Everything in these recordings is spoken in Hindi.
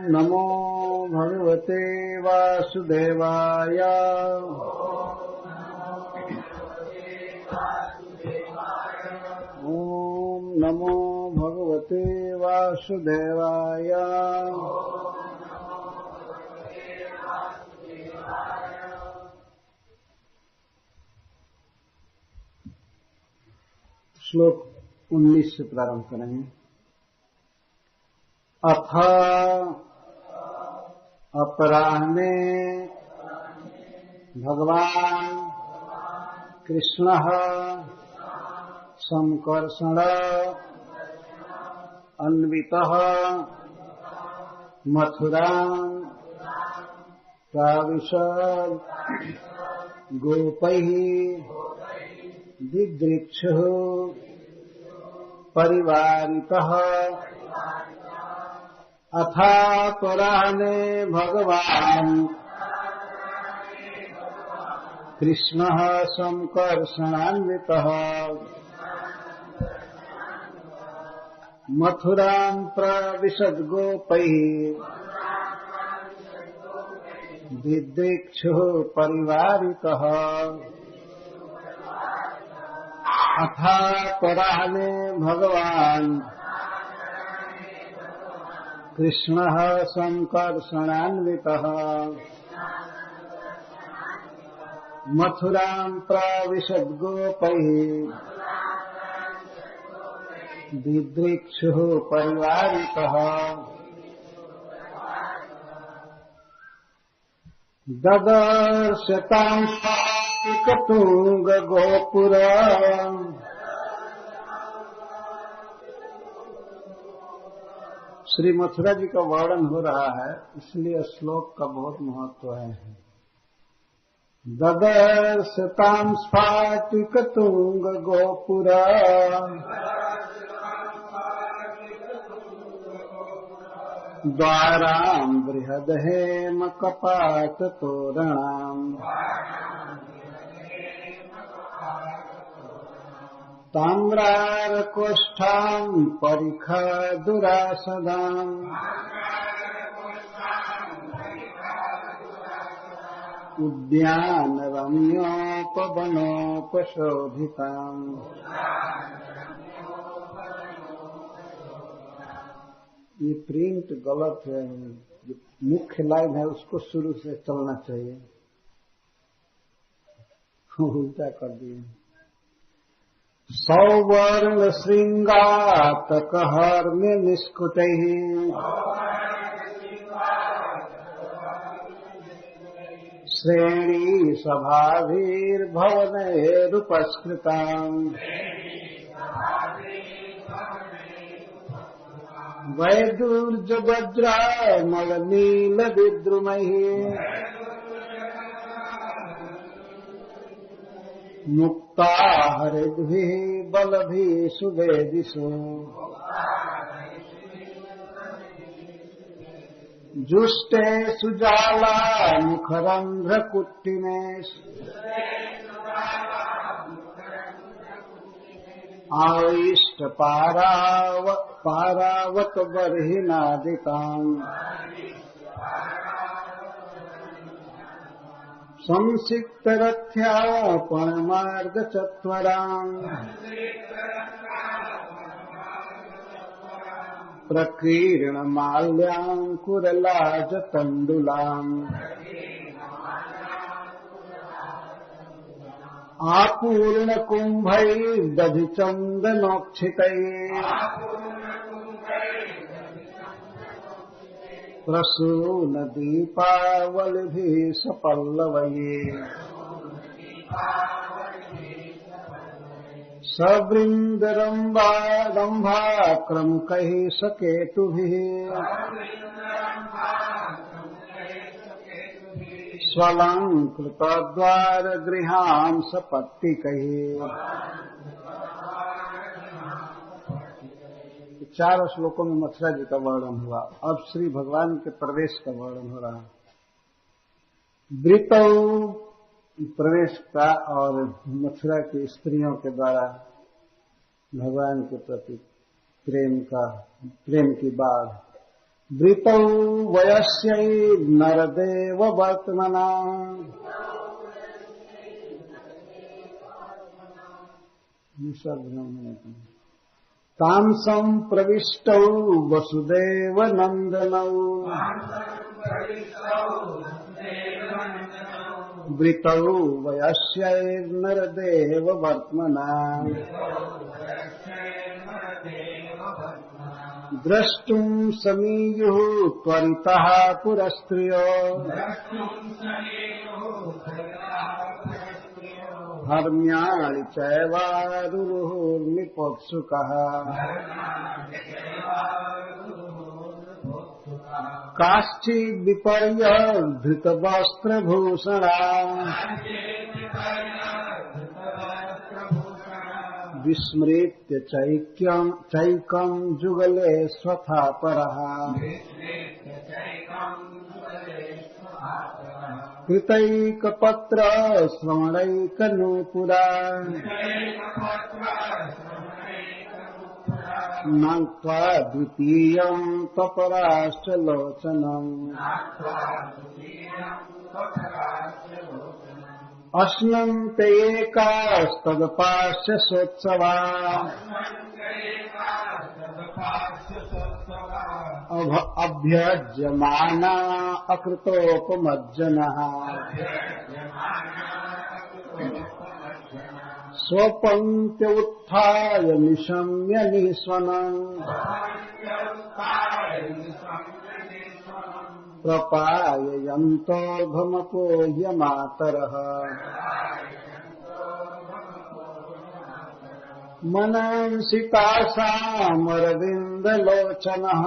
नमो भगवते वासुदेवाय। ओम नमो भगवते वासुदेवाय। श्लोक 19 से प्रारंभ करेंगे। अथ अपराह्ने भगवान कृष्णः संकर्षण अन्वितः मथुरां प्राविशत् गोपैः दिदृक्षुः परिवारितः। अथापराह्ने भगवान् कृष्णः संकर्षणान्वितः मथुरां प्राविशत् गोपैः दिदृक्षुः परिवारितः। अथापराह्ने भगवान् कृष्णः संकर्षणान्वितः मथुरां प्राविशत् गोपैः दिदृक्षुः परिवारितः। ददर्श तां सात्विकतुङ्गगोपुरम् श्री मथुरा जी का वर्णन हो रहा है, इसलिए श्लोक का बहुत महत्व है। ददर्श तां स्फाटिकतुङ्गगोपुरम् द्वारां बृहद्हेमकपाटतोरणाम् ताम्रारकोष्ठां परिखदुरासदाम् उद्यानरम्योपवनोपशोभिताम्। ये प्रिंट गलत है, मुख्य लाइन है उसको शुरू से चलना चाहिए, उल्टा कर दिए। सौवर्ण श्रृंगातकहर्म्य निष्कुटैः श्रेणी सभाभिर्भवनैरुपस्कृताम् वैदुर्जवज्रामलनीलविद्रुमैः मुक्ता हरिद्भिः बलभिः सुवेदिषु जुष्टे सुजाला मुखरन्ध्रकुट्टिने आविष्ट पारावत बर्हिनादिकाम् संसिक्तरथ्यापणमार्गचत्वराम् प्रकीर्णमाल्याङ्कुरलाजतण्डुलाम् आपूर्णकुम्भैर्दधिचन्दनोक्षितैः प्रसूनदीपावलिभिः सपल्लवैः सवृन्दरम्भाक्रमुकैः सकेतुभिः स्वलङ्कृतद्वारगृहां सपत्तिकैः। चारों श्लोकों में मथुरा जी का वर्णन हुआ। अब श्री भगवान के प्रवेश का वर्णन हो रहा है। वृतौ प्रवेश का और मथुरा की स्त्रियों के द्वारा भगवान के प्रति प्रेम की बाढ़। वृतौ वयस्यै नरदेव वर्त्मना तांसं प्रविष्टौ वसुदेव नंदनौ वृतौ वयस्यैर्नरदेव वर्त्मना द्रष्टुं समीयुः त्वरितः पुरस्त्रियो हर्म्याणि चैवारुरुर्निपोत्सुकः काश्चिद्विपर्य धृतवस्त्रभूषणा विस्मृत्य चैकं जुगले स्वथा परः कृतैकपत्र श्रवणैकनूपुरा नाङ्क्त्वा द्वितीयं तपराश्च लोचनम् अश्नन्ते एकास्तदपाश्च सोत्सवा अभ्यज्यमाना अकृतोपमज्जनः स्वपन्त्य उत्थाय निशम्य निःस्वनम् प्रपाययन्तोर्भमपोह्यमातरः मनांसितासामरविन्दलोचनः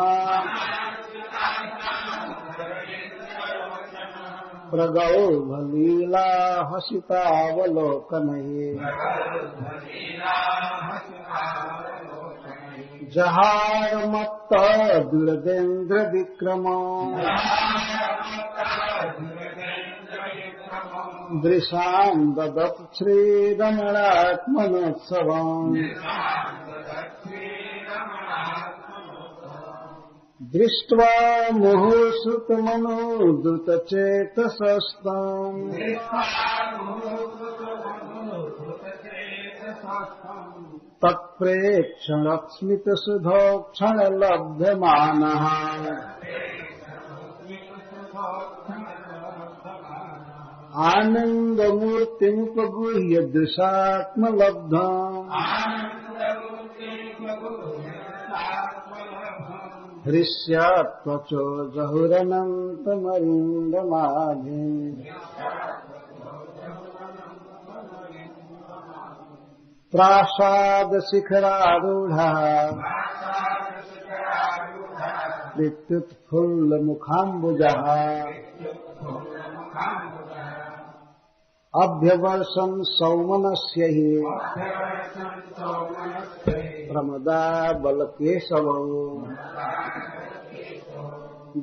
प्रगौभलीला हसितावलोकनैः जहारमत्त दुर्गेन्द्र विक्रमो दृशां ददत् श्रीरमणात्मनोत्सवम् दृष्ट्वा मुहुःसुतमनोद्रुतचेतसस्तम् तत्प्रेक्षणस्मितसुधोक्षणलब्धमानः आनन्दमूर्तिमुपगुह्य दृशात्मलब्धम् हृष्यात्वचो जहुरनन्तमरिन्दमाभिम् प्रासादशिखरारूढः विद्युत्फुल्लमुखाम्बुजः अभ्यवर्षन् सौमनस्य हि प्रमदा बलकेशवौ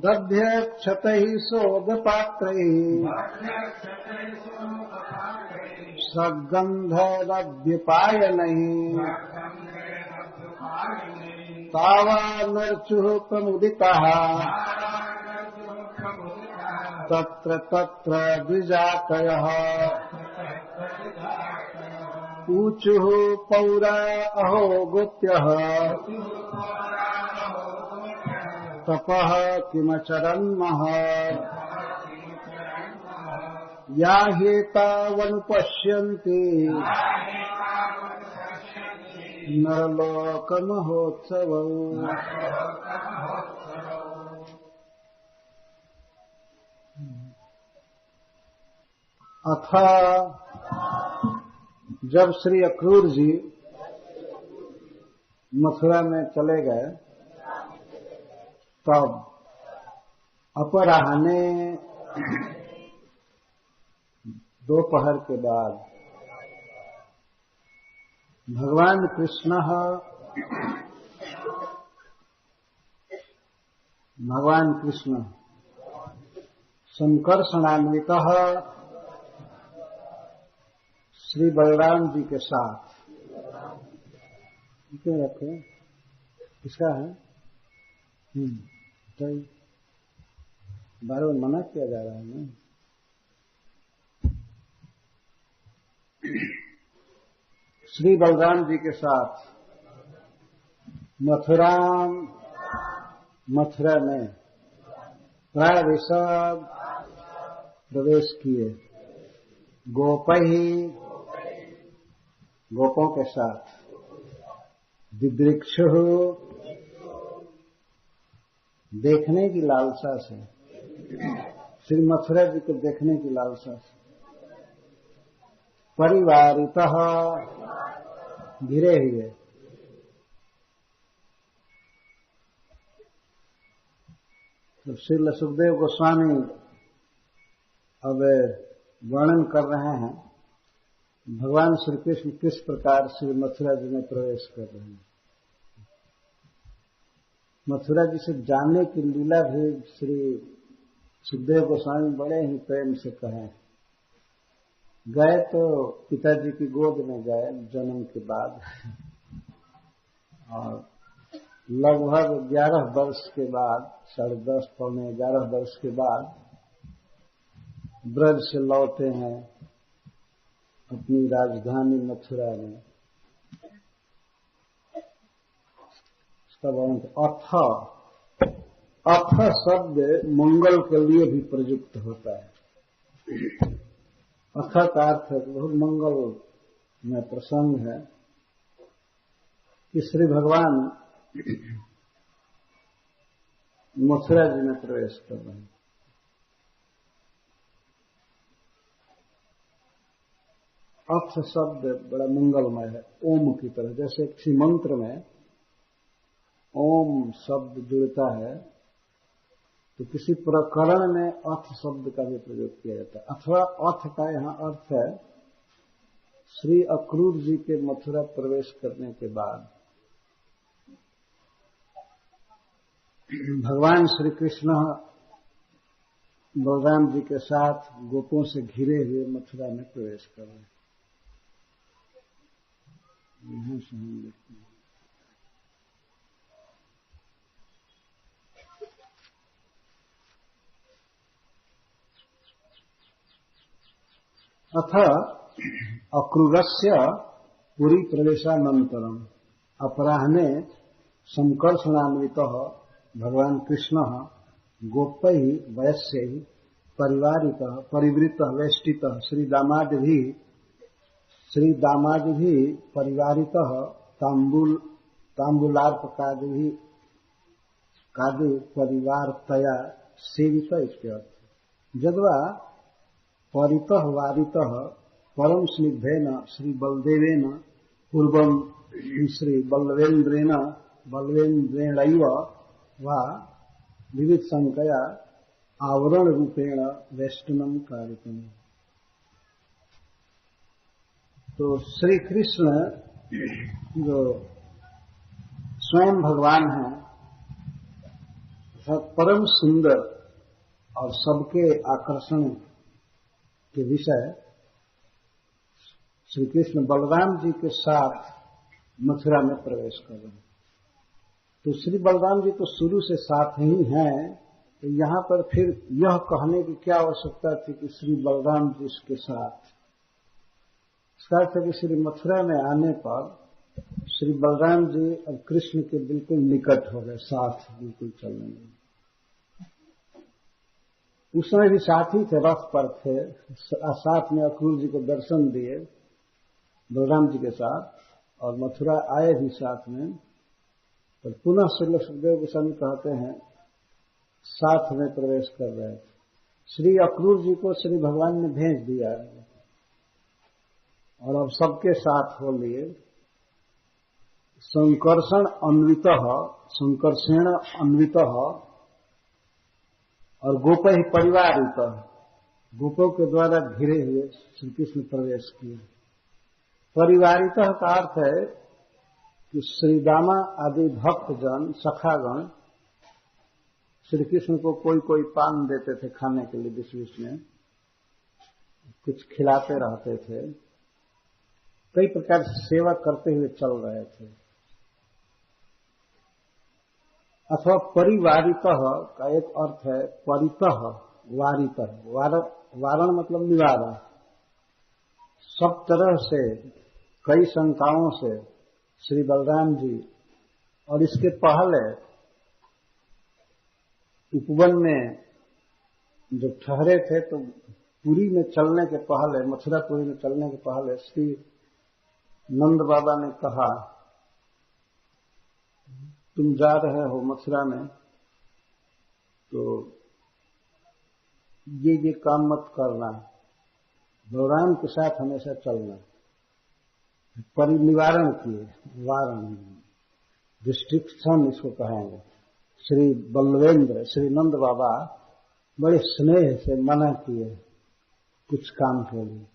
दध्यक्षतैः सोदपात्रैः सद्गन्धरभ्युपायनैः तावानर्चुः प्रमुदितः तत्र तत्र द्विजातयः ऊचुः पौरा अहो गोप्यः तपः किमचरन्मः या ह्येतावनुपश्यन्ति नरलोकमहोत्सवम्। अथा जब श्री अक्रूर जी मथुरा में चले गए तब अपराह्ने दोपहर के बाद भगवान कृष्ण संकर्षणान्वितः श्री बलराम जी के साथ क्यों रखे, किसका है? तो बार बार मना किया जा रहा है ना। श्री बलराम जी के साथ मथुरा में प्राण ऋषभ प्रवेश किए। गोपही गोपों के साथ, दिदृक्षु देखने की लालसा से, श्री मथुरा जी को देखने की लालसा से, परिवारितः घिरे हुए, तो श्री सुखदेव गोस्वामी अब वर्णन कर रहे हैं भगवान श्री कृष्ण किस प्रकार श्री मथुरा जी में प्रवेश कर रहे हैं। मथुरा जी से जाने की लीला भी श्री सुखदेव गोस्वामी बड़े ही प्रेम से कहे। गए तो पिताजी की गोद में गए जन्म के बाद, और लगभग 11 वर्ष के बाद, 10.5 पौने 11 वर्ष के बाद ब्रज से लौटे हैं अपनी राजधानी मथुरा में। इसका वर्णन अथ शब्द मंगल के लिए भी प्रयुक्त होता है। अथ का अर्थ बहुत मंगल में प्रसंग है कि श्री भगवान मथुरा जी में प्रवेश कर रहे हैं। अर्थ शब्द बड़ा मंगलमय है, ओम की तरह। जैसे किसी मंत्र में ओम शब्द जुड़ता है तो किसी प्रकरण में अर्थ शब्द का भी प्रयोग किया जाता है। अथवा अर्थ का यहाँ अर्थ है श्री अक्रूर जी के मथुरा प्रवेश करने के बाद भगवान श्री कृष्ण बलराम जी के साथ गोपों से घिरे हुए मथुरा में प्रवेश कर रहे हैं। यहां से हम देखते हैं अथ अक्रूरस्य पुरी प्रवेशानन्तरम् अपराह्ने संकर्षणान्वितः भगवान कृष्णः गोपैः वयस्यैः परिवारितः परिवृतः वेष्टितः श्री दामादिभिः परिवारितः ताम्बूलार्पकादिभिः कादि परिवारतया सेवित इत्यर्थ। यद्वा परितः वारितः परम स्निग्धेन श्री बलदेवेन पूर्वं श्री बलवेन्द्रेणैव वा विविध संकया आवरण रूपेण वेष्टनम कारितम्। तो श्री कृष्ण जो स्वयं भगवान हैं, परम सुंदर और सबके आकर्षण के विषय श्री कृष्ण बलराम जी के साथ मथुरा में प्रवेश कर रहे हैं। तो श्री बलराम जी तो शुरू से साथ ही हैं, तो यहां पर फिर यह कहने की क्या आवश्यकता थी कि श्री बलराम जी के साथ। इसका अर्थ है कि श्री मथुरा में आने पर श्री बलराम जी अब कृष्ण के बिल्कुल निकट हो गए, साथ बिल्कुल चलने लगे। उस समय भी साथी थे, रथ पर थे, साथ में अक्रूर जी को दर्शन दिए बलराम जी के साथ, और मथुरा आए भी साथ में। पर पुनः श्री सुखदेव गोस्वामी कहते हैं साथ में प्रवेश कर रहे थे। श्री अक्रूर जी को श्री भगवान ने भेज दिया और अब सबके साथ हो लिए। संकर्षेण अन्वित और गोप ही परिवारित, गोपों के द्वारा घिरे हुए श्री कृष्ण प्रवेश किए। परिवारित का अर्थ है कि श्री दामा आदि भक्तजन सखागण श्री कृष्ण को कोई कोई पान देते थे खाने के लिए, बीच बीच में कुछ खिलाते रहते थे, कई प्रकार से सेवा करते हुए चल रहे थे। अथवा परिवारितः का एक अर्थ है परितः वारितः। वारण मतलब निवारण। सब तरह से कई शंकाओं से श्री बलराम जी और इसके पहले उपवन में जब ठहरे थे तो पुरी में चलने के पहले, मथुरापुरी में चलने के पहले श्री नंद बाबा ने कहा, तुम जा रहे हो मथुरा में तो ये काम मत करना, बलराम के साथ हमेशा चलना। परिनिवारण किए, वारण, रिस्ट्रिक्शन इसको कहेंगे। श्री बल्वेंद्र, श्री नंद बाबा बड़े स्नेह से मना किए कुछ काम के लिए।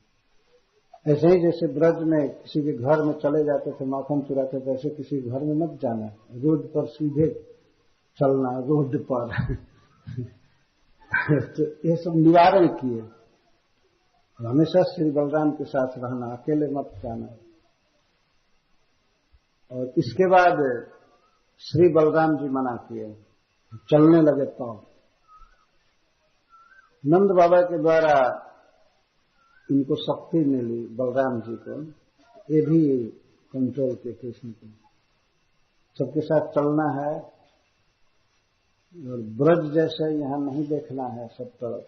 ऐसे ही जैसे ब्रज में किसी के घर में चले जाते थे माखन चुराते थे, ऐसे किसी घर में मत जाना, रोड पर सीधे चलना, रोड पर तो ये सब निवारण किए। हमेशा श्री बलराम के साथ रहना, अकेले मत जाना। और इसके बाद श्री बलराम जी मना किए, चलने लगे। तो नंद बाबा के द्वारा इनको शक्ति मिली, बलराम जी को, ये भी कंट्रोल किए कृष्ण को। सबके साथ चलना है और ब्रज जैसे यहाँ नहीं देखना है, सब तरफ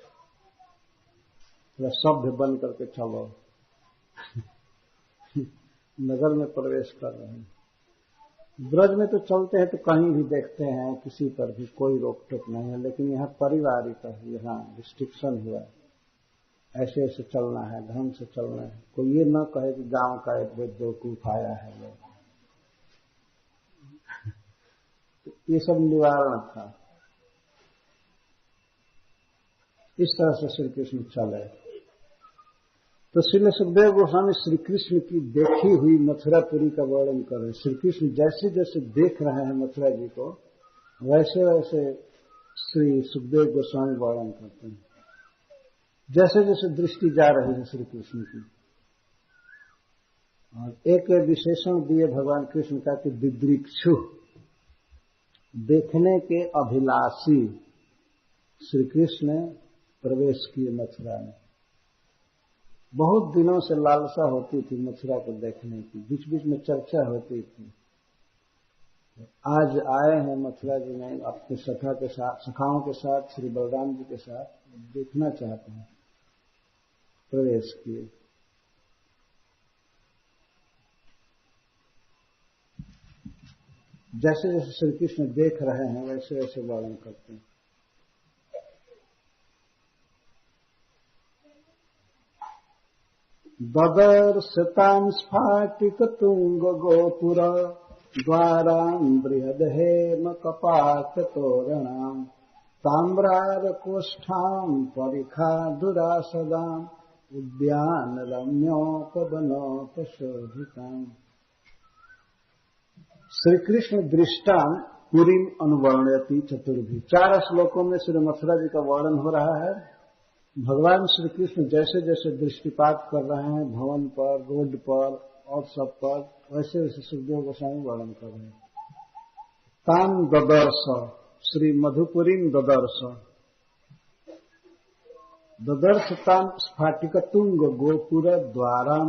थोड़ा सभ्य बन करके चलो। नगर में प्रवेश कर रहे हैं, ब्रज में तो चलते हैं तो कहीं भी देखते हैं, किसी पर भी कोई रोक टोक नहीं है, लेकिन यहाँ पारिवारिक है, यहाँ रिस्ट्रिक्शन हुआ है, ऐसे ऐसे चलना है, ढंग से चलना है। कोई ये न कहे कि गांव का एक बेवकूफ आया है लोग। तो ये सब निवारण था। इस तरह से श्री कृष्ण चले। तो श्री सुखदेव गोस्वामी श्री कृष्ण की देखी हुई मथुरापुरी का वर्णन कर रहे हैं। श्री कृष्ण जैसे जैसे देख रहे हैं मथुरा जी को, वैसे वैसे श्री सुखदेव गोस्वामी वर्णन करते हैं। जैसे जैसे दृष्टि जा रही है श्री कृष्ण की। और एक विशेषण दिए भगवान कृष्ण का कि दिदृक्षु, देखने के अभिलाषी श्री कृष्ण प्रवेश किए मथुरा में। बहुत दिनों से लालसा होती थी मथुरा को देखने की, बीच बीच में चर्चा होती थी। आज आए हैं मथुरा जी में अपने सखाओं के साथ, श्री बलराम जी के साथ, देखना चाहते हैं, प्रवेश किए। जैसे जैसे श्री कृष्ण देख रहे हैं वैसे वैसे वर्णन करते हैं। ददर्शतां स्फाटिकतुंग गोपुर द्वारां बृहद्हेम कपाटतोरणां ताम्रारकोष्ठां परिखाधुरासदां उद्यान रम्योपवनोपशोभिताम्। श्री कृष्ण दृष्टां पुरीम अनुवर्णयति चतुर्भी। 4 श्लोकों में श्री मथुरा जी का वर्णन हो रहा है। भगवान श्री कृष्ण जैसे जैसे दृष्टिपात कर रहे हैं भवन पर, रोड पर और सब पर, वैसे वैसे सुखदेव गोस्वामी वर्णन कर रहे हैं। ताम ददर्श, श्री मधुपुरीम ददर्श, ददर्शतां स्फाटिकतुंग गोपुर द्वारां।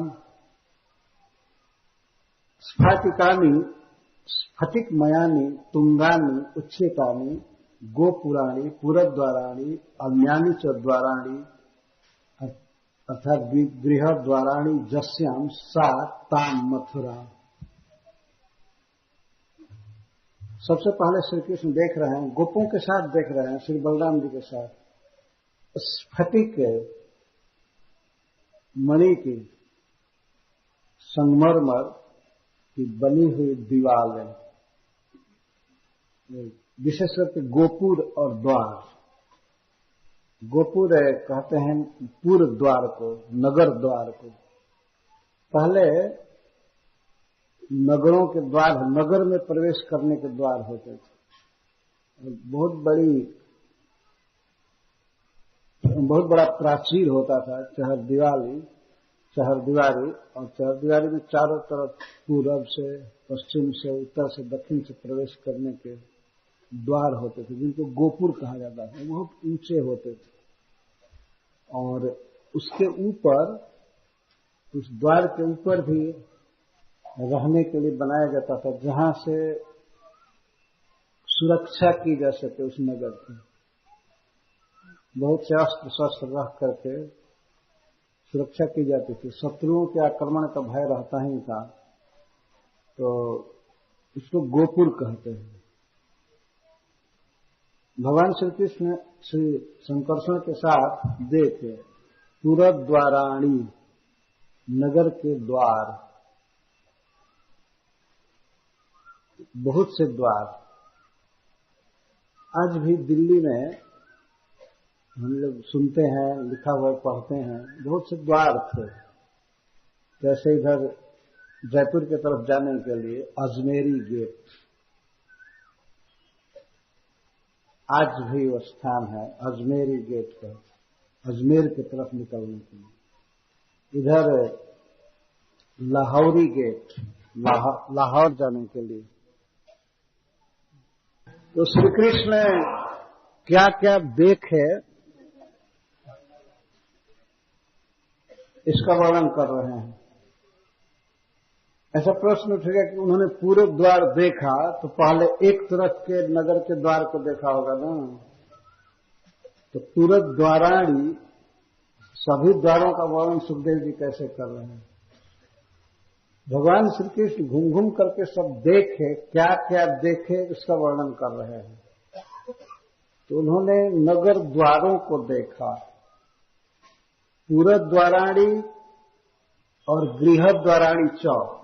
स्फाटिकानि स्फटिकमयानि तुंगानि उच्छेकानि गोपुराणि पुरद्वाराणि अन्यानि च द्वाराणि अर्थात गृह द्वाराणि जस्याम सा ताम मथुरा। सबसे पहले श्री कृष्ण देख रहे हैं, गोपों के साथ देख रहे हैं, श्री बलराम जी के साथ, स्फटिक मणि की, संगमरमर की बनी हुई दीवार है, विशेष करके गोपुर और द्वार। गोपुर कहते हैं पूर्व द्वार को, नगर द्वार को। पहले नगरों के द्वार, नगर में प्रवेश करने के द्वार होते थे। बहुत बड़ा प्राचीर होता था, चहरदीवारी, और चहरदीवारी में चारों तरफ पूरब से, पश्चिम से, उत्तर से, दक्षिण से प्रवेश करने के द्वार होते थे जिनको गोपुर कहा जाता था, बहुत ऊंचे होते थे। और उसके ऊपर, उस द्वार के ऊपर भी रहने के लिए बनाया जाता था, जहां से सुरक्षा की जा सके उस नगर की। बहुत से अस्त्र शस्त्र रख करके सुरक्षा की जाती थी। शत्रुओं के आक्रमण का भय रहता ही था, तो इसको गोपुर कहते हैं। भगवान श्री कृष्ण श्री संकर्षण के साथ देखे पुरद्वाराणी, नगर के द्वार, बहुत से द्वार। आज भी दिल्ली में हम लोग सुनते हैं, लिखा हुआ पढ़ते हैं, बहुत से द्वार थे। जैसे इधर जयपुर की तरफ जाने के लिए अजमेरी गेट, आज भी वो स्थान है अजमेरी गेट का, अजमेर की तरफ निकलने के लिए। इधर लाहौरी गेट, लाहौर जाने के लिए। तो श्री कृष्ण क्या क्या देखे इसका वर्णन कर रहे हैं। ऐसा प्रश्न उठेगा कि उन्होंने पूरे द्वार देखा, तो पहले एक तरफ के नगर के द्वार को देखा होगा ना। तो पूरे द्वाराणी, सभी द्वारों का वर्णन सुखदेव जी कैसे कर रहे हैं। भगवान श्री कृष्ण घूम घूम करके सब देखे, क्या क्या देखे इसका वर्णन कर रहे हैं। तो उन्होंने नगर द्वारों को देखा, पूरे द्वाराणी और गृह द्वाराणी चौक।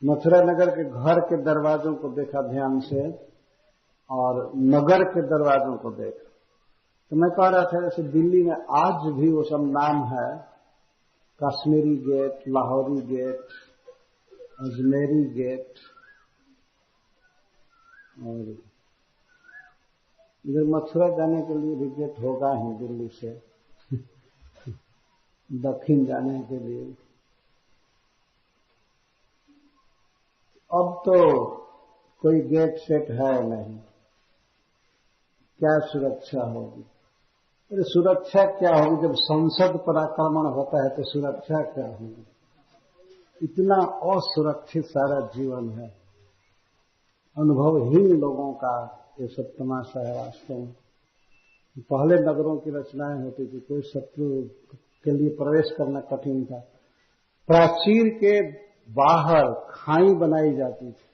मथुरा नगर के घर के दरवाजों को देखा ध्यान से, और नगर के दरवाजों को देखा। तो मैं कह रहा था जैसे दिल्ली में आज भी वो सब नाम है, Kashmiri gate, Lahori gate, Ajmeri gate, और इधर मथुरा जाने के लिए भी गेट होगा ही दिल्ली से दक्षिण जाने के लिए। अब तो कोई गेट सेट है नहीं, क्या सुरक्षा होगी। अरे सुरक्षा क्या होगी, जब संसद पर आक्रमण होता है तो सुरक्षा क्या होगी। इतना असुरक्षित सारा जीवन है, अनुभवहीन लोगों का ये सब तमाशा है वास्तव में। पहले नगरों की रचनाएं होती थी, कोई शत्रु के लिए प्रवेश करना कठिन था। प्राचीर के बाहर खाई बनाई जाती थी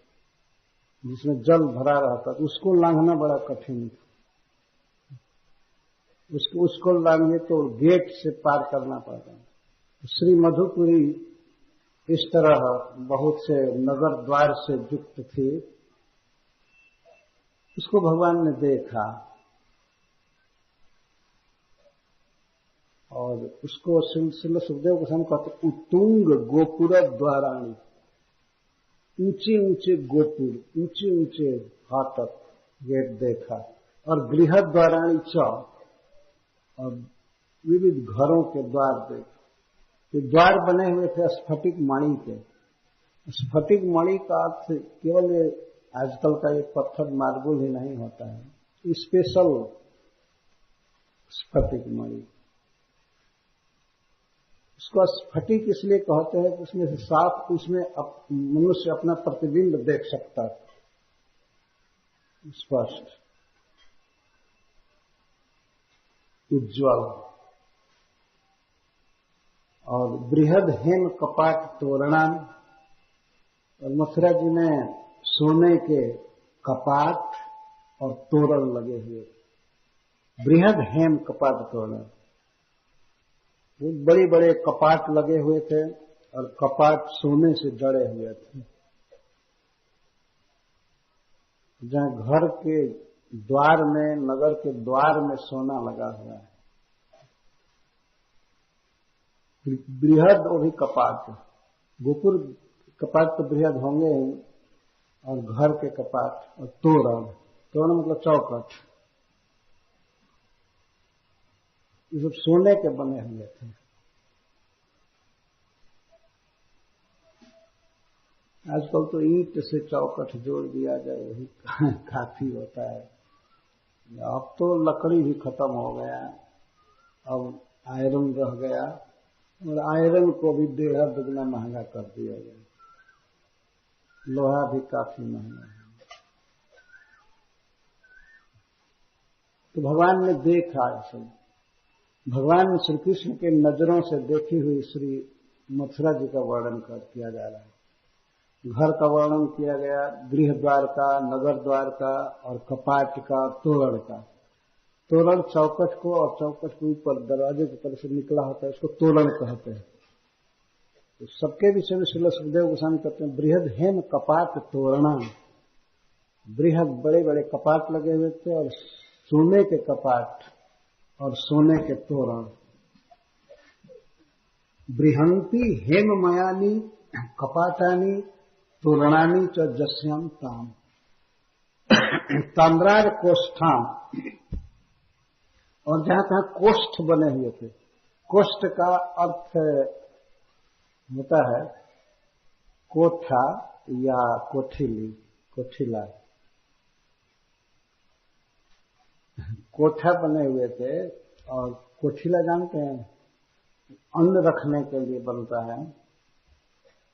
जिसमें जल भरा रहता था, उसको लांघना बड़ा कठिन था। उसको लांघे तो गेट से पार करना पड़ता। श्री मधुपुरी इस तरह बहुत से नगर द्वार से युक्त थी, उसको भगवान ने देखा और उसको श्री सुखदेव को सामने कहते उत्तुंग गोपुर द्वाराणी, ऊंचे ऊंचे गोपुर, ऊंचे ऊंचे फाटक गेट देखा, और गृह द्वाराणी चौक, और विविध घरों के द्वार देखे। तो द्वार बने हुए थे स्फटिक मणि के। स्फटिक मणि का अर्थ केवल आजकल का एक पत्थर मार्बल ही नहीं होता है, स्पेशल स्फटिक मणि। उसको स्फटिक इसलिए कहते हैं कि उसमें से साफ, उसमें मनुष्य अपना प्रतिबिंब देख सकता है स्पष्ट, उज्ज्वल। और बृहद हेम कपाट तोरणान, और मथुरा जी में सोने के कपाट और तोरण लगे हुए, बृहद हेम कपाट तोरण, बड़े बड़े कपाट लगे हुए थे और कपाट सोने से जड़े हुए थे। जहां घर के द्वार में, नगर के द्वार में सोना लगा हुआ है, बृहद वो भी कपाट। गोपुर कपाट तो बृहद होंगे ही, और घर के कपाट और तोरण, तोरण मतलब चौखट, ये सब सोने के बने हुए थे। आजकल तो ईंट से चौखट जोड़ दिया जाए वही काफी होता है। अब तो लकड़ी भी खत्म हो गया, अब आयरन रह गया, और आयरन को भी 1.5 दुगना महंगा कर दिया गया। लोहा भी काफी महंगा है। तो भगवान ने देखा सब। भगवान श्री कृष्ण के नजरों से देखी हुई श्री मथुरा जी का वर्णन किया जा रहा है। घर का वर्णन किया गया, गृह द्वार का, नगर द्वार का, और कपाट का, तोरण का। तोरण चौखट को, और चौखट के ऊपर दरवाजे की तरफ से निकला होता है, उसको तोरण कहते हैं। तो सबके विषय में श्रील सुखदेव गोस्वामी कहते हैं, बृहद हेम कपाट तोरणा। बृहद बड़े बड़े कपाट लगे हुए थे, और सोने के कपाट और सोने के तोरण। बृहंती हेममयानी कपाटानी तोरणानी च जस्यम ताम ताम्रार कोष्ठाम। और जहां तहां कोष्ठ बने हुए थे। कोष्ठ का अर्थ होता है कोठा या कोठिली, कोठिला। कोठा बने हुए थे, और कोठिला जानते हैं, अन्न रखने के लिए बनता है।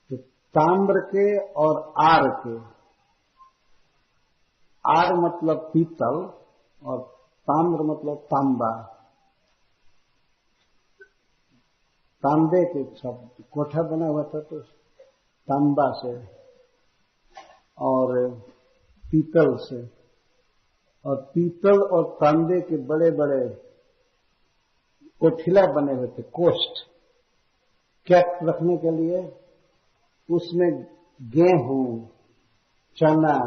तो ताम्र के और आर के, आर मतलब पीतल और ताम्र मतलब तांबा, तांबे के शब्द। कोठा बना हुआ था तो तांबा से और पीतल से, और पीतल और तांबे के बड़े बड़े कोठिला बने हुए थे। कोष्ठ क्या रखने के लिए? उसमें गेहूं, चना,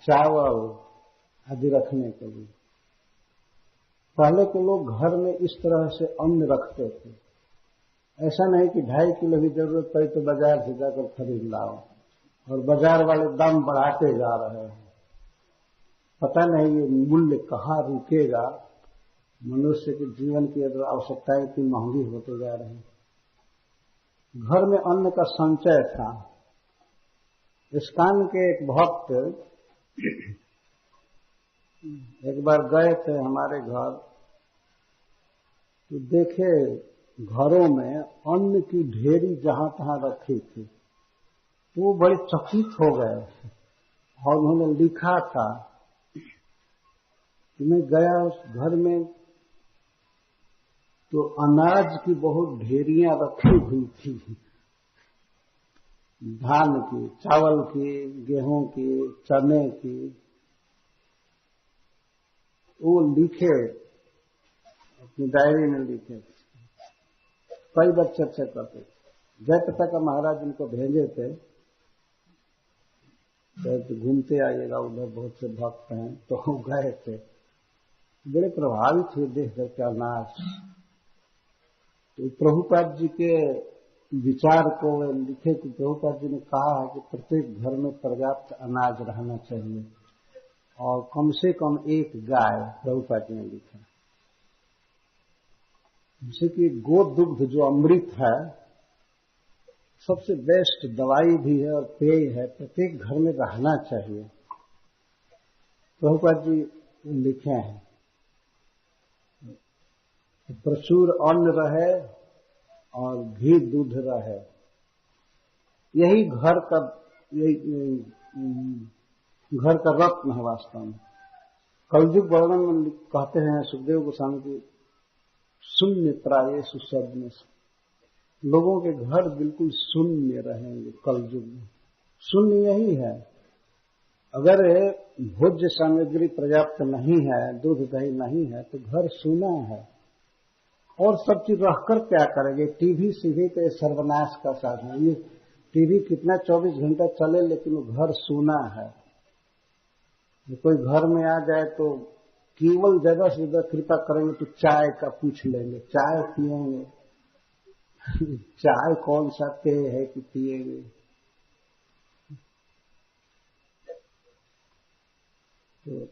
चावल आदि रखने के लिए। पहले के लोग घर में इस तरह से अन्न रखते थे। ऐसा नहीं कि 2.5 किलो भी जरूरत पड़ी तो बाजार से जाकर खरीद लाओ, और बाजार वाले दाम बढ़ाते जा रहे हैं। पता नहीं ये मूल्य कहाँ रुकेगा। मनुष्य के जीवन की आवश्यकताएं इतनी महंगी होते जा रही। घर में अन्न का संचय था। इस्कान के एक भक्त एक बार गए थे हमारे घर, तो देखे घरों में अन्न की ढेरी जहां तहां रखी थी। तो वो बड़े चकित हो गए, और उन्होंने लिखा था कि मैं गया उस घर में तो अनाज की बहुत ढेरियां रखी हुई थी, धान की, चावल की, गेहूं की, चने की। वो लिखे, अपनी डायरी में लिखे। कई बार चर्चा करते थे। जयप्रता का महाराज उनको भेजे थे, तो घूमते आइएगा, उधर बहुत से भक्त हैं। तो गए थे, बड़े प्रभावित हुए देख करके अनाज। तो प्रभुपाद जी के विचार को लिखे कि प्रभुपाद जी ने कहा है कि प्रत्येक घर में पर्याप्त अनाज रहना चाहिए, और कम से कम 1 गाय। प्रभुपाद जी ने लिखा जैसे कि गोदुग्ध जो अमृत है, सबसे बेस्ट दवाई भी है और पेय है, प्रत्येक घर में रहना चाहिए। प्रभुपाद जी लिखे हैं प्रचुर अन्न रहे और घी दूध रहे, यही घर का रत्न है वास्तव में। कलयुग वर्णन में कहते हैं सुखदेव गोस्वामी की, शून्य प्रायेषु सद्म। लोगों के घर बिल्कुल शून्य रहेंगे कलयुग में। शून्य यही है। अगर भोज्य सामग्री पर्याप्त नहीं है, दूध दही नहीं है, तो घर सूना है। और सब चीज रहकर क्या करेंगे? टीवी सीवी तो सर्वनाश का साधन। ये टीवी कितना 24 घंटा चले, लेकिन वो घर सूना है। कोई घर में आ जाए तो केवल ज्यादा से ज्यादा कृपा करेंगे तो चाय का पूछ लेंगे, चाय पिएंगे। चाय कौन सा पेय है कि पिएंगे? तो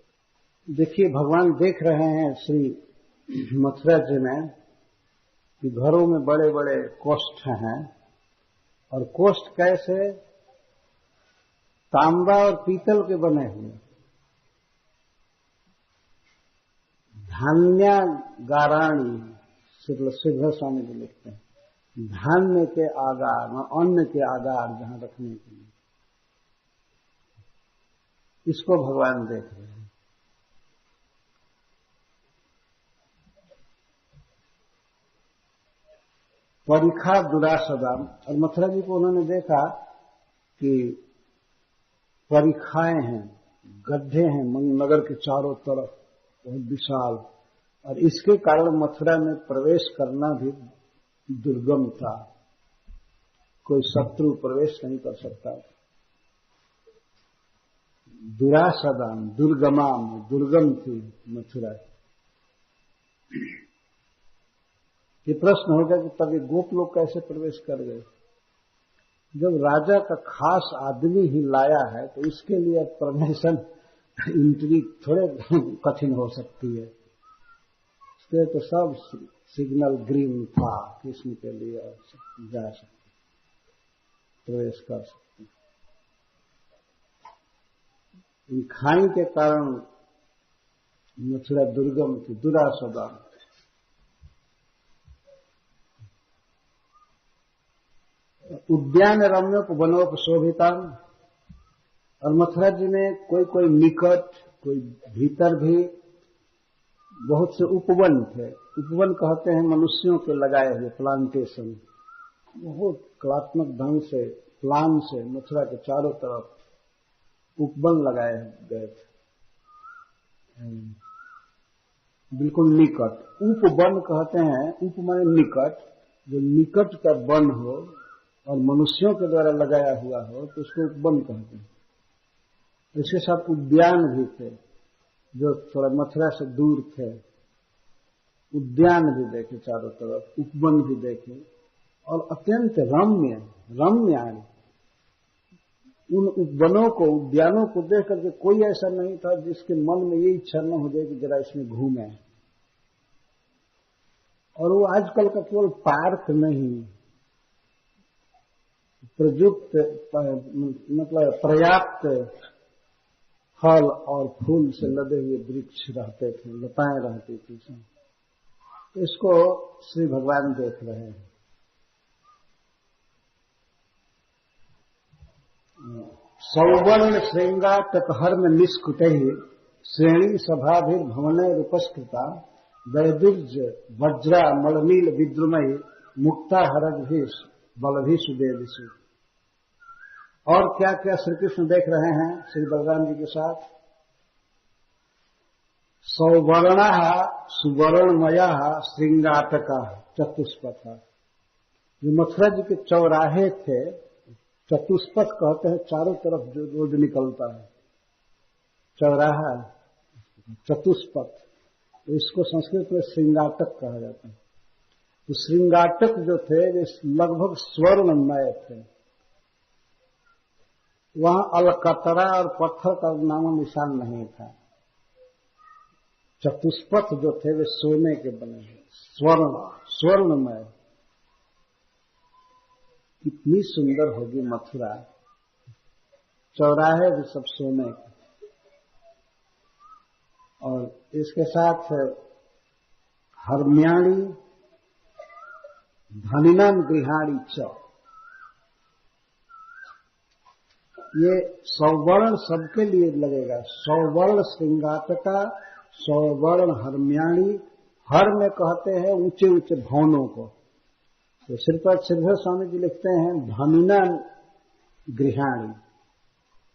देखिए, भगवान देख रहे हैं श्री मथुरा जी में कि घरों में बड़े बड़े कोष्ठ हैं। और कोष्ठ कैसे? तांबा और पीतल के बने हुए। धान्यागाराणी सिद्ध स्वामी जी लिखते हैं, धान्य के आगार, अन्न के आगार जहां रखने के लिए, इसको भगवान देख रहे हैं। परीक्षा दुरासदाम, और मथुरा जी को उन्होंने देखा कि परीक्षाएं हैं, गड्ढे हैं नगर के चारों तरफ बहुत विशाल, और इसके कारण मथुरा में प्रवेश करना भी दुर्गम था, कोई शत्रु प्रवेश नहीं कर सकता था। दुरासदाम, दुर्गमाम, दुर्गम थी मथुरा। ये प्रश्न होगा कि तब ये गोप लोग कैसे प्रवेश कर गए? जब राजा का खास आदमी ही लाया है तो इसके लिए परमिशन एंट्री थोड़े कठिन हो सकती है। इसके तो सब सिग्नल ग्रीन था, कृष्ण के लिए जा सकते, प्रवेश कर सकते। इन खाई के कारण मथुरा दुर्गम थी, दुरासदा। उद्यान रम्योप वनोप शोभिता, और मथुरा जी में कोई कोई निकट, कोई भीतर भी बहुत से उपवन थे। उपवन कहते हैं मनुष्यों के लगाए हुए प्लांटेशन, बहुत कलात्मक ढंग से प्लान से मथुरा के चारों तरफ उपवन लगाए गए थे, बिल्कुल निकट। उपवन कहते हैं, उप माने निकट, जो निकट का वन हो और मनुष्यों के द्वारा लगाया हुआ हो तो उसको उपवन कहते हैं। इसके साथ उद्यान भी थे जो थोड़ा मथुरा से दूर थे, उद्यान भी देखे चारों तरफ, उपवन भी देखे, और अत्यंत रम्य रम्याणी। उन उपवनों को, उद्यानों को देख करके कोई ऐसा नहीं था जिसके मन में ये इच्छा न हो जाए कि जरा इसमें घूमे। और वो आजकल का केवल पार्क नहीं, प्रयुक्त मतलब पर्याप्त फल और फूल से लदे हुए वृक्ष रहते थे, लताएं रहती थी। तो इसको श्री भगवान देख रहे हैं। सौवर्ण श्रृंगा तपहर्म निष्कुट श्रेणी सभाभिर्भवन रूपस्कृता वैदुर्ज वज्रा मलनील विद्रुमयी मुक्ता हरद्भिष बलभीषु देविषु। और क्या क्या श्री कृष्ण देख रहे हैं श्री बलराम जी के साथ? सौवर्णा सुवर्णमया श्रृंगाटका चतुष्पथा। जो मथुरा जी के चौराहे थे, चतुष्पथ कहते हैं, चारों तरफ जो रोड निकलता है चौराहा, चतुष्पथ। तो इसको संस्कृत में श्रृंगाटक कहा जाता है। तो श्रृंगाटक जो थे वे लगभग स्वर्णमय थे। वहां अलकतरा और पत्थर का नामो निशान नहीं था। चतुष्पथ जो थे वे सोने के बने हैं, स्वर्णमय। कितनी सुंदर होगी मथुरा, चौराहे भी सब सोने के। और इसके साथ हरम्याणी धनिनाम गृहाणी च, ये सौवर्ण सबके लिए लगेगा। सौवर्ण श्रृंगाटका, सौवर्ण हरम्याणी। हर में कहते हैं ऊंचे ऊंचे भवनों को। तो श्रीपद श्रीधर स्वामी जी लिखते हैं धनिना गृहाणी,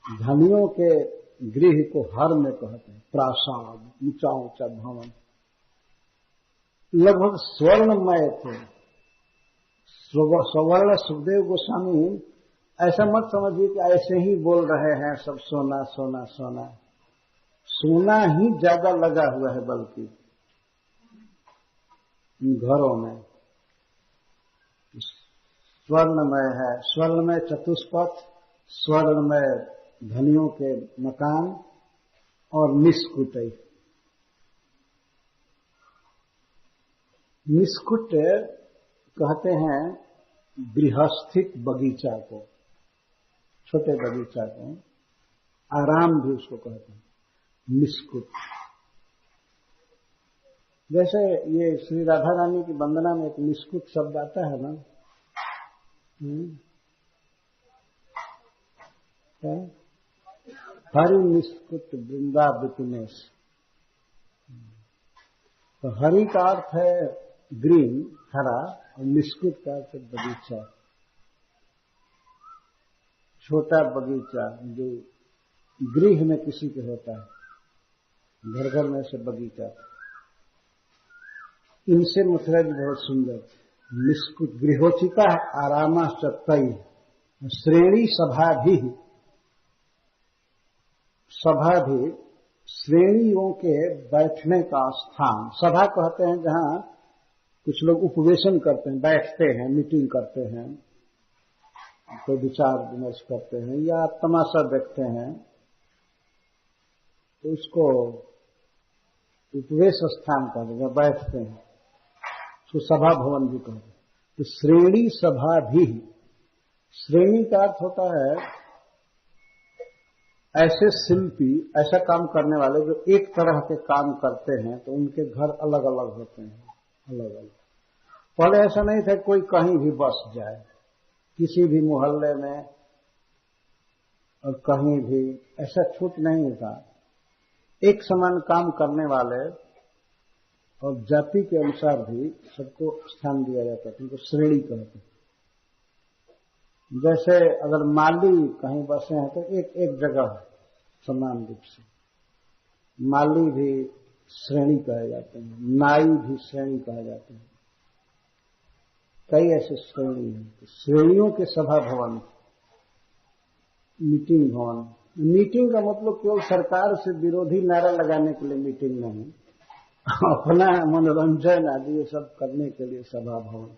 धनियों के गृह को हर में कहते हैं। प्रासाद, ऊंचा ऊंचा भवन, लगभग स्वर्णमय थे। सवर्ण सुखदेव गोस्वामी ऐसा मत समझिए कि ऐसे ही बोल रहे हैं सब सोना सोना सोना। सोना ही ज्यादा लगा हुआ है, बल्कि घरों में स्वर्णमय है। स्वर्णमय चतुष्पथ, स्वर्णमय धनियों के मकान और निष्कुट। निष्कुट कहते हैं गृहस्थित बगीचा को, छोटे बगीचा को। आराम भी उसको कहते हैं, निष्कुट। जैसे ये श्री राधा रानी की वंदना में एक निष्कुट शब्द आता है ना, हरि निष्कुट वृंदावतिनेश। तो हरि का अर्थ है ग्रीन, हरा, और निष्कुट का अर्थ है बगीचा, छोटा बगीचा जो गृह में किसी के होता है, घर घर में से बगीचा। इनसे मथुरा जी बहुत सुंदर, निष्कुट गृहोचिता आरामाश्चतई श्रेणी सभा भी, सभा भी श्रेणियों के बैठने का स्थान। सभा कहते हैं जहां कुछ लोग उपवेशन करते हैं, बैठते हैं, मीटिंग करते हैं, कोई विचार विमर्श करते हैं या तमाशा देखते हैं, तो उसको उपवेश स्थान कहते हैं, बैठते हैं, उसको सभा भवन भी कहते हैं। तो श्रेणी सभा भी, श्रेणी का अर्थ होता है ऐसे शिल्पी, ऐसा काम करने वाले जो एक तरह के काम करते हैं, तो उनके घर अलग अलग होते हैं, अलग अलग। पहले ऐसा नहीं था कोई कहीं भी बस जाए, किसी भी मोहल्ले में और कहीं भी ऐसा छूट नहीं था। एक समान काम करने वाले और जाति के अनुसार भी सबको स्थान दिया जाता था, उनको श्रेणी कहते हैं। जैसे अगर माली कहीं बसे हैं तो एक एक जगह समान रूप से, माली भी श्रेणी कहे जाते हैं, नाई भी श्रेणी कहे जाते हैं, कई ऐसे श्रेणी हैं। तो श्रेणियों के सभा भवन, मीटिंग भवन। मीटिंग का मतलब केवल सरकार से विरोधी नारा लगाने के लिए मीटिंग नहीं, अपना मनोरंजन आदि ये सब करने के लिए सभा भवन।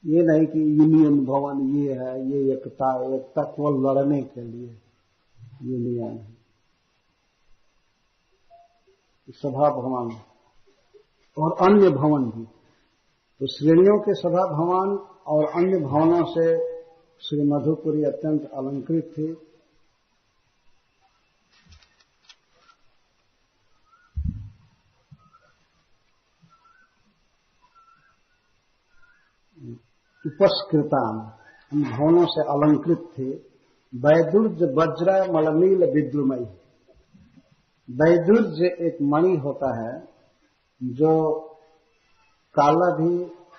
ये नहीं कि यूनियन भवन ये है, ये एकता केवल लड़ने के लिए यूनियन है। सभा भवन और अन्य भवन भी, तो श्रेणियों के सभा भवन और अन्य भवनों से श्री मधुपुरी अत्यंत अलंकृत थी। उपस्कृताम, इन भवनों से अलंकृत थे। वैदुर्ज वज्र मलनील विद्रुमयी, वैदुर्ज एक मणि होता है जो काला भी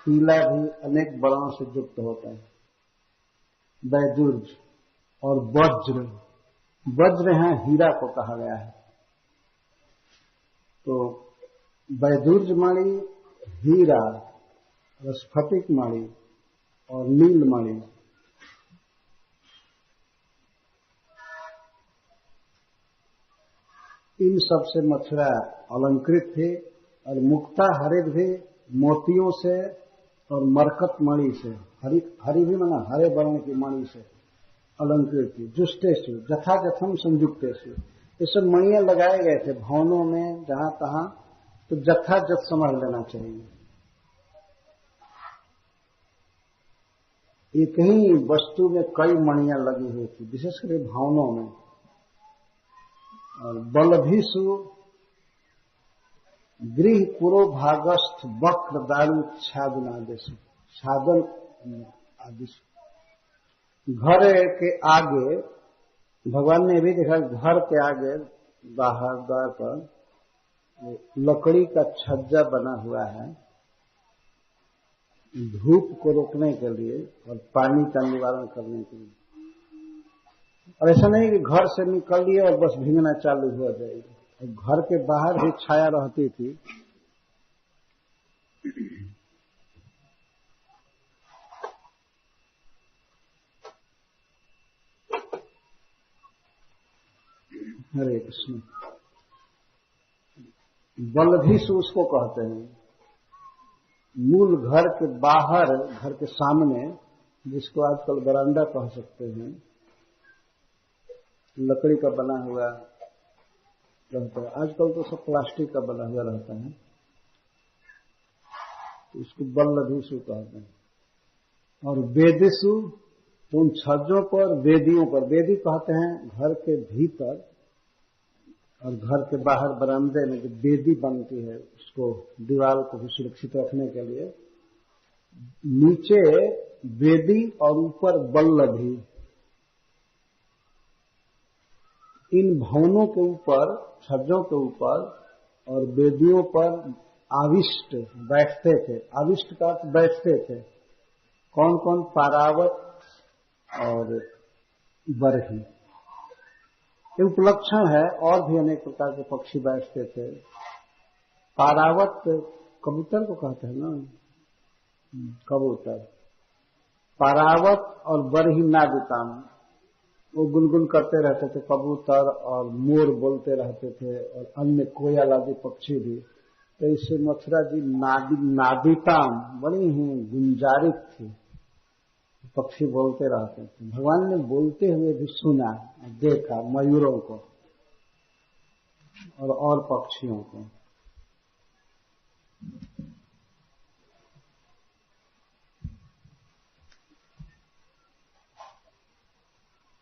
पीला भी अनेक वर्णों से युक्त होता है, वैदुर्ज। और वज्र, वज्र है हीरा को कहा गया है। तो वैदुर्ज मणि, हीरा, स्फटिक मणि और नीलमणि, इन सब से मथुरा अलंकृत थे। और मुक्ता हरित भी मोतियों से और मरकत मणि से, हरि भी माना हरे वर्ण की मणि से अलंकृत थी। जुष्टेषु जथा जथम संयुक्तेषु, ये सब मणियां लगाए गए थे भवनों में जहां तहां, तो जथा जथ समझ लेना चाहिए। एक ही वस्तु में कई मणियां लगी हुई थी, विशेषकर भवनों में। और बलभीसु गृह पुरोभागस्थ वक्र दारू छादन आदेश, छादन आदेश। घर के आगे, भगवान ने भी देखा घर के आगे बाहर द्वार पर लकड़ी का छज्जा बना हुआ है, धूप को रोकने के लिए और पानी का निवारण करने के लिए। और ऐसा नहीं कि घर से निकल लिए और बस भीगना चालू हो जाएगी। घर के बाहर भी छाया रहती थी। हरे कृष्ण। बलभीसु उसको कहते हैं, मूल घर के बाहर, घर के सामने, जिसको आजकल बरामदा कह सकते हैं, लकड़ी का बना हुआ रहता है। आजकल तो सब प्लास्टिक का बना हुआ रहता है, तो इसको बलभीसु कहते हैं। और वेदिसु तो उन छज्जों पर, वेदियों पर, वेदी कहते हैं घर के भीतर और घर के बाहर बरामदे में जो वेदी बनती है, उसको दीवार को भी सुरक्षित रखने के लिए, नीचे वेदी और ऊपर बल्लभी, इन भवनों के ऊपर, छज्जों के ऊपर और वेदियों पर आविष्ट बैठते थे। आविष्ट का बैठते थे कौन कौन? पारावत और बरही। ये उपलक्षण है, और भी अनेक प्रकार के पक्षी बैठते थे। पारावत कबूतर को कहते हैं ना, कबूतर। पारावत और बरही नागुताम, वो गुनगुन करते रहते थे। कबूतर और मोर बोलते रहते थे और अन्य कोयल आदि पक्षी भी। तो इससे मथुरा जी नादिताम, बड़ी ही गुंजारित थी, पक्षी बोलते रहते थे। भगवान ने बोलते हुए भी सुना, देखा मयूरों को और पक्षियों को।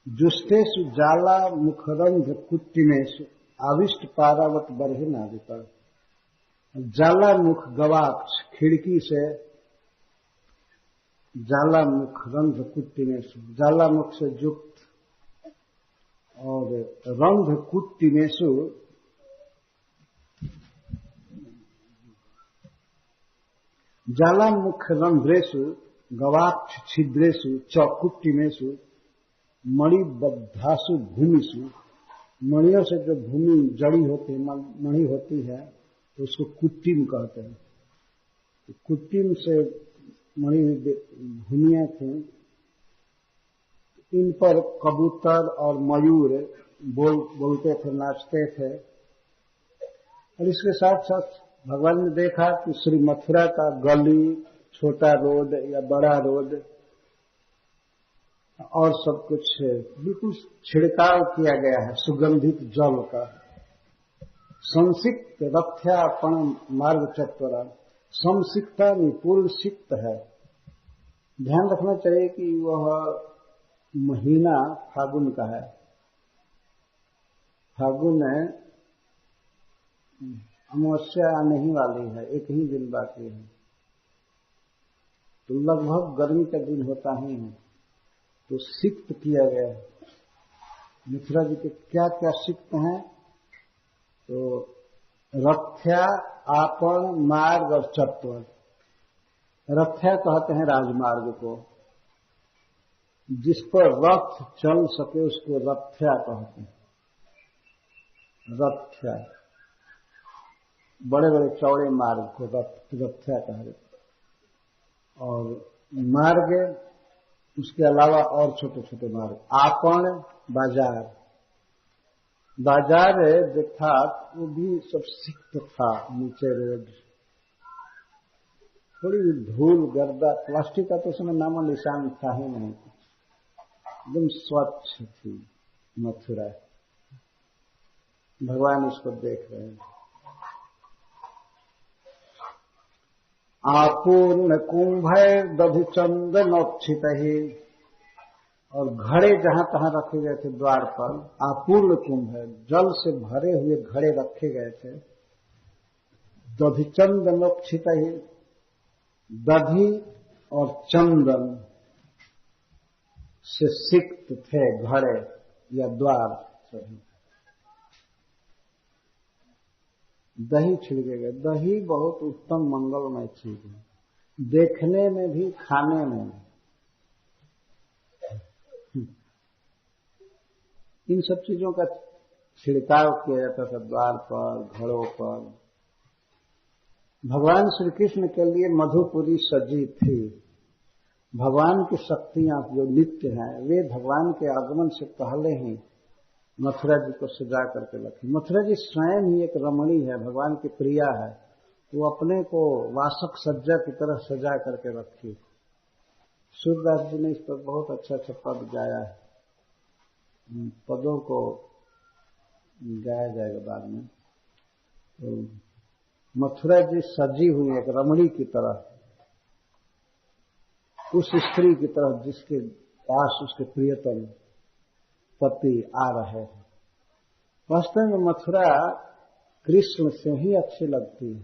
जुष्टेषु जाला मुखरंध्र कुट्टिमेषु आविष्ट पारावत बरही नादिता। जाला मुख गवाक्ष, खिड़की से जाला मुख रंध्र कुट्टिमेषु, जाला मुख से युक्त और रंध्र कुट्टिमेषु, जाला मुख रंध्रेषु गवाक्ष छिद्रेषु च कुट्टिमेषु मणिबद्धासु भूमिषु। मणियों से जो भूमि जड़ी होती है, मणि होती है, तो उसको कुट्टिम कहते हैं। कुट्टिम से मणि भूमियां थी, इन पर कबूतर और मयूर बोलते थे, नाचते थे। और इसके साथ साथ भगवान ने देखा कि श्री मथुरा का गली, छोटा रोड या बड़ा रोड और सब कुछ बिल्कुल छिड़काव किया गया है सुगंधित जल का। संसिक्त रथ्यापण मार्ग चत्वरा, समसिक्ता पूर्ण सिक्त है। ध्यान रखना चाहिए कि वह महीना फागुन का है। फागुन अमावस्या आने ही वाली है, एक ही दिन बाकी है, तो लगभग गर्मी का दिन होता ही है। तो सिक्त किया गया है। मथुरा जी के क्या क्या सिक्त हैं? तो रथ्या, आपण, मार्ग और चत्वर। रथ्या कहते हैं राजमार्ग को, जिस पर रथ चल सके उसको रथ्या कहते हैं। रथ्या, बड़े बड़े चौड़े मार्ग को रथ्या कहते हैं। और मार्ग, उसके अलावा और छोटे छोटे मार्ग। आपण, बाजार। बाजार अर्थात वो भी सब सिक्त था। नीचे रोड, थोड़ी धूल गर्दा, प्लास्टिक का तो उसमें नामो निशान था ही नहीं, एकदम स्वच्छ थी मथुरा। भगवान इसको देख रहे हैं। आपूर्ण कुंभय दधि चंदनोक्षित ही, और घड़े जहां तहां रखे गए थे द्वार पर, आपूर्ण कुंभ है, जल से भरे हुए घड़े रखे गए थे। दधि चंदनोक्षित ही, दधि और चंदन से सिक्त थे घड़े या द्वार सभी। दही छिड़के गए। दही बहुत उत्तम मंगलमय चीज है, देखने में भी, खाने में भी। इन सब चीजों का छिड़काव किया जाता था द्वार पर, घड़ों पर। भगवान श्री कृष्ण के लिए मधुपुरी सजी थी। भगवान की शक्तियां जो नित्य हैं, वे भगवान के आगमन से पहले ही मथुरा जी को सजा करके रखी। मथुरा जी स्वयं ही एक रमणी है, भगवान की प्रिया है, वो अपने को वासक सज्जा की तरह सजा करके रखी। सूरदास जी ने इस पर बहुत अच्छा अच्छा पद गाया है। पदों को गाया जाएगा बाद में। तो मथुरा जी सजी हुई एक रमणी की तरह, उस स्त्री की तरह जिसके पास उसके प्रियतम पति आ रहे हैं। वास्तव में मथुरा कृष्ण से ही अच्छी लगती है,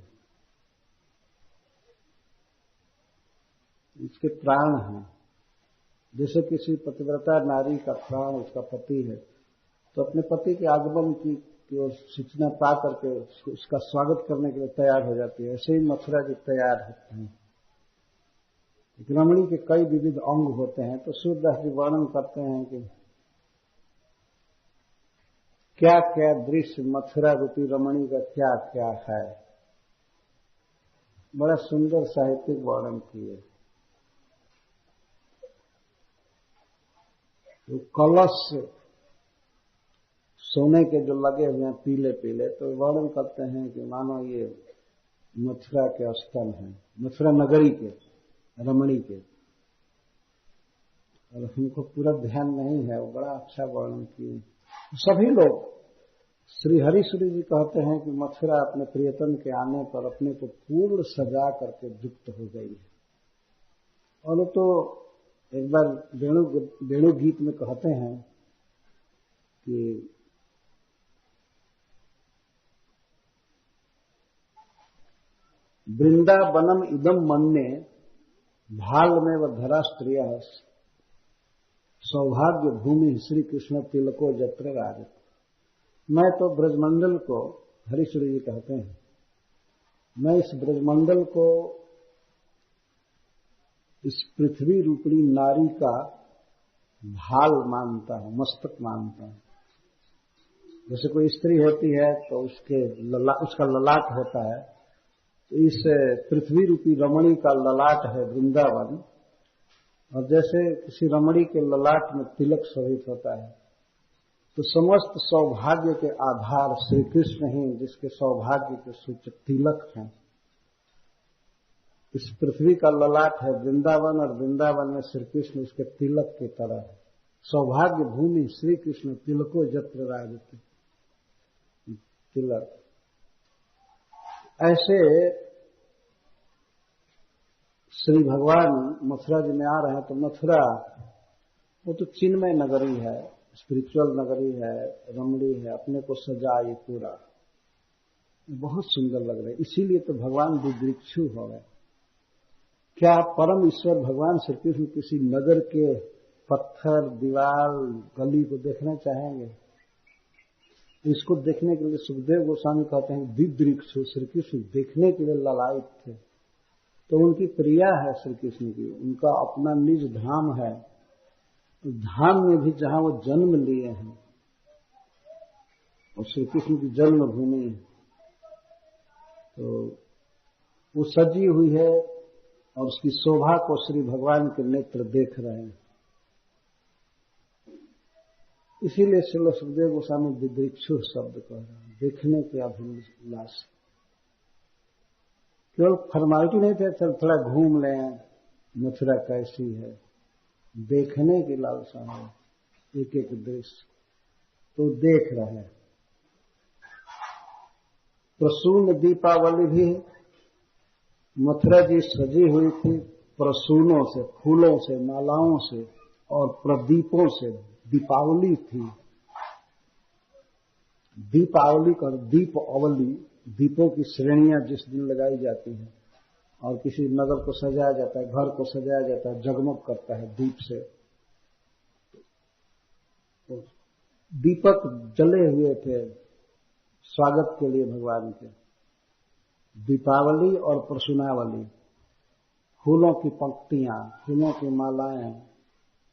इसके प्राण हैं। जैसे किसी पतिव्रता नारी का प्राण उसका पति है, तो अपने पति के आगमन की सूचना पा करके उसका स्वागत करने के लिए तैयार हो जाती है। ऐसे ही मथुरा जी तैयार होते हैं। रमणी के कई विविध अंग होते हैं, तो सूरदास जी वर्णन करते हैं कि क्या क्या दृश्य मथुरा रूपी रमणी का क्या क्या है। बड़ा सुंदर साहित्यिक वर्णन किए। तो कलश सोने के जो लगे हुए हैं पीले पीले, तो वर्णन करते हैं कि मानो ये मथुरा के स्तन हैं, मथुरा नगरी के, रमणी के। और हमको पूरा ध्यान नहीं है, वो बड़ा अच्छा वर्णन किए। सभी लोग श्री हरिश्री जी कहते हैं कि मथुरा अपने प्रियतम के आने पर अपने को पूर्ण सजा करके युक्त हो गई है। और वो तो एक बार वेणु गीत में कहते हैं कि वृंदावनम इदम मन्ये भाल में व धरा स्त्रिय सौभाग्य भूमि श्री कृष्ण तिलको जत्र राजत। मैं तो ब्रजमंडल को, हरिश्री जी कहते हैं, मैं इस ब्रजमंडल को इस पृथ्वी रूपणी नारी का भाल मानता हूं, मस्तक मानता हूं। जैसे कोई स्त्री होती है तो उसका ललाट होता है, तो इस पृथ्वी रूपी रमणी का ललाट है वृंदावन। और जैसे किसी रमणी के ललाट में तिलक शोभित होता है, तो समस्त सौभाग्य के आधार श्री कृष्ण ही, जिसके सौभाग्य के सूचक तिलक हैं। इस पृथ्वी का ललाट है वृंदावन, और वृंदावन में श्री कृष्ण उसके तिलक की तरह है। सौभाग्य भूमि श्री कृष्ण तिलको जत्र राजते, तिलक। ऐसे श्री भगवान मथुरा जी में आ रहे हैं, तो मथुरा वो तो चिन्मय नगरी है, स्पिरिचुअल नगरी है, रमणी है, अपने को सजाए पूरा, बहुत सुंदर लग रहा है। इसीलिए तो भगवान दिदृक्षु हो गए। क्या परम ईश्वर भगवान श्री कृष्ण किसी नगर के पत्थर, दीवार, गली को देखना चाहेंगे? इसको देखने के लिए सुखदेव गोस्वामी कहते हैं दिदृक्षु, श्री कृष्ण देखने के लिए ललायित थे। तो उनकी प्रिया है श्री कृष्ण की, उनका अपना निज धाम है। धाम में भी जहां वो जन्म लिए हैं, और श्री कृष्ण की जन्म भूमि है, तो वो सजी हुई है और उसकी शोभा को श्री भगवान के नेत्र देख रहे हैं। इसीलिए श्रील सुखदेव गोस्वामी दिदृक्षु शब्द कह रहे हैं, देखने के अभिलाष। केवल फॉर्मालिटी नहीं थे, चल थोड़ा घूम लें, मथुरा कैसी है, देखने की लालसा है, एक एक दृश्य तो देख रहे हैं। प्रसून दीपावली भी मथुरा जी सजी हुई थी प्रसूनों से, फूलों से, मालाओं से और प्रदीपों से। दीपावली थी, दीपावली का दीप अवली, दीपों की श्रेणियां जिस दिन लगाई जाती हैं, और किसी नगर को सजाया जाता है, घर को सजाया जाता है, जगमग करता है दीप से। तो दीपक जले हुए थे स्वागत के लिए भगवान के। दीपावली और प्रसूनावली, फूलों की पंक्तियां, फूलों की मालाएं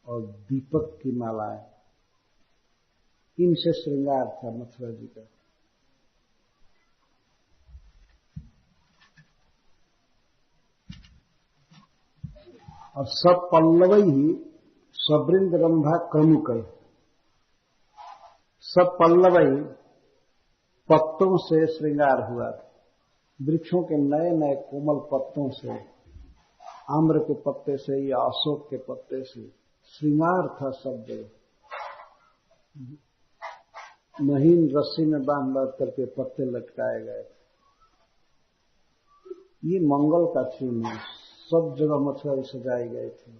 और दीपक की मालाएं, इनसे श्रृंगार था मथुरा जी का। और सब पल्लवई ही स्वृंद रंभा क्रमुक, सब पल्लवई पत्तों से श्रृंगार हुआ था। वृक्षों के नए नए कोमल पत्तों से, आम्र के पत्ते से या अशोक के पत्ते से श्रृंगार था सब जगह। महीन रस्सी में बांध बांध करके पत्ते लटकाए गए। ये मंगल का चिन्ह है, सब जगह मथुरा सजाए गए थे।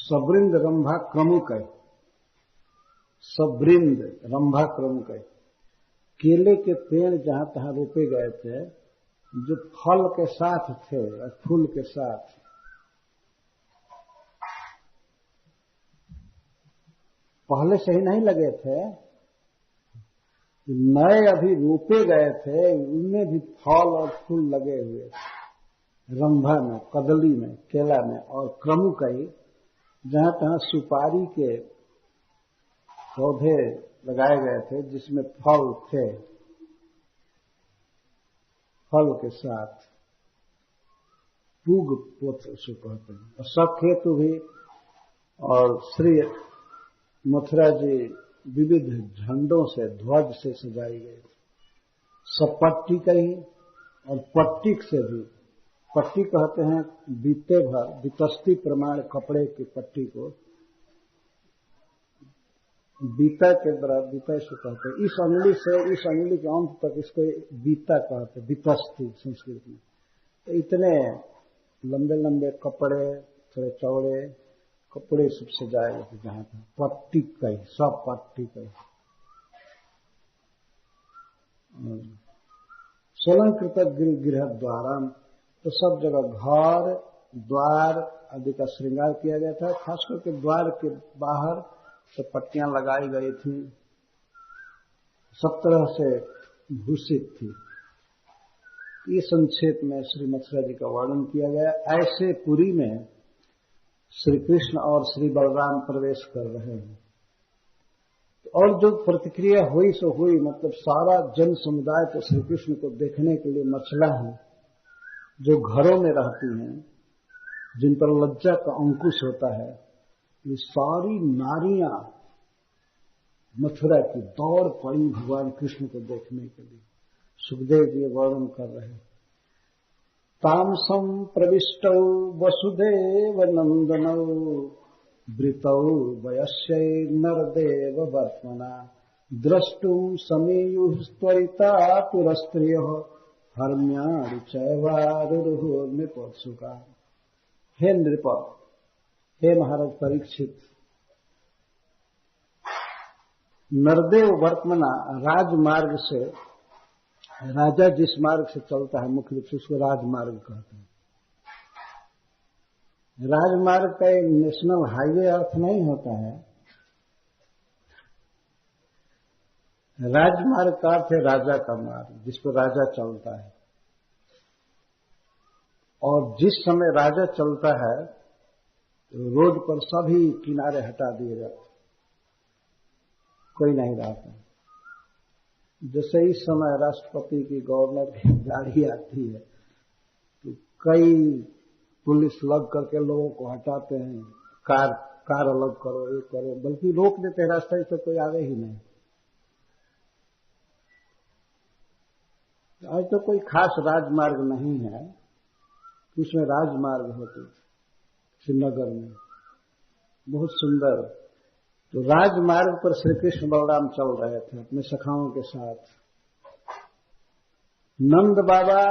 सबृंद रंभा क्रमुक है, सबृंद रंभा क्रमुक है। केले के पेड़ जहां तहां रोपे गए थे, जो फल के साथ थे और फूल के साथ, पहले से ही नहीं लगे थे, नए अभी रोपे गए थे, उनमें भी फल और फूल लगे हुए, रंभा में, कदली में, केला में, और क्रमुकई जहां तहां सुपारी के पौधे लगाए गए थे जिसमें फल थे, फल के साथ, पूग पोत्र उसको कहते हैं। और सखेतु भी, और श्री मथुरा जी विविध झंडों से, ध्वज से सजाई गई। सपट्टी कही और पट्टिक से भी, पट्टी कहते हैं बीते भर, वितस्ती प्रमाण कपड़े की पट्टी को बीता के बराबर, बीता से कहते हैं। इस अंगुली से इस अंगुली के अंत तक इसको बीता कहते हैं, वितस्ती संस्कृत में। तो इतने लंबे लंबे कपड़े, थोड़े चौड़े कपड़े सब सजाए गए थे जहां था। पट्टी कही, सब पट्टी कही। सोलंकृत गृह द्वारा, तो सब जगह घर द्वार आदि का श्रृंगार किया गया था। खास करके द्वार के बाहर तो पट्टियां लगाई गई थी, सब तरह से भूषित थी। ये संक्षेप में श्री मथुरा जी का वर्णन किया गया। ऐसे पुरी में श्री कृष्ण और श्री बलराम प्रवेश कर रहे हैं। और जो प्रतिक्रिया हुई सो हुई, मतलब सारा जन समुदाय तो श्री कृष्ण को देखने के लिए मचला है। जो घरों में रहती हैं, जिन पर लज्जा का अंकुश होता है, ये सारी नारियां मथुरा की दौड़ पड़ी भगवान कृष्ण को देखने के लिए। सुखदेव जी वर्णन कर रहे हैं। तामसं प्रविष्टौ वसुदेव नंदनौ वृतौ वयस्यै नरदेव वर्त्मना द्रष्टुं समीयुस्त्वरिता पुरस्त्रियः हर्म्याणि चैवारुरुः नृपोत्सुका। हे नृप, हे महाराज परीक्षित, नरदेव वर्त्मना, राजमार्ग से, राजा जिस मार्ग से चलता है मुख्य रूप से उसको राजमार्ग कहते हैं। राजमार्ग का एक नेशनल हाईवे अर्थ नहीं होता है। राजमार्ग का अर्थ है राजा का मार्ग, जिस पर राजा चलता है। और जिस समय राजा चलता है रोड पर सभी किनारे हटा दिए जाते, कोई नहीं रहता। जैसे इस समय राष्ट्रपति की, गवर्नर की गाड़ी आती है तो कई पुलिस लग करके लोगों को हटाते हैं, कार अलग करो, ये करो, बल्कि रोक देते हैं रास्ता, इस तो कोई आगे ही नहीं। आज तो कोई खास राजमार्ग नहीं है, उसमें राजमार्ग होते थे श्रीनगर में, बहुत सुंदर। तो राजमार्ग पर श्री कृष्ण बलराम चल रहे थे अपने सखाओं के साथ। नंद बाबा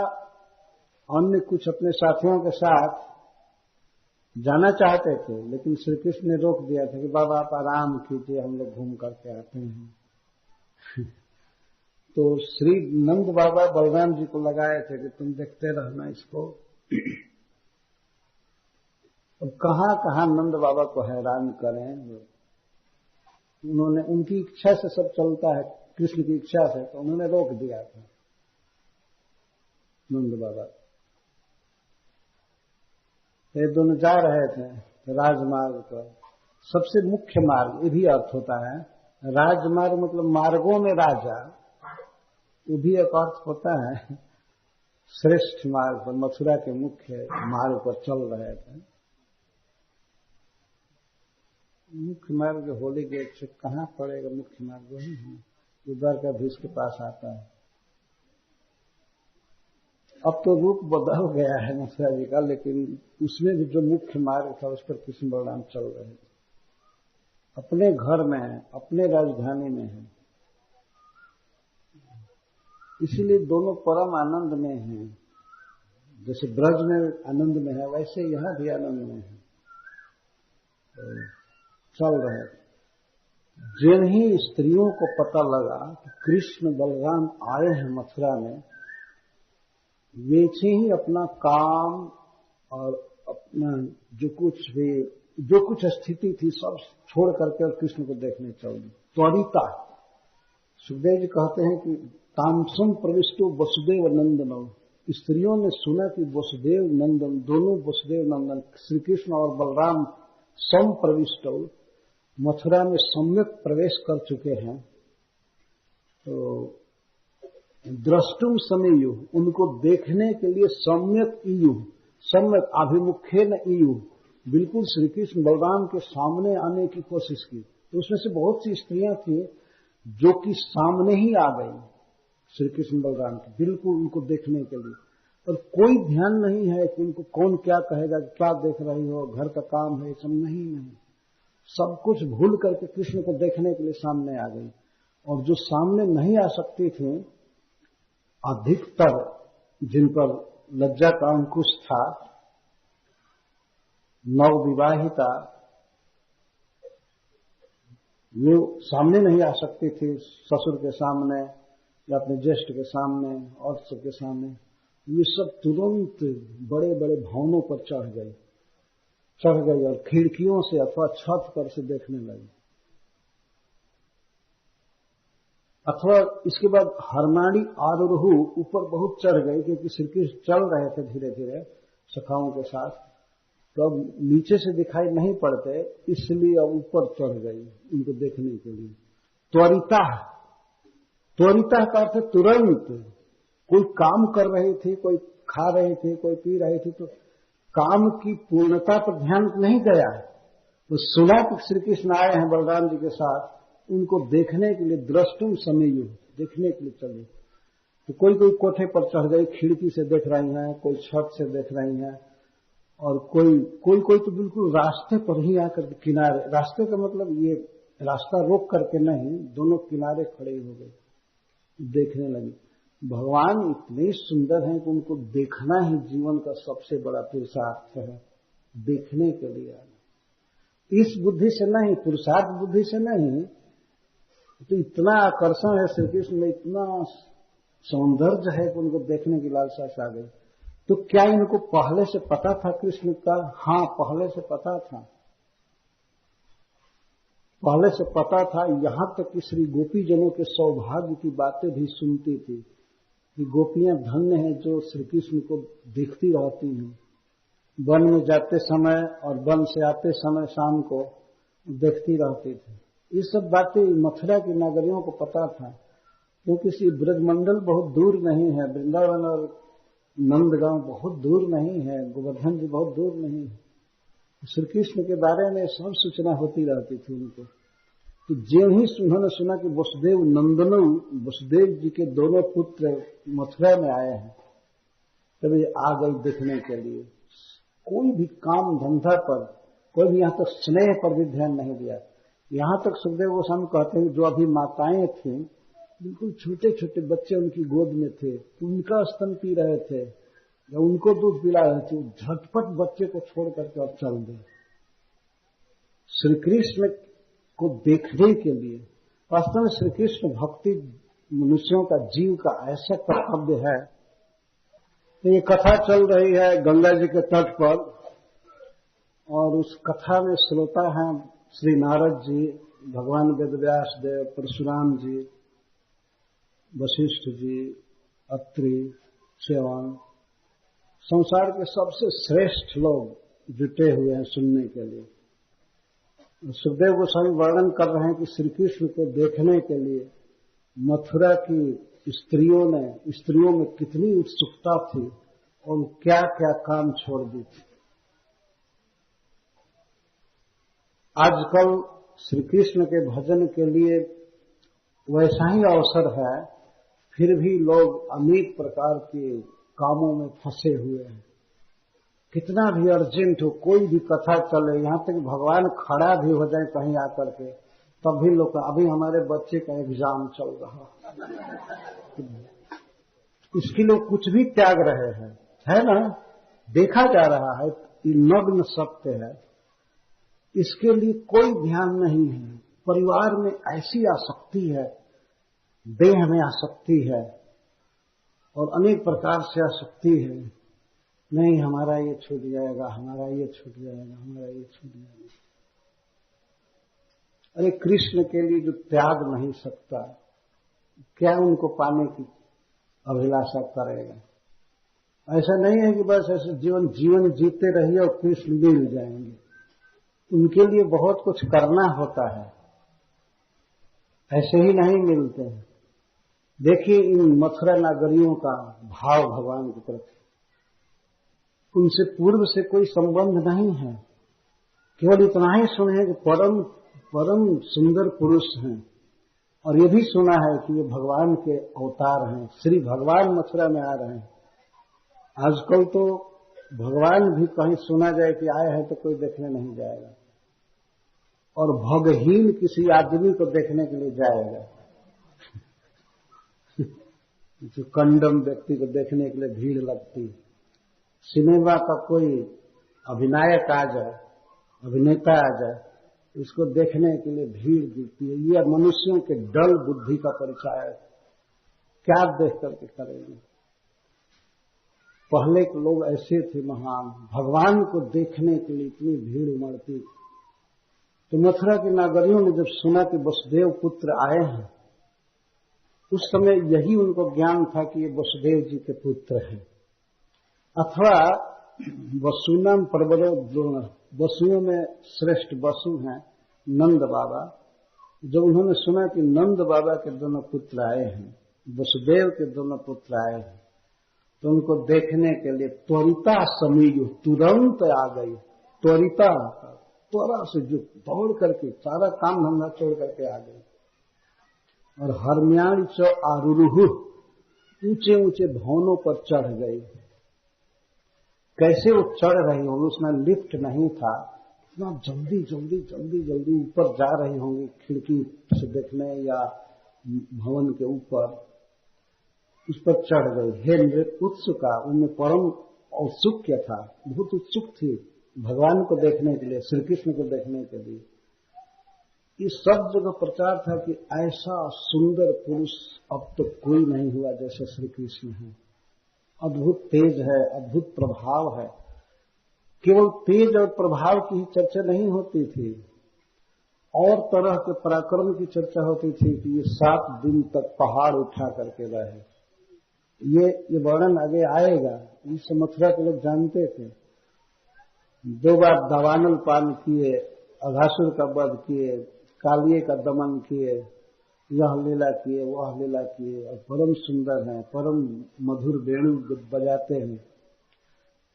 अन्य कुछ अपने साथियों के साथ जाना चाहते थे, लेकिन श्री कृष्ण ने रोक दिया था कि बाबा आप आराम कीजिए, हम लोग घूम करके आते हैं। तो श्री नंद बाबा बलराम जी को लगाए थे कि तुम देखते रहना इसको। और कहां कहां नंद बाबा को हैरान करें, उन्होंने, उनकी इच्छा से सब चलता है, कृष्ण की इच्छा से, तो उन्होंने रोक दिया था नंद बाबा। ये दोनों जा रहे थे राजमार्ग पर, सबसे मुख्य मार्ग, ये भी अर्थ होता है राजमार्ग, मतलब मार्गों में राजा, वो भी एक अर्थ होता है श्रेष्ठ मार्ग पर, मथुरा के मुख्य मार्ग पर चल रहे थे। मुख्य मार्ग होली गेट से कहाँ पड़ेगा मुख्य मार्ग, वही है, उधर का भी इसके पास आता है। अब तो रूप बदल गया है मथुरा जी का, लेकिन उसमें भी जो मुख्य मार्ग था उस पर कृष्ण बलराम चल रहे थे। अपने घर में है, अपने राजधानी में है, इसीलिए दोनों परम आनंद में हैं। जैसे ब्रज में आनंद में है, वैसे यहां भी आनंद में है। चल रहे थे। जिन्हीं स्त्रियों को पता लगा कि कृष्ण बलराम आए हैं मथुरा में, वे ही अपना काम और अपना जो कुछ स्थिति थी सब छोड़ करके और कृष्ण को देखने चल दी। त्वरिता। सुखदेव जी कहते हैं कि तामसम प्रविष्टो वसुदेव नंदन। स्त्रियों ने सुना कि वसुदेव नंदन, दोनों वसुदेव नंदन श्री कृष्ण और बलराम सम प्रविष्ट मथुरा में सम्यक प्रवेश कर चुके हैं, तो द्रष्टुम समेयु, उनको देखने के लिए सम्यक इयु, सम्यक अभिमुखे न इयु, बिल्कुल श्री कृष्ण बलराम के सामने आने की कोशिश की। तो उसमें से बहुत सी स्त्रियां थी जो कि सामने ही आ गई श्री कृष्ण बलराम के, बिल्कुल उनको देखने के लिए। और कोई ध्यान नहीं है कि उनको कौन क्या कहेगा, क्या देख रही हो, घर का काम है, सब नहीं। सब कुछ भूल करके कृष्ण को देखने के लिए सामने आ गई। और जो सामने नहीं आ सकती थी, अधिकतर जिन पर लज्जा का अंकुश था, नवविवाहिता, वो सामने नहीं आ सकती थी ससुर के सामने या अपने ज्येष्ठ के सामने और सबके सामने। ये सब तुरंत बड़े बड़े भवनों पर चढ़ गई और खिड़कियों से अथवा छत पर से देखने लगी। अथवा इसके बाद हरनाड़ी आरोहु, ऊपर बहुत चढ़ गई, क्योंकि श्री कृष्ण चल रहे थे धीरे धीरे सखाओं के साथ, तो अब नीचे से दिखाई नहीं पड़ते, इसलिए अब ऊपर चढ़ गई उनको देखने के लिए। त्वरिता का अर्थ तुरंत। कोई काम कर रही थी, कोई खा रही थी, कोई पी रही थी, तो काम की पूर्णता पर ध्यान नहीं गया। तो सुना कि श्री कृष्ण आए हैं बलराम जी के साथ, उनको देखने के लिए द्रष्टुम समेयु, देखने के लिए चले। तो कोई कोठे पर चढ़ गई, खिड़की से देख रही हैं, कोई छत से देख रही हैं, और कोई तो बिल्कुल रास्ते पर ही आकर किनारे, रास्ते का मतलब ये रास्ता रोक करके नहीं, दोनों किनारे खड़े हो गए, देखने लगी। भगवान इतने सुंदर हैं कि उनको देखना ही जीवन का सबसे बड़ा पुरुषार्थ है, देखने के लिए आना। इस बुद्धि से नहीं, पुरुषार्थ बुद्धि से नहीं, तो इतना आकर्षण है श्री कृष्ण में, इतना सौंदर्य है कि उनको देखने की लालसा से आ गई। तो क्या इनको पहले से पता था कृष्ण का? हाँ, पहले से पता था, पहले से पता था। यहां तक कि श्री गोपी जनों के सौभाग्य की बातें भी सुनती थी कि गोपियां धन्य हैं जो श्री कृष्ण को देखती रहती हैं। वन में जाते समय और वन से आते समय शाम को देखती रहती थी। ये सब बातें मथुरा की नागरियों को पता था, क्योंकि श्री ब्रजमंडल बहुत दूर नहीं है, वृंदावन और नंदगांव बहुत दूर नहीं है, गोवर्धन जी बहुत दूर नहीं है। श्री कृष्ण के बारे में सब सूचना होती रहती थी उनको। तो जो ही उन्होंने सुना कि वसुदेव नंदन, वसुदेव जी के दोनों पुत्र मथुरा में आए हैं, तब ये आ गई देखने के लिए। कोई भी काम धंधा पर, कोई भी यहाँ तक स्नेह पर भी ध्यान नहीं दिया। यहाँ तक सुखदेव गोस्वामी कहते हैं जो अभी माताएं थीं, बिल्कुल छोटे छोटे बच्चे उनकी गोद में थे, उनका स्तन पी रहे थे या उनको दूध पिला रहे थे, झटपट बच्चे को छोड़ करके और चल दे श्री कृष्ण को देखने के लिए। वास्तव में श्री कृष्ण भक्ति मनुष्यों का जीव का ऐसा कर्तव्य है। तो ये कथा चल रही है गंगा जी के तट पर, और उस कथा में श्रोता हैं श्री नारद जी, भगवान वेदव्यास देव, परशुराम जी, वशिष्ठ जी, अत्रि, च्यवन, संसार के सबसे श्रेष्ठ लोग जुटे हुए हैं सुनने के लिए। सुखदेव गोस्वामी वर्णन कर रहे हैं कि श्री कृष्ण को देखने के लिए मथुरा की स्त्रियों में कितनी उत्सुकता थी और क्या क्या काम छोड़ दी थी। आजकल श्री कृष्ण के भजन के लिए वैसा ही अवसर है, फिर भी लोग अनेक प्रकार के कामों में फंसे हुए हैं। कितना भी अर्जेंट हो, कोई भी कथा चले, यहां तक भगवान खड़ा भी हो जाए कहीं आकर के, तब भी लोग, अभी हमारे बच्चे का एग्जाम चल रहा, इसके लिए कुछ भी त्याग रहे हैं, है ना, देखा जा रहा है, ये नग्न सत्य है। इसके लिए कोई ध्यान नहीं है। परिवार में ऐसी आसक्ति है, देह में आसक्ति है और अनेक प्रकार से आसक्ति है। नहीं, हमारा ये छूट जाएगा, हमारा ये छूट जाएगा, हमारा ये छूट जाएगा। अरे कृष्ण के लिए जो त्याग नहीं सकता, क्या उनको पाने की अभिलाषा करेगा? ऐसा नहीं है कि बस ऐसे जीवन जीते रहिए और कृष्ण मिल जाएंगे। उनके लिए बहुत कुछ करना होता है, ऐसे ही नहीं मिलते हैं। देखिए इन मथुरा नागरियों का भाव भगवान की प्रति, उनसे पूर्व से कोई संबंध नहीं है। केवल इतना ही सुने कि परम परम सुंदर पुरुष हैं, और ये भी सुना है कि ये भगवान के अवतार हैं, श्री भगवान मथुरा में आ रहे हैं। आजकल तो भगवान भी कहीं सुना जाए कि आए हैं तो कोई देखने नहीं जाएगा, और भगहीन किसी आदमी को देखने के लिए जाएगा। जो कंडम व्यक्ति को देखने के लिए भीड़ लगती। सिनेमा का कोई अभिनायक आ जाए, अभिनेता आ जाए, उसको देखने के लिए भीड़ जुटती है। ये मनुष्यों के डल बुद्धि का परिचय है। क्या देख करके करेंगे? पहले के लोग ऐसे थे महान, भगवान को देखने के लिए इतनी भीड़ उमड़ती। तो मथुरा के नागरियों ने जब सुना कि वसुदेव पुत्र आए हैं, उस समय यही उनको ज्ञान था कि ये वसुदेव जी के पुत्र हैं। अथवा वसुनाम प्रबलो द्रोण, वसुओं में श्रेष्ठ वसु हैं नंद बाबा। जब उन्होंने सुना कि नंद बाबा के दोनों पुत्र आए हैं, वसुदेव के दोनों पुत्र आए हैं, तो उनको देखने के लिए त्वरिता समीयु, तुरंत आ गई। त्वरिता, त्वरा से जो दौड़ करके सारा काम धंधा छोड़ करके आ गई। और हरम्याणी च आरुरुहु, ऊंचे ऊंचे भवनों पर चढ़ गई। कैसे वो चढ़ रही होंगी, उसमें लिफ्ट नहीं था, इतना जल्दी जल्दी जल्दी जल्दी ऊपर जा रही होंगी, खिड़की से देखने या भवन के ऊपर, उस पर चढ़ गई। हे नृप उत्सुका, उनमें परम औत्सुक्य था, बहुत उत्सुक थी भगवान को देखने के लिए, श्री कृष्ण को देखने के लिए। इस सब जगह प्रचार था कि ऐसा सुंदर पुरुष अब तो कोई नहीं हुआ जैसे श्री कृष्ण है। अद्भुत तेज है, अद्भुत प्रभाव है। केवल तेज और प्रभाव की ही चर्चा नहीं होती थी, और तरह के पराक्रम की चर्चा होती थी कि ये 7 दिन तक पहाड़ उठा करके रहे। ये वर्णन आगे आएगा। इस मथुरा के लोग जानते थे। 2 बार दावानल पान किए, अघासुर का वध किए, कालिए का दमन किए, यह लीला किए, वह लीला किए, और परम सुंदर हैं, परम मधुर वेणु बजाते हैं।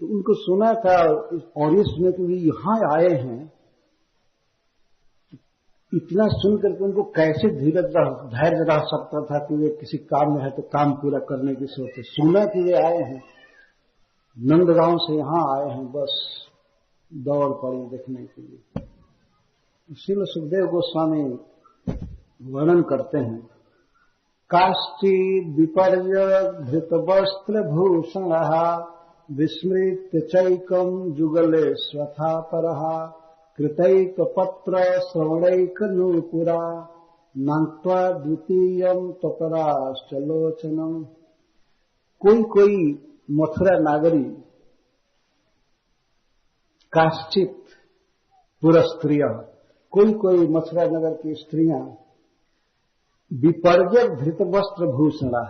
तो उनको सुना था, और इसमें कि यहाँ आए हैं, इतना सुन करके उनको कैसे धैर्य रह सकता था कि वे किसी काम में है तो काम पूरा करने की सोचे। सुना कि वे आए हैं, नंदगांव से यहाँ आए हैं, बस दौड़ पड़ी देखने के लिए। इसीलिए सुखदेव गोस्वामी वर्णन करते हैं, काष्ठी विपर्य धृत वस्त्र भूषण विस्मृत्य चैकम जुगले स्वथा परहा कृतैक पत्र श्रवणैक नूपुरा नाक्त्वा द्वितीयम तपराश्चलोचनम। कोई मथुरा नागरी काश्चित पुरस्त्रिय, कोई मथुरा नगर की स्त्रियां विपर्य धृत वस्त्र भूषणा,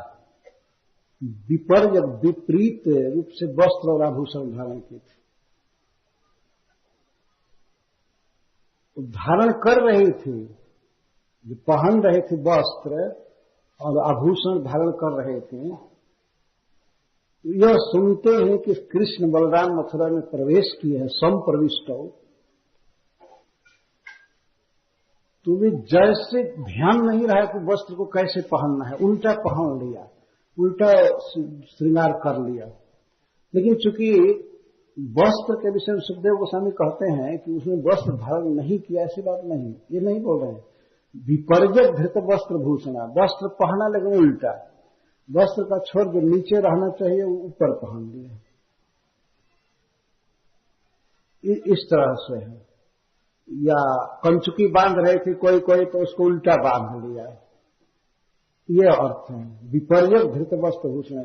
विपर्य विपरीत रूप से वस्त्र और आभूषण धारण की थी, धारण कर रही थी, जो पहन रहे थे वस्त्र और आभूषण धारण कर रहे थे। यह सुनते हैं कि कृष्ण बलराम मथुरा में प्रवेश किए हैं, संप्रविष्ट हो, तो भी जैसे ध्यान नहीं रहा कि वस्त्र को कैसे पहनना है, उल्टा पहन लिया, उल्टा श्रृंगार कर लिया। लेकिन चूंकि वस्त्र के विषय में सुखदेव गोस्वामी कहते हैं कि उसने वस्त्र धारण नहीं किया, ऐसी बात नहीं, ये नहीं बोल रहे हैं। विपर्य धृत वस्त्र भूषणा, वस्त्र पहना लेकिन उल्टा, वस्त्र का छोर जो नीचे रहना चाहिए वो ऊपर पहन लिया, इस तरह से है। या कंचुकी बांध रहे थे कोई कोई तो उसको उल्टा बांध लिया। ये अर्थ है विपर्य धृत वस्त्र भूषण।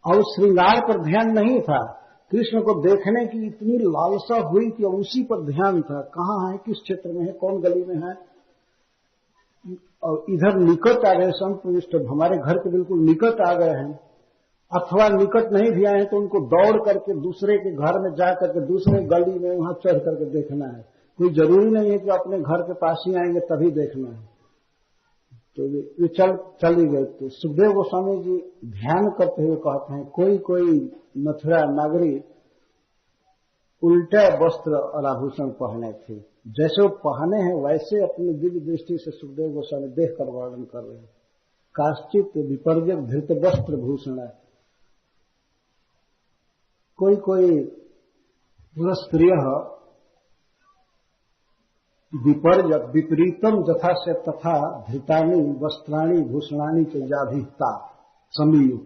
और श्रृंगार पर ध्यान नहीं था, कृष्ण को देखने की इतनी लालसा हुई कि उसी पर ध्यान था, कहाँ है, किस क्षेत्र में है, कौन गली में है। और इधर निकट आ गए संपुष्ट, हमारे घर के बिल्कुल निकट आ गए हैं, अथवा निकट नहीं भी आए हैं तो उनको दौड़ करके दूसरे के घर में जा करके दूसरे गली में वहां चढ़ करके देखना है। कोई जरूरी नहीं है कि अपने घर के पास ही आएंगे तभी देखना है। तो वे चली गए। तो सुखदेव गोस्वामी जी ध्यान करते हुए कहते हैं कोई कोई मथुरा नागरी उल्टा वस्त्र और आभूषण पहने थे, जैसे वो पहने हैं वैसे अपनी दिव्य दृष्टि से सुखदेव गोस्वामी देखकर वर्णन कर रहे हैं। काश्चित विपर्य धृत वस्त्र भूषण है। कोई कोई पुरस्त्रिय विपर्य विपरीतम जथा से तथा धृतानी वस्त्राणी भूषणानी च जाभिता समीयु,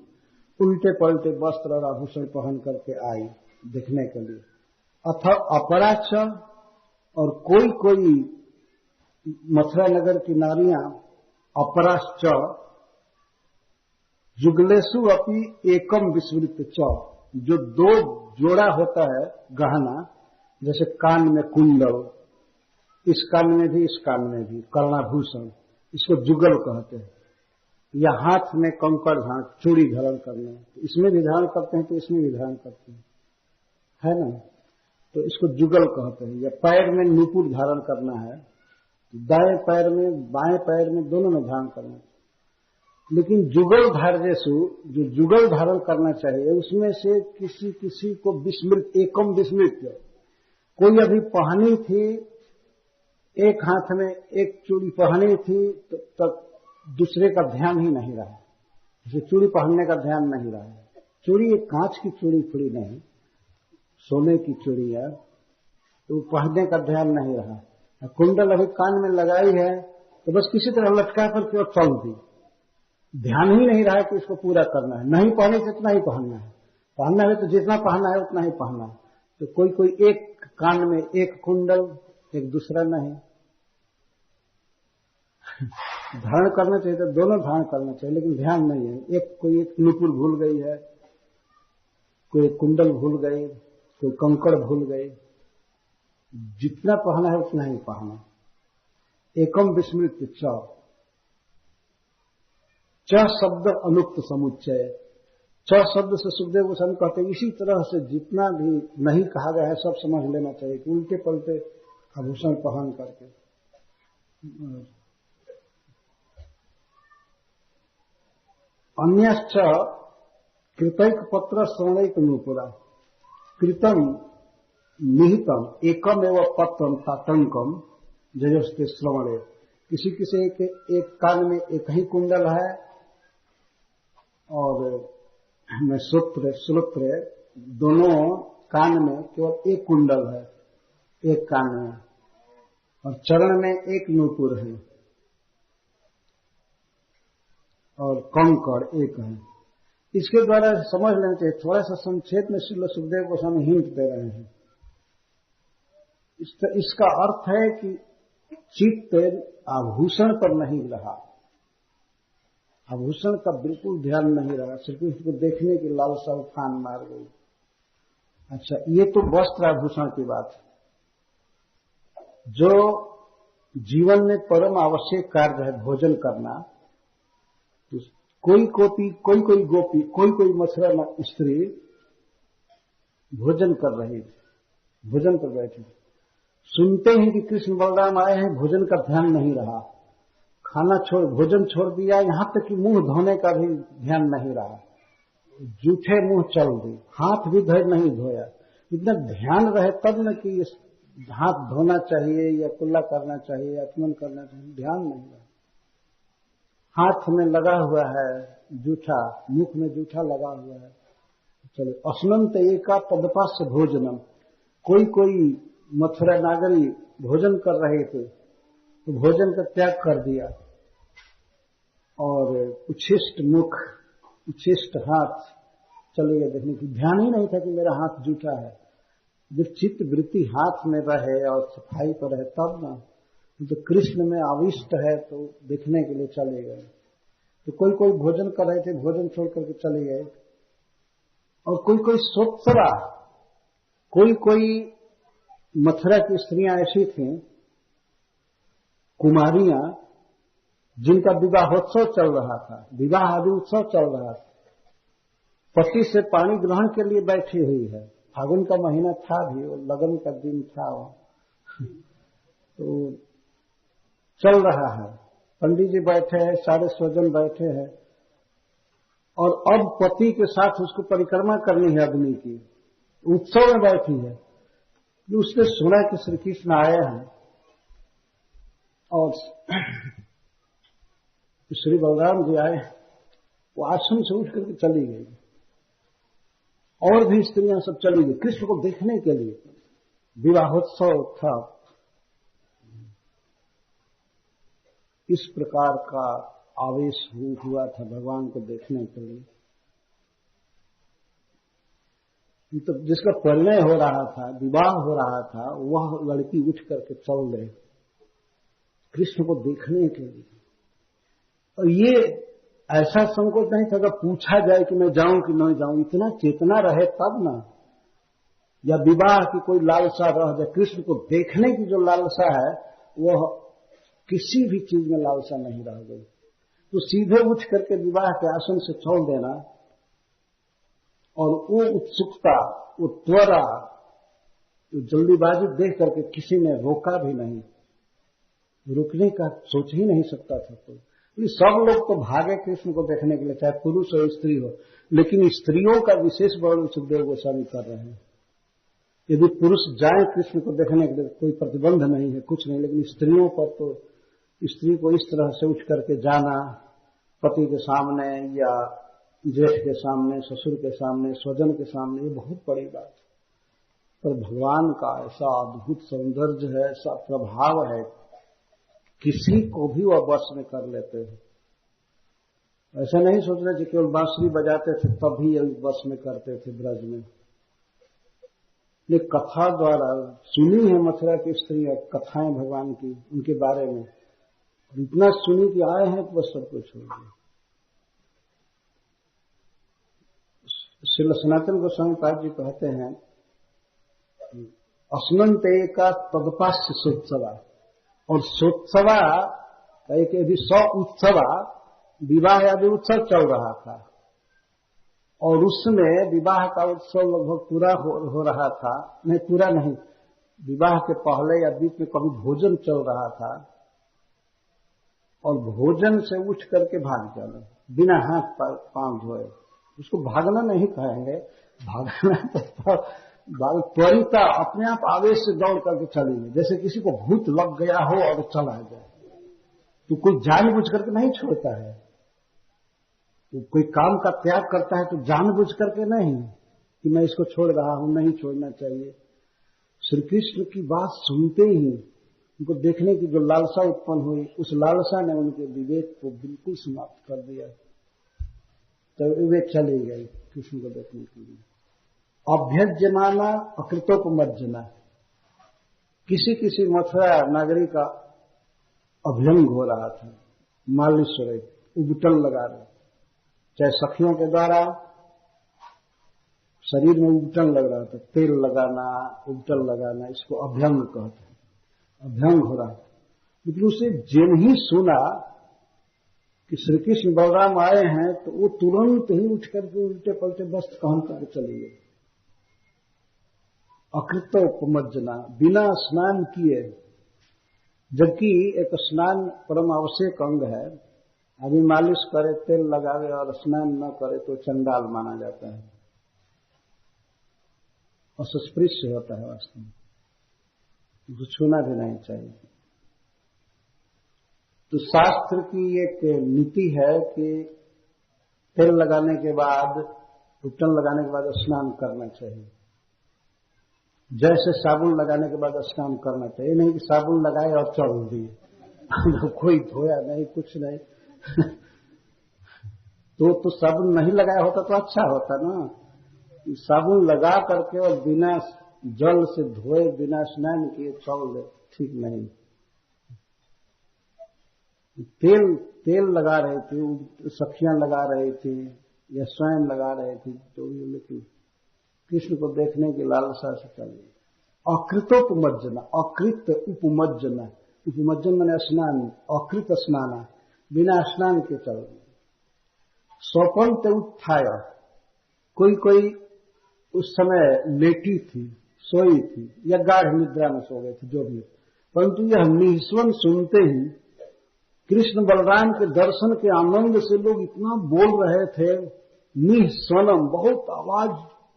उल्टे पलटे वस्त्र और आभूषण पहन करके आई देखने के लिए। अथ अपराच, और कोई कोई मथुरा नगर की नारियां अपराश्च जुगलेशु अपि एकम विस्मृत च, जो दो जोड़ा होता है गहना, जैसे कान में कुंडल, इस कान में भी इस कान में भी कर्णाभूषण, इसको जुगल कहते हैं। या हाथ में कंकड़ धारण चूड़ी धारण करना, तो इसमें भी धारण करते हैं तो इसमें भी धारण करते हैं, है ना, तो इसको जुगल कहते हैं। या पैर में नुपुर धारण करना है, दाएं पैर में बाएं पैर में दोनों में धारण करना है। लेकिन जुगल धार्यसु, जो जुगल धारण करना चाहिए उसमें से किसी किसी को विस्मृत, एकम विस्मृत, कोई अभी पहनी थी, एक हाथ में एक चूड़ी पहनी थी तो तक दूसरे का ध्यान ही नहीं रहा, जैसे चूड़ी पहनने का ध्यान नहीं रहा। चूड़ी एक कांच की चूड़ी थोड़ी नहीं, सोने की चूड़ी है, तो पहनने का ध्यान नहीं रहा। कुंडल अभी कान में लगाई है तो बस किसी तरह लटका करके और चल दी, ध्यान ही नहीं रहा कि इसको पूरा करना है। नहीं पहने तो इतना ही पहनना है, पहनना है तो जितना पहनना है उतना ही पहनना है। तो कोई कोई एक कान में एक कुंडल, एक दूसरा नहीं धारण करना चाहिए, तो दोनों धारण करना चाहिए, लेकिन ध्यान नहीं है। एक कोई एक नुपुर भूल गई है, कोई कुंडल भूल गई, कोई कंकड़ भूल गई, जितना पहना है उतना ही पहना। एकम विस्मृत च शब्द अनुक्त समुच्चय, च शब्द से सुखदेव गोस्वामी कहते हैं इसी तरह से जितना भी नहीं कहा गया है सब समझ लेना चाहिए कि उल्टे पलटे आभूषण पहन करके। अन्यश्च कृतैक पत्र श्रवणैक नूपुरा, कृतम निहितम एकम एवं पत्रम तातंकम जयस्ते श्रवणे, किसी किसी एक कान में एक ही कुंडल है और में सूत्र दोनों कान में केवल एक कुंडल है, एक कान में, और चरण में एक नूपुर है और कंकड़ एक है। इसके द्वारा समझ लेना चाहिए। थोड़ा सा संक्षेप में श्रील सुखदेव गोस्वामी हिंट दे रहे हैं। इसका अर्थ है कि चित्त आभूषण पर नहीं रहा, आभूषण का बिल्कुल ध्यान नहीं रहा, सिर्फ उसको देखने की लालसा उफान मार गई। अच्छा, ये तो वस्त्र आभूषण की बात है। जो जीवन में परम आवश्यक कार्य है भोजन करना, तो कोई गोपी कोई मथुरा स्त्री भोजन कर रही थी, भोजन पर बैठी, सुनते हैं कि कृष्ण बलराम आए हैं, भोजन का ध्यान नहीं रहा, खाना छोड़ भोजन छोड़ दिया, यहां तक कि मुंह धोने का भी ध्यान नहीं रहा, जूठे मुंह चल दी, हाथ भी नहीं धोया। इतना ध्यान रहे तब न कि हाथ धोना चाहिए या कुल्ला करना चाहिए या स्नान करना चाहिए, ध्यान नहीं रहा। हाथ में लगा हुआ है जूठा, मुख में जूठा लगा हुआ है, चलो अस्नंत एका तदपास्य भोजनम, कोई मथुरा नागरी भोजन कर रहे थे तो भोजन का त्याग कर दिया और उच्छिष्ट मुख उच्छिष्ट हाथ चले गए देखने की, ध्यान ही नहीं था कि मेरा हाथ जूठा है, जब चित्त वृत्ति हाथ में रहे और सफाई पर रहे तब ना, तो कृष्ण में आविष्ट है तो देखने के लिए चले गए। तो कोई कोई भोजन कर रहे थे, भोजन छोड़ करके चले गए, और कोई कोई सोत्सरा, कोई कोई मथुरा की स्त्रियां ऐसी थीं, कुमारियां, जिनका विवाहोत्सव चल रहा था, विवाह आदि उत्सव चल रहा था, पति से पानी ग्रहण के लिए बैठी हुई है, फागुन का महीना था भी, वो लगन का दिन था वो, तो चल रहा है, पंडित जी बैठे हैं, सारे स्वजन बैठे हैं, और अब पति के साथ उसको परिक्रमा करनी है अग्नि की, उत्सव में बैठी है। उसने सुना कि श्री कृष्ण आए हैं, और श्री बलराम जी आए, वो आश्रम से उठ करके चली गई, और भी स्त्रियां सब चली गई कृष्ण को देखने के लिए, विवाहोत्सव था। इस प्रकार का आवेश हुआ था भगवान को देखने के लिए। तो जिसका परिणय हो रहा था, विवाह हो रहा था, वह लड़की उठ करके चल गई कृष्ण को देखने के लिए। और ये ऐसा संकोच नहीं था, अगर पूछा जाए कि मैं जाऊं कि नहीं जाऊं, इतना चेतना रहे तब ना, या विवाह की कोई लालसा रह जाए, कृष्ण को देखने की जो लालसा है वह किसी भी चीज में लालसा नहीं रह गई। तो सीधे उठ करके विवाह के आसन से छोड़ देना, और वो उत्सुकता, वो त्वरा, वो जल्दीबाजी देख करके किसी ने रोका भी नहीं, रुकने का सोच ही नहीं सकता था कोई। ये सब लोग तो भागे कृष्ण को देखने के लिए, चाहे पुरुष हो स्त्री हो, लेकिन स्त्रियों का विशेष वर्णन सुखदेव गोस्वामी कर रहे हैं। यदि पुरुष जाए कृष्ण को देखने के लिए कोई प्रतिबंध नहीं है, कुछ नहीं, लेकिन स्त्रियों पर तो, स्त्री को इस तरह से उठ करके जाना पति के सामने या जेठ के सामने, ससुर के सामने, स्वजन के सामने, ये बहुत बड़ी बात है। पर भगवान का ऐसा अद्भुत सौंदर्य है, ऐसा प्रभाव है, किसी को भी वह वश में कर लेते हैं। ऐसा नहीं सोचना कि केवल बांसुरी बजाते थे तभी वश में करते थे ब्रज में। ये कथा द्वारा सुनी है मथुरा की स्त्रियां कथाएं भगवान की, उनके बारे में इतना सुनी कि आए हैं तो बस सब कुछ छोड़ दिया। श्री सनातन गोस्वामी पाद जी कहते हैं, अस्नंते का तदपास्य सोत्सवा, और सोत्सवा एक यदि उत्सवा, विवाह आदि उत्सव चल रहा था, और उसमें विवाह का उत्सव लगभग पूरा हो रहा था, नहीं पूरा नहीं, विवाह के पहले या बीच में कभी भोजन चल रहा था, और भोजन से उठ करके भाग जाना बिना हाथ पांव धोए, उसको भागना नहीं कहेंगे, भागना तो त्वरिता अपने आप आवेश से दौड़ करके चली गई, जैसे किसी को भूत लग गया हो और चला जाए। तो कोई जानबूझ करके नहीं छोड़ता है, तो कोई काम का त्याग करता है तो जानबूझ करके नहीं कि मैं इसको छोड़ रहा हूं, नहीं छोड़ना चाहिए। श्री कृष्ण की बात सुनते ही उनको देखने की जो लालसा उत्पन्न हुई, उस लालसा ने उनके विवेक को बिल्कुल समाप्त कर दिया, तो वे चले गए कृष्ण को देखने के लिए। अभ्यज्यमाना अकृतोपमज्जना, किसी किसी मथुरा नागरिक का अभ्यंग हो रहा था, मालेश्वर उबटन लगा रहे, चाहे सखियों के द्वारा शरीर में उबटन लग रहा था, तेल लगाना, उबटन लगाना, इसको अभ्यंग कहते हैं, अभ्यंग हो रहा था। लेकिन उसे जिन ही सुना कि श्री कृष्ण बलराम आए हैं तो वो तुरंत ही उठ करके उल्टे पलटे वस्त्र पहन करके चले गए। अकृतोपमज्जना, बिना स्नान किए, जबकि एक स्नान परम आवश्यक अंग है। अभी मालिश करे, तेल लगावे और स्नान न करे तो चंडाल माना जाता है, असस्पृश्य होता है वास्तव में, तो छूना भी नहीं चाहिए। तो शास्त्र की एक नीति है कि तेल लगाने के बाद, उपटन लगाने के बाद स्नान करना चाहिए, जैसे साबुन लगाने के बाद स्नान करना चाहिए, नहीं कि साबुन लगाए और चल दिए कोई धोया नहीं, कुछ नहीं तो साबुन नहीं लगाया होता तो अच्छा होता ना। साबुन लगा करके और बिना जल से धोए बिना स्नान किए चल दे, ठीक नहीं। तेल लगा रहे थे, सखियां लगा रही थी या स्वयं लगा रहे थे, तो लेकिन कृष्ण को देखने की लालसा से चल गई। अकृतोपमज्जना, अकृत उपमज्जना, उपमज्जन माने स्नान, अकृत स्नाना, बिना स्नान के चल गई। स्वपन ते उत्थाय, कोई उस समय लेटी थी, सोई थी या गाढ़ निद्रा में सो गए थे, जो भी, परंतु यह निस्वन सुनते ही कृष्ण बलराम के दर्शन के आनंद से लोग इतना बोल रहे थे, निस्वनम, बहुत आवाज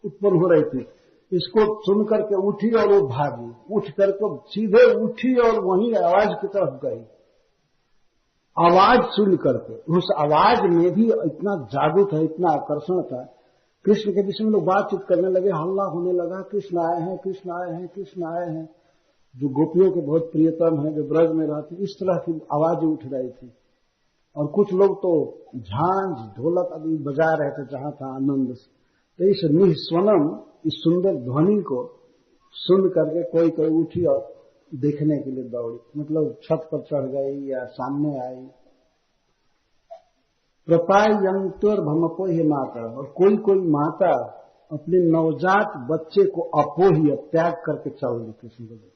उत्पन्न हो रही थी। इसको सुन करके उठी और वो भागी, उठ करके सीधे उठी और वहीं आवाज की तरफ गई। आवाज सुन करके, उस आवाज में भी इतना जागृत है, इतना आकर्षण था। कृष्ण के विषय में लोग बातचीत करने लगे, हल्ला होने लगा, कृष्ण आए हैं, कृष्ण आए हैं, कृष्ण आए हैं। जो गोपियों के बहुत प्रियतम है, जो ब्रज में रहते, इस तरह की आवाजें उठ रही थी। और कुछ लोग तो झांझ ढोलक आदि बजा रहे थे जहां था आनंद से। तो इस निस्वनम, इस सुंदर ध्वनि को सुन करके कोई उठी और देखने के लिए दौड़ी, मतलब छत पर चढ़ गई या सामने आई। प्रपायंतोर भमपोह्य माता, और कोई माता अपने नवजात बच्चे को अपोह्य, त्याग करके चल दी कृष्ण को देखने।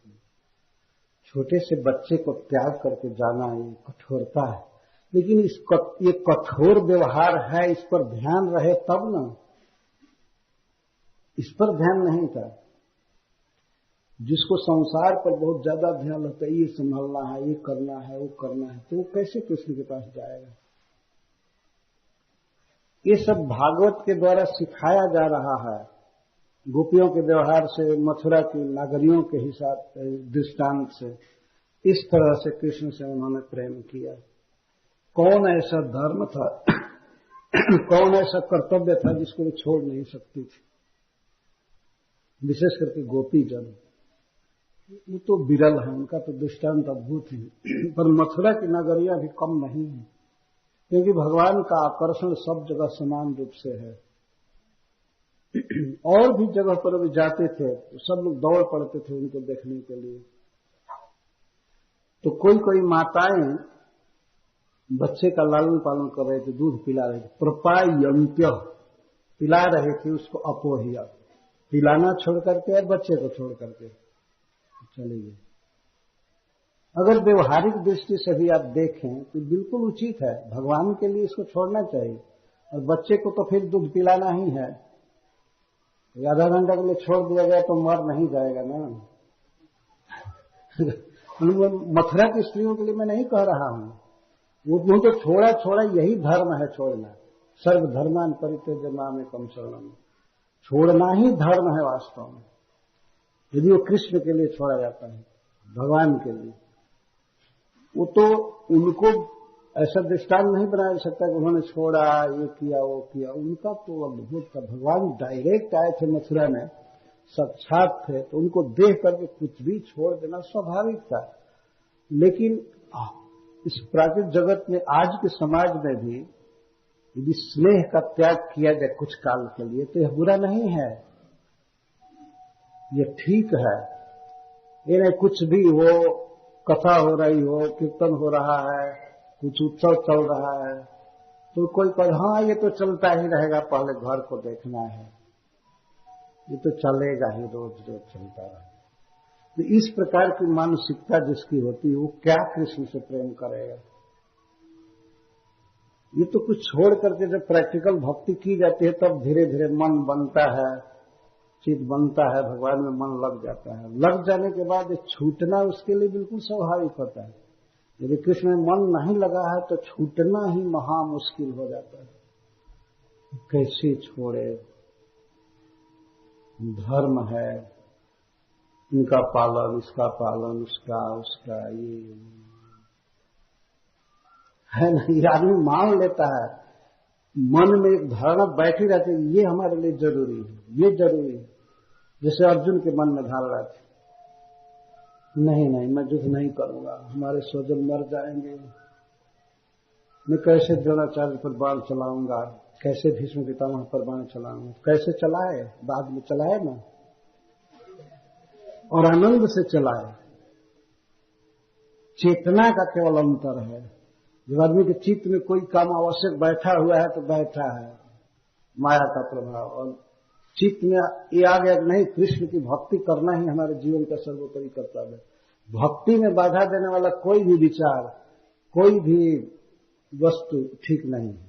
छोटे से बच्चे को त्याग करके जाना ये कठोरता है, लेकिन ये कठोर व्यवहार है, इस पर ध्यान रहे तब ना। इस पर ध्यान नहीं था। जिसको संसार पर बहुत ज्यादा ध्यान रहता है, ये संभालना है, ये करना है, वो करना है, तो वो कैसे कृष्ण के पास जाएगा। ये सब भागवत के द्वारा सिखाया जा रहा है। गोपियों के व्यवहार से, मथुरा की नागरियों के हिसाब दृष्टांत से, इस तरह से कृष्ण से उन्होंने प्रेम किया। कौन ऐसा धर्म था, कौन ऐसा कर्तव्य था जिसको वो छोड़ नहीं सकती थी। विशेष करके गोपी जन, वो तो विरल है, उनका तो दृष्टांत अद्भुत है। पर मथुरा की नगरियां भी कम नहीं है, क्योंकि भगवान का आकर्षण सब जगह समान रूप से है। और भी जगह पर भी जाते थे तो सब लोग दौड़ पड़ते थे उनको देखने के लिए। तो कोई माताएं बच्चे का लालन पालन कर रहे थे, दूध पिला रहे थे। प्रपायंत्य, पिला रहे थे उसको, अपोह्य, पिलाना छोड़ करके और बच्चे को छोड़ करके चले गए। अगर व्यवहारिक दृष्टि से भी आप देखें तो बिल्कुल उचित है, भगवान के लिए इसको छोड़ना चाहिए। और बच्चे को तो फिर दूध पिलाना ही है, आधा घंटा के लिए छोड़ दिया गया तो मर नहीं जाएगा ना। मथुरा की स्त्रियों के लिए मैं नहीं कह रहा हूं, वो तो छोड़ा यही धर्म है, छोड़ना। सर्व धर्मान परित्यज्य माम एकम शरणम, छोड़ना ही धर्म है वास्तव में। यदि वो कृष्ण के लिए छोड़ा जाता है, भगवान के लिए, वो तो उनको ऐसा दृष्टांत नहीं बनाया जा सकता कि उन्होंने छोड़ा, ये किया, वो किया। उनका तो अद्भुत था। भगवान डायरेक्ट आए थे मथुरा में, साक्षात थे, तो उनको देख करके कुछ भी छोड़ देना स्वाभाविक था। लेकिन इस प्राकृत जगत में, आज के समाज में भी यदि स्नेह का त्याग किया जाए कुछ काल के लिए तो यह बुरा नहीं है, यह ठीक है। ये नहीं कुछ भी हो, कथा हो रही हो, कीर्तन हो रहा है, कुछ उत्सव चल रहा है, तो कोई कहे हाँ ये तो चलता ही रहेगा, पहले घर को देखना है, ये तो चलेगा ही, रोज रोज चलता रहेगा। तो इस प्रकार की मानसिकता जिसकी होती है वो क्या कृष्ण से प्रेम करेगा। ये तो कुछ छोड़ करके जब प्रैक्टिकल भक्ति की जाती है तब धीरे धीरे मन बनता है, चित्त बनता है, भगवान में मन लग जाता है। लग जाने के बाद छूटना उसके लिए बिल्कुल स्वाभाविक होता है। यदि कृष्ण में मन नहीं लगा है तो छूटना ही महा मुश्किल हो जाता है। कैसे छोड़े, धर्म है, इनका पालन, इसका पालन, उसका ये है ना। ये आदमी मान लेता है, मन में एक धारणा बैठी रहती है, ये हमारे लिए जरूरी है, ये जरूरी है। जैसे अर्जुन के मन में धारणा थी, नहीं मैं युद्ध नहीं करूंगा, हमारे स्वजन मर जाएंगे, मैं कैसे द्रोणाचार्य पर बाण चलाऊंगा, कैसे भीष्म पितामह पर बाण चलाऊंगा। कैसे चलाए, बाद में चलाए ना, और आनंद से चलाए। चेतना का केवल अंतर है। जब आदमी के चित्त में कोई काम आवश्यक बैठा हुआ है तो बैठा है माया का प्रभाव, और चित्त में ये आ गया कि नहीं, कृष्ण की भक्ति करना ही हमारे जीवन का सर्वोपरि कर्तव्य है। भक्ति में बाधा देने वाला कोई भी विचार, कोई भी वस्तु ठीक नहीं है।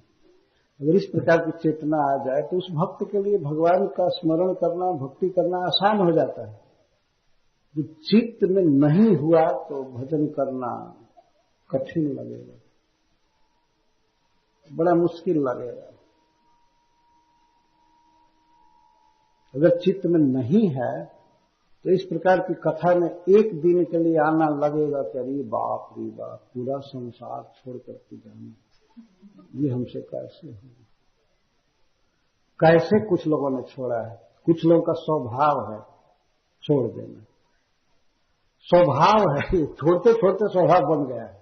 अगर इस प्रकार की चेतना आ जाए तो उस भक्त के लिए भगवान का स्मरण करना, भक्ति करना आसान हो जाता है। जो चित्त में नहीं हुआ तो भजन करना कठिन लगेगा, बड़ा मुश्किल लगेगा। अगर चित्त में नहीं है तो इस प्रकार की कथा में एक दिन के लिए आना लगेगा कि अरे बाप रे बाप, पूरा संसार छोड़ करके जाना, ये हमसे कैसे हो। कैसे कुछ लोगों ने छोड़ा है, कुछ लोगों का स्वभाव है छोड़ देना, स्वभाव है, छोड़ते छोड़ते स्वभाव बन गया है।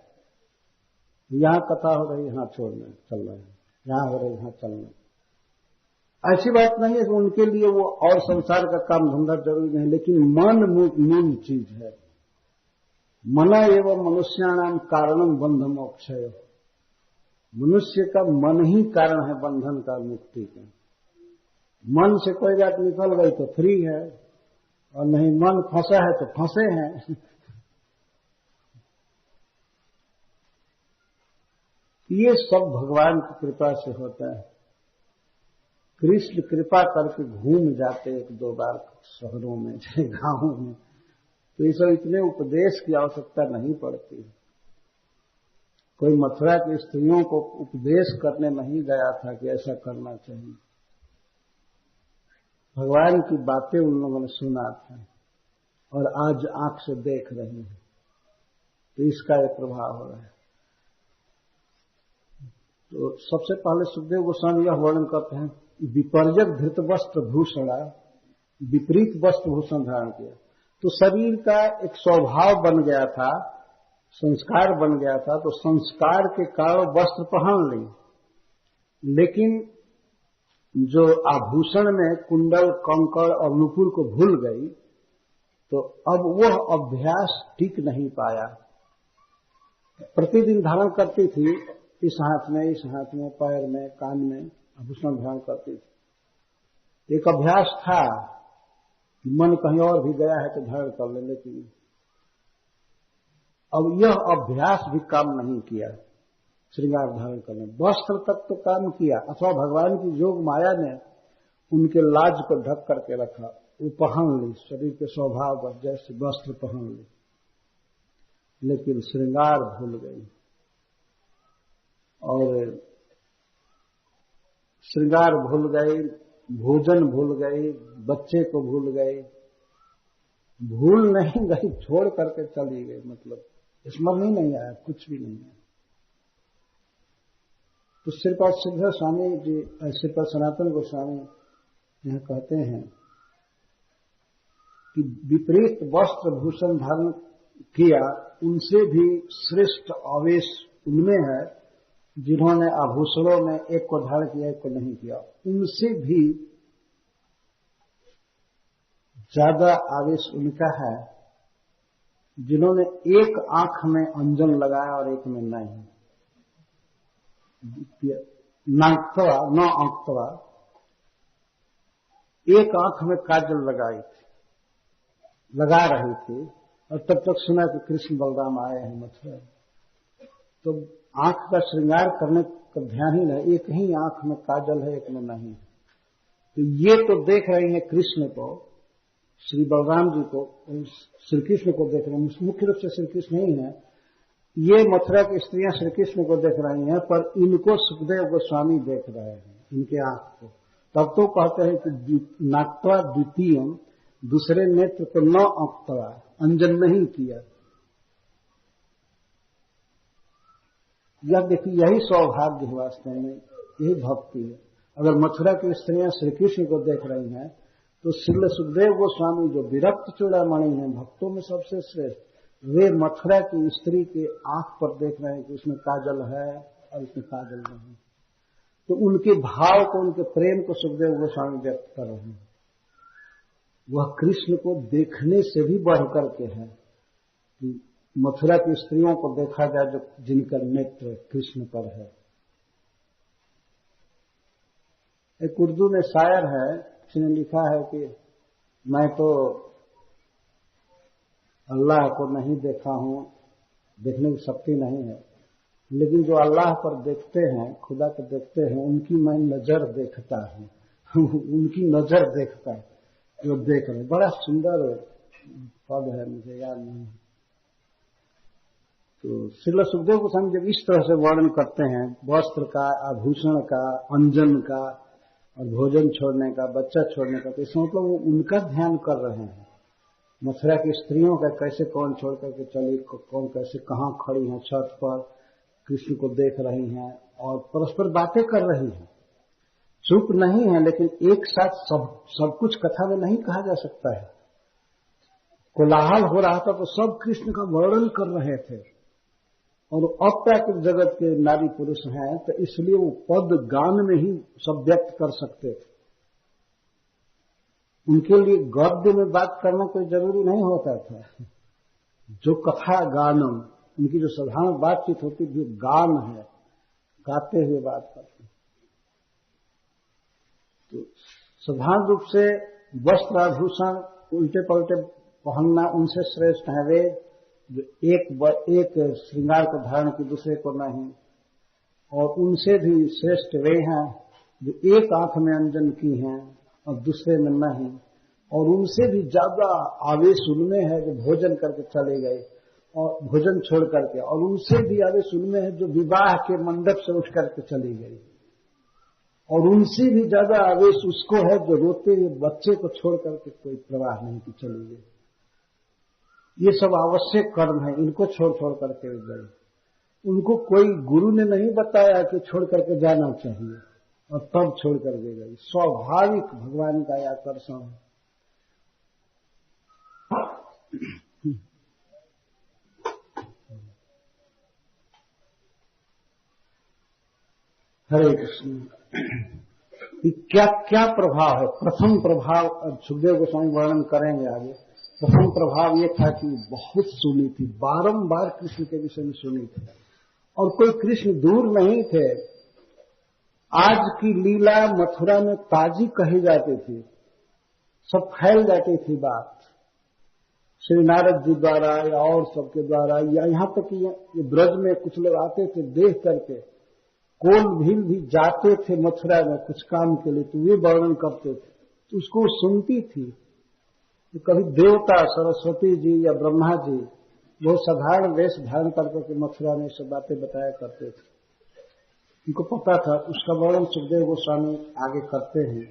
यहां कथा हो रही, यहां छोड़ना, चलना है, यहां हो रही, यहां चलना। ऐसी बात नहीं है कि उनके लिए वो और संसार का काम धंधा जरूरी नहीं, लेकिन मन मूल चीज है। मना एवं मनुष्याणाम कारणम बंध मोक्षय। मनुष्य का मन ही कारण है बंधन का, मुक्ति का। मन से कोई बात निकल गई तो फ्री है, और नहीं मन फंसा है तो फंसे हैं। ये सब भगवान की कृपा से होता है। कृष्ण कृपा करके घूम जाते एक दो बार शहरों में, गांवों में, तो ये सब इतने उपदेश की आवश्यकता नहीं पड़ती। कोई मथुरा की स्त्रियों को उपदेश करने नहीं गया था कि ऐसा करना चाहिए। भगवान की बातें उन लोगों ने सुना था और आज आंख से देख रहे हैं, तो इसका एक प्रभाव हो रहा है। तो सबसे पहले सुखदेव गोस्वामी यह वर्णन करते हैं, विपर्जक धृत वस्त्र भूषणा, विपरीत वस्त्र भूषण धारण किया। तो शरीर का एक स्वभाव बन गया था, संस्कार बन गया था, तो संस्कार के कारण वस्त्र पहन ली, लेकिन जो आभूषण में कुंडल, कंकड़ और नुपुर को भूल गई, तो अब वह अभ्यास टिक नहीं पाया। प्रतिदिन धारण करती थी, इस हाथ में, पैर में, कान में आभूषण धारण करती थी। एक अभ्यास था कि मन कहीं और भी गया है तो धारण कर ले, लेकिन अब यह अभ्यास भी काम नहीं किया। श्रृंगार धारण करने, वस्त्र तक तो काम किया, अथवा भगवान की योग माया ने उनके लाज को ढक करके रखा, वो पहन ली, शरीर के स्वभाव पर जैसे वस्त्र पहन ली, लेकिन श्रृंगार भूल गई। और श्रृंगार भूल गई, भोजन भूल गई, बच्चे को भूल गई। भूल नहीं गई, छोड़ करके चली गई, मतलब स्मरण ही नहीं आया, कुछ भी नहीं है। तो श्रीपाद सिद्धर स्वामी जी, श्रीपाद सनातन गोस्वामी यहां कहते हैं कि विपरीत वस्त्र भूषण धारण किया, उनसे भी श्रेष्ठ आवेश उनमें है जिन्होंने आभूषणों में एक को धारण किया, एक को नहीं किया। उनसे भी ज्यादा आवेश उनका है जिन्होंने एक आंख में अंजन लगाया और एक में नहीं। नाकतवा न अंकतवा, एक आंख में काजल लगाई थी, लगा रही थी, और तब तक सुना कि कृष्ण बलराम आए हैं मथुरा। तो आंख का श्रृंगार करने का ध्यान ही नहीं, एक ही आंख में काजल है, एक में नहीं। तो ये तो देख रही हैं कृष्ण को, श्री बलराम जी को, श्री कृष्ण को देख रहे हैं, मुख्य रूप से श्री कृष्ण ही है। ये मथुरा की स्त्रियां श्री कृष्ण को देख रही हैं, पर इनको सुखदेव गोस्वामी देख रहे हैं, इनके आंख को। तब तो कहते हैं कि नाक्त्वा द्वितीय, दूसरे नेत्र को न अंकत्वा, अंजन नहीं किया। यह देखिए, यही सौभाग्य है वास्तव में, यही भक्ति है। अगर मथुरा की स्त्रियां श्री कृष्ण को देख रही हैं, तो श्रील सुखदेव गोस्वामी जो विरक्त चूड़ामणि हैं, भक्तों में सबसे श्रेष्ठ, वे मथुरा की स्त्री के आंख पर देख रहे हैं कि उसमें काजल है और उसमें काजल नहीं। तो उनके भाव को, उनके प्रेम को सुखदेव गोस्वामी व्यक्त कर रहे हैं। वह कृष्ण को देखने से भी बढ़ करके है कि मथुरा की स्त्रियों को देखा जाए जो जिनका नेत्र कृष्ण पर है। एक उर्दू में शायर है, उसने लिखा है कि मैं तो अल्लाह को नहीं देखा हूं, देखने की शक्ति नहीं है, लेकिन जो अल्लाह पर देखते हैं, खुदा को देखते हैं, उनकी मैं नजर देखता हूं उनकी नजर देखता है जो देख रहे। बड़ा सुंदर पद है, मुझे याद नहीं। तो श्रील सुखदेव गोस्वामी जब इस तरह से वर्णन करते हैं वस्त्र का, आभूषण का, अंजन का और भोजन छोड़ने का, बच्चा छोड़ने का, तो इसमें मतलब वो उनका ध्यान कर रहे हैं। मथुरा की स्त्रियों का कैसे कौन छोड़ करके चली, कौन कैसे कहाँ खड़ी हैं छत पर, कृष्ण को देख रही हैं और परस्पर बातें कर रही हैं। चुप नहीं है, लेकिन एक साथ सब कुछ कथा में नहीं कहा जा सकता है। कोलाहल हो रहा था तो सब कृष्ण का वर्णन कर रहे थे, और अपराकृत जगत के नारी पुरुष हैं तो इसलिए वो पद गान में ही सब व्यक्त कर सकते थे। उनके लिए गद्य में बात करना कोई जरूरी नहीं होता था। जो कथा गानम, उनकी जो साधारण बातचीत होती थी गान है, गाते हुए बात करते। तो साधारण रूप से वस्त्र आभूषण उल्टे पलटे पहनना उनसे श्रेष्ठ है वे जो एक श्रृंगार को धारण की दूसरे को नहीं, और उनसे भी श्रेष्ठ वे हैं जो एक आंख में अंजन की हैं और दूसरे में नहीं, और उनसे भी ज्यादा आवेश उनमें है जो भोजन करके चले गए और भोजन छोड़ करके, और उनसे भी आवेश उनमें है जो विवाह के मंडप से उठ करके चली गई, और उनसे भी ज्यादा आवेश उसको है जो रोते हुए बच्चे को छोड़ करके कोई प्रवाह नहीं की चली गई। ये सब आवश्यक कर्म है, इनको छोड़ छोड़ करके गए। उनको कोई गुरु ने नहीं बताया कि छोड़ करके जाना चाहिए और तब छोड़ करके गई। स्वाभाविक भगवान का यह आकर्षण है। हरे कृष्ण। क्या क्या प्रभाव है? प्रथम प्रभाव सुखदेव गोस्वामी वर्णन करेंगे आगे। प्रथम प्रभाव ये था कि बहुत सुनी थी, बारंबार कृष्ण के विषय में सुनी थी, और कोई कृष्ण दूर नहीं थे। आज की लीला मथुरा में ताजी कही जाती थी, सब फैल जाती थी बात श्री नारद जी द्वारा या और सबके द्वारा, या यहाँ तक कि ये ब्रज में कुछ लोग आते थे देख करके, कोल भील भी जाते थे मथुरा में कुछ काम के लिए, तो वे वर्णन करते थे, तो उसको सुनती थी। तो कभी देवता सरस्वती जी या ब्रह्मा जी बहुत साधारण वेश धारण करके मथुरा में सब बातें बताया करते थे, उनको पता था। उसका वर्णन सुखदेव गोस्वामी आगे करते हैं।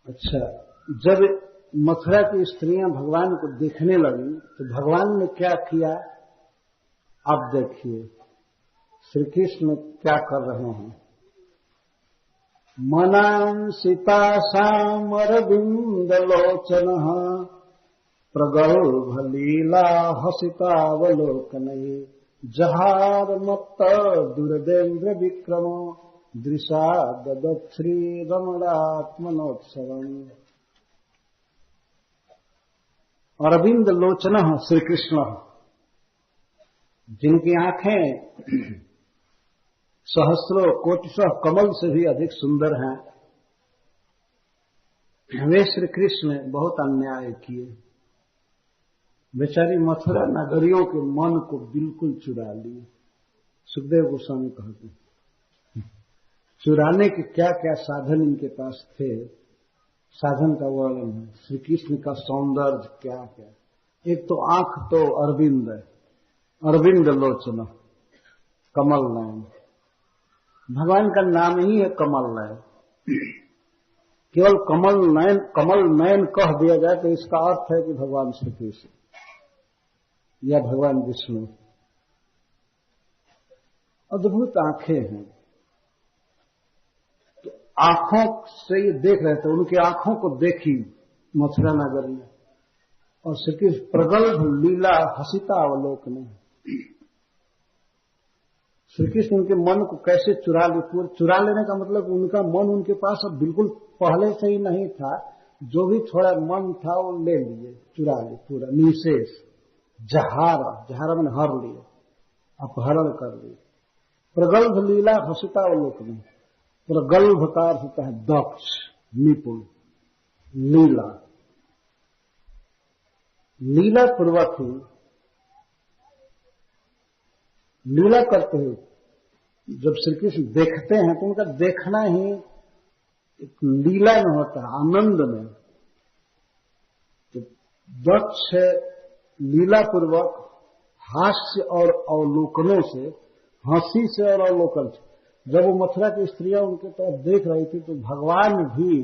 अच्छा, जब मथुरा की स्त्रियां भगवान को देखने लगी तो भगवान ने क्या किया आप देखिए। श्री कृष्ण क्या कर रहे हैं। मनांसिता सामरविंदलोचनः प्रगल्भ लीला हसितावलोकनैः जहार मत्त दुर्देन्द्र विक्रमो दृशा ददत् श्री रमणात्मनोत्सवम्। अरविंद लोचनः श्री कृष्ण, जिनकी आंखें सहस्रों कोटिशः कमल से भी अधिक सुंदर हैं, वे श्री कृष्ण बहुत अन्याय किए। बेचारी मथुरा नगरियों के मन को बिल्कुल चुरा लिए। सुखदेव गोस्वामी कहते हैं चुराने के क्या क्या साधन इनके पास थे, साधन का वर्णन है। श्री कृष्ण का सौंदर्य क्या क्या। एक तो आंख तो अरविंद है, अरविंद लोचन, कमल नयन। भगवान का नाम ही है कमल नयन। केवल कमल नयन कह दिया जाए तो इसका अर्थ है कि भगवान श्री कृष्ण या भगवान विष्णु। अद्भुत आंखें हैं, तो आंखों से ये देख रहे थे, उनकी आंखों को देखी मथुरा नगर में, और श्री कृष्ण प्रगल्भ लीला हसिता अवलोकन, श्री कृष्ण उनके मन को कैसे चुरा लिए। चुरा लेने का मतलब उनका मन उनके पास अब बिल्कुल पहले से ही नहीं था, जो भी थोड़ा मन था वो ले लिए, चुरा लिए पूरा निशेष। जहारा मैंने हर लिए, अपहरण कर लिए। प्रगल्भ लीला हसिता अवलोक में, प्रगल्भ का अर्थ होता है दक्ष, निपुण। लीला पूर्वक ही लीला करते हुए जब श्री कृष्ण देखते हैं तो उनका देखना ही एक लीला में होता है, आनंद में। तो दक्ष लीला पूर्वक हास्य और अवलोकनों से, हंसी से और अवलोकन से, जब वो मथुरा की स्त्रियां उनके तरफ देख रही थी तो भगवान भी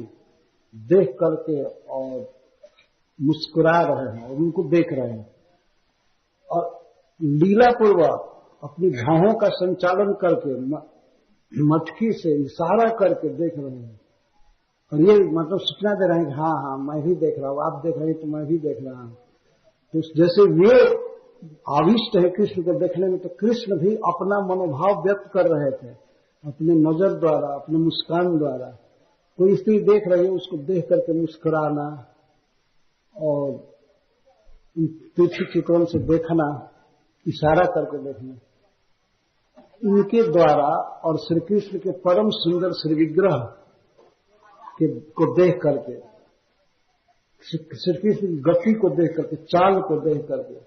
देख करके और मुस्कुरा रहे हैं और उनको देख रहे हैं, और लीला पूर्वक अपनी भावों का संचालन करके मटकी से इशारा करके देख रहे हैं। और ये मतलब सूचना दे रहे हैं कि हाँ हाँ मैं भी देख रहा हूं, आप देख रहे हैं तो मैं भी देख रहा हूं। तो जैसे वे आविष्ट है कृष्ण को देखने में, तो कृष्ण भी अपना मनोभाव व्यक्त कर रहे थे अपने नजर द्वारा, अपने मुस्कान द्वारा। कोई स्त्री देख रही है, उसको देख करके मुस्कुराना और तिरछी चित्रों से देखना, इशारा करके देखना, इनके द्वारा और श्री कृष्ण के परम सुंदर श्री विग्रह को देख करके, श्री कृष्ण की गति को देख करके, चाल को देख करके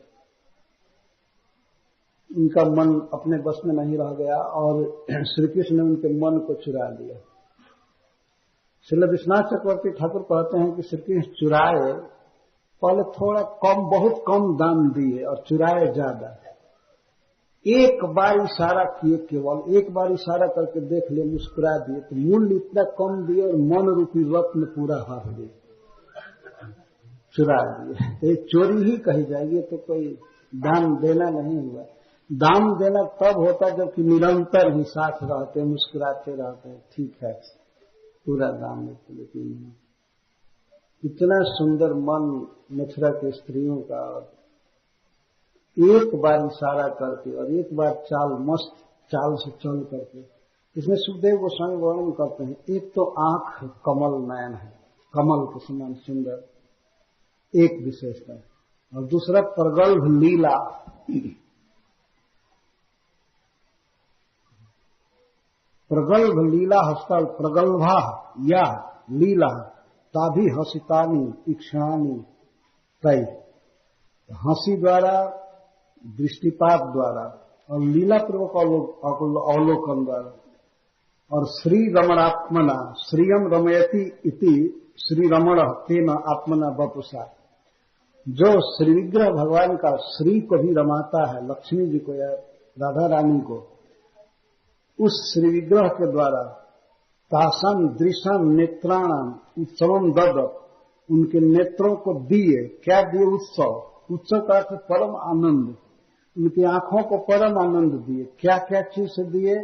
उनका मन अपने बस में नहीं रह गया और श्री कृष्ण ने उनके मन को चुरा लिया। श्रील विश्वनाथ चक्रवर्ती ठाकुर कहते हैं कि श्री कृष्ण चुराए, पहले थोड़ा कम, बहुत कम दाम दिए और चुराए ज्यादा। एक बार इशारा किए, केवल एक बार इशारा करके देख लिए, मुस्कुरा दिए, तो मूल्य इतना कम दिए और मन रूपी रत्न पूरा हार दिए, चुरा दिए। तो ये चोरी ही कही जाएगी, तो कोई दाम देना नहीं हुआ। दाम देना तब होता जबकि निरंतर ही साथ रहते, मुस्कुराते रहते हैं, ठीक है पूरा दाम देते। लेकिन इतना सुंदर मन मथुरा के स्त्रियों का, एक बार इशारा करके और एक बार चाल, मस्त चाल से चल करके। इसमें सुखदेव गोस्वामी वर्णन करते हैं, एक तो आंख कमल नयन है, कमल के समान सुंदर, एक विशेषता, और दूसरा प्रगल्भ लीला। प्रगल्भ लीला हस्ता, प्रगल्भा या लीला ताभी हसितानी इक्षणानी तय। हंसी द्वारा, दृष्टिपात द्वारा और लीला पूर्वक अवलोकन द्वारा। और श्री रमणात्मना, श्रीयम रमयति इति श्री रमण तेन आत्मना वपुषा। जो श्री विग्रह भगवान का श्री को भी रमाता है, लक्ष्मी जी को या राधा रानी को, उस श्री विग्रह के द्वारा तासम दृशम नेत्राणाम उत्सवम ददत, उनके नेत्रों को दिए। क्या दिए? उत्सव। उत्सव का अर्थ परम आनंद, उनकी आंखों को परम आनंद दिए। क्या क्या चीज से दिए?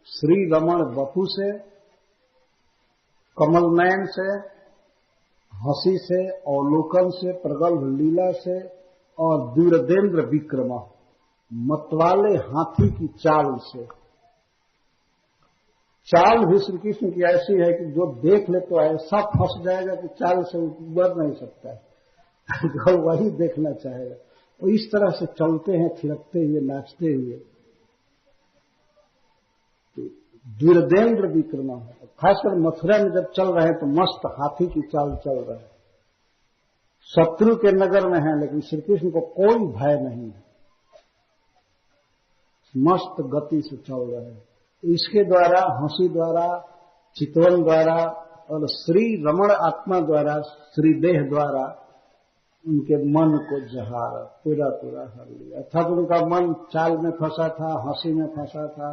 श्री रमण वपु से, कमल नयन से, हंसी से, अवलोकन से, प्रगल्भ लीला से, और दूरदेंद्र विक्रम, मतवाले हाथी की चाल से। चाल भी श्री कृष्ण की ऐसी है कि जो देख ले तो ऐसा फंस जाएगा कि चाल से उबर नहीं सकता है। जो वही देखना चाहेगा, वो इस तरह से चलते हैं, थिरकते हुए, नाचते हुए। दूरदेंद्र विक्रम, खासकर मथुरा में जब चल रहे हैं तो मस्त हाथी की चाल चल रहे हैं। शत्रु के नगर में है, लेकिन श्री कृष्ण को कोई भय नहीं है, मस्त गति से चल रहे हैं। इसके द्वारा, हंसी द्वारा, चितवन द्वारा और श्री रमण आत्मा द्वारा, श्री देह द्वारा उनके मन को जहारा, पूरा पूरा हर लिया। अर्थात उनका मन चाल में फंसा था, हंसी में फंसा था,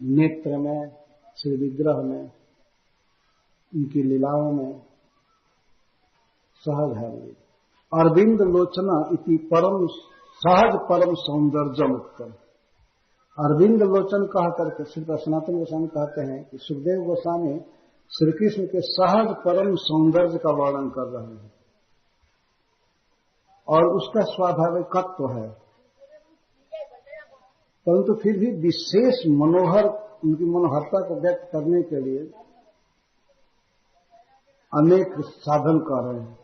नेत्र में, श्री विग्रह में, उनकी लीलाओं में सहज है। अरविंद लोचना इति परम सहज परम सौंदर्यम उत्तम। अरविंद लोचन कहा करके श्री सनातन गोस्वामी कहते हैं कि सुखदेव गोस्वामी श्री कृष्ण के सहज परम सौंदर्य का वर्णन कर रहे हैं और उसका स्वाभाविकत्व है। परंतु फिर भी विशेष मनोहर उनकी मनोहरता को व्यक्त करने के लिए अनेक साधन कर रहे हैं।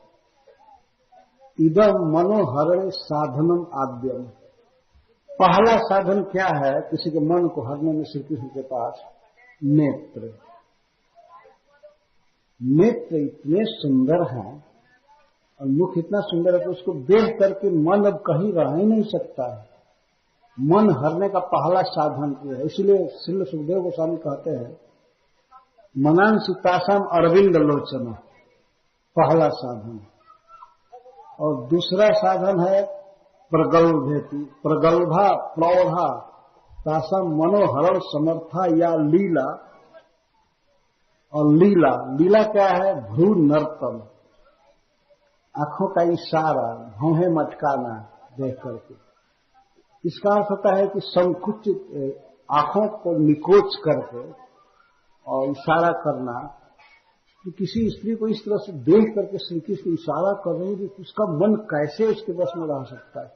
इदम मनोहरण साधनम आद्यम। पहला साधन क्या है किसी के मन को हरने में श्री कृष्ण के पास? नेत्र। नेत्र इतने सुंदर हैं और मुख इतना सुंदर है कि उसको देख करके मन अब कहीं रह ही नहीं सकता है। मन हरने का पहला साधन ये है। इसलिए श्री सुखदेव गोस्वामी कहते हैं मनांसितासाम अरविंद लोचन पहला साधन। और दूसरा साधन है प्रगल्भेति। प्रगल्भा प्रौढ़ा तासाम मनोहरण समर्था या लीला। और लीला, लीला क्या है? भ्रू नर्तन, आंखों का इशारा, भौहें मटकाना देख करके। इसका अर्थ होता है कि संकुचित आंखों को निकोच करके और इशारा करना कि किसी स्त्री को इस तरह से देख करके श्री कृष्ण इशारा कर रहे हैं कि उसका मन कैसे उसके बस में रह सकता है।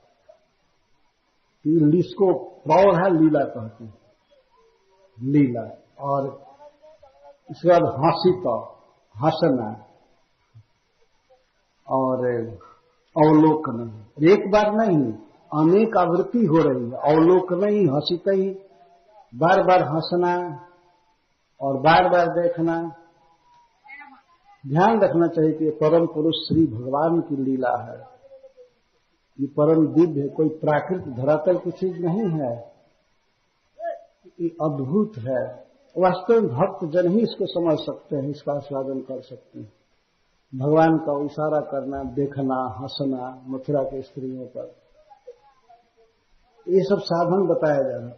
इसको प्रौढ़ है लीला कहते हैं, लीला। और इसके बाद हंसिता, हंसना और अवलोकन। एक बार नहीं, अनेक आवृत्ति हो रही है। अवलोकन ही, हंसिता ही, बार बार हंसना और बार बार देखना। ध्यान रखना चाहिए कि परम पुरुष श्री भगवान की लीला है। ये परम दिव्य, कोई प्राकृत धरातल की चीज नहीं है, ये अद्भुत है। वास्तव में भक्त जन ही इसको समझ सकते हैं, इसका आस्वादन कर सकते हैं। भगवान का इशारा करना, देखना, हंसना मथुरा के स्त्रियों पर, ये सब साधन बताया जा रहा है।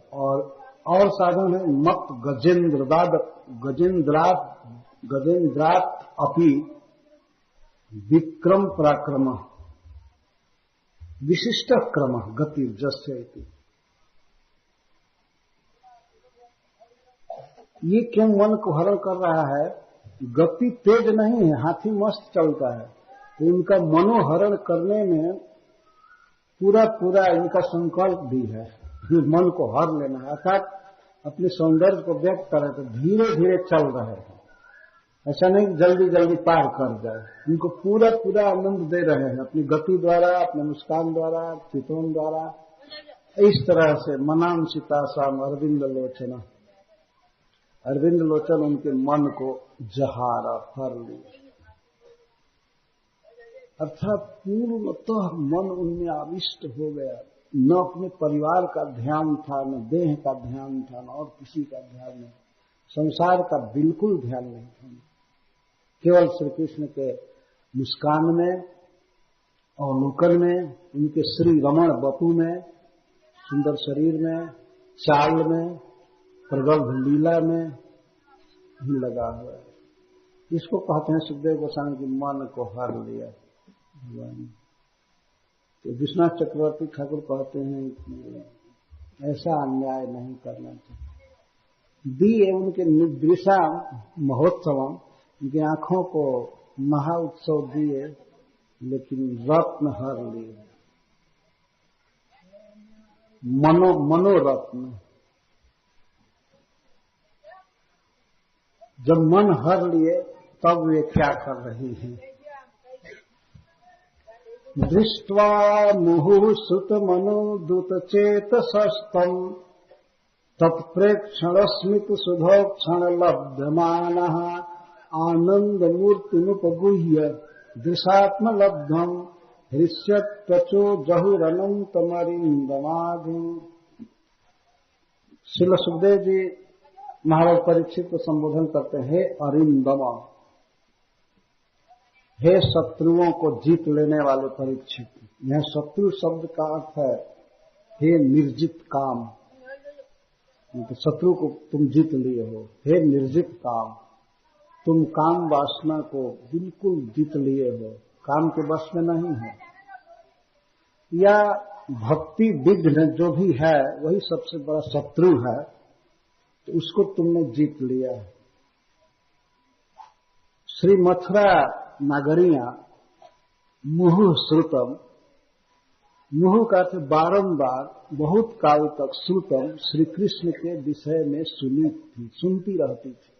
और साधन है मत गजेंद्रात अपि विक्रम पराक्रम विशिष्ट क्रम गति जस्य। ये क्यों मन को हरण कर रहा है? गति तेज नहीं है, हाथी मस्त चलता है, तो इनका मनोहरण करने में पूरा इनका संकल्प भी है, मन को हर लेना है। अर्थात अपने सौंदर्य को व्यक्त कर रहे तो धीरे धीरे चल रहे हैं, ऐसा नहीं जल्दी जल्दी पार कर जाए। इनको पूरा आनंद दे रहे हैं अपनी गति द्वारा, अपने मुस्कान द्वारा, चितवन द्वारा। इस तरह से मनांसिता साम अरविंद लोचना, अरविंद लोचन उनके मन को जहारा, हर लिया। अर्थात पूर्णतः मन उनमें आविष्ट हो गया। न अपने परिवार का ध्यान था, न देह का ध्यान था, न और किसी का ध्यान नहीं, संसार का बिल्कुल ध्यान नहीं था। केवल श्री कृष्ण के मुस्कान में, अवलोकन में, उनके श्री रमण वपु में, सुंदर शरीर में, चाल में, प्रगल्भ लीला में ही लगा हुआ है। इसको कहते हैं सुखदेव गोस्वामी की मन को हर लिया भगवान। तो विश्वनाथ चक्रवर्ती ठाकुर कहते हैं कि ऐसा अन्याय नहीं करना चाहिए। दिए उनके निदृशा महोत्सवम, उनकी आंखों को महा उत्सव दिए, लेकिन रत्न हर लिए। मनोरत्न, जब मन हर लिए तब वे क्या कर रही हैं? दृष्ट्वा मुहुः सुत मनो दूत चेतसस्तम तत्प्रेक्षण स्मित सुधोक्षण लभ्यमानः आनंद मूर्तिमुपगुह्य दृशात्म लब्धम हृष्यत्वचो जहुरनंतमरिंदमाधि। श्रील सुखदेव जी महाराज परीक्षित को संबोधन करते हैं, हे अरिंदमा, हे शत्रुओं को जीत लेने वाले परीक्षित। यह शत्रु शब्द का अर्थ है हे निर्जित काम, तो शत्रु को तुम जीत लिए हो। हे निर्जित काम, तुम काम वासना को बिल्कुल जीत लिए हो, काम के वश में नहीं है। या भक्ति विघ्न जो भी है वही सबसे बड़ा शत्रु है, तो उसको तुमने जीत लिया है। श्री मथुरा नगरियां मुहुः श्रुतम, मुहु का अर्थ बारंबार बहुत काल तक श्रुतम श्री कृष्ण के विषय में सुनती रहती थी।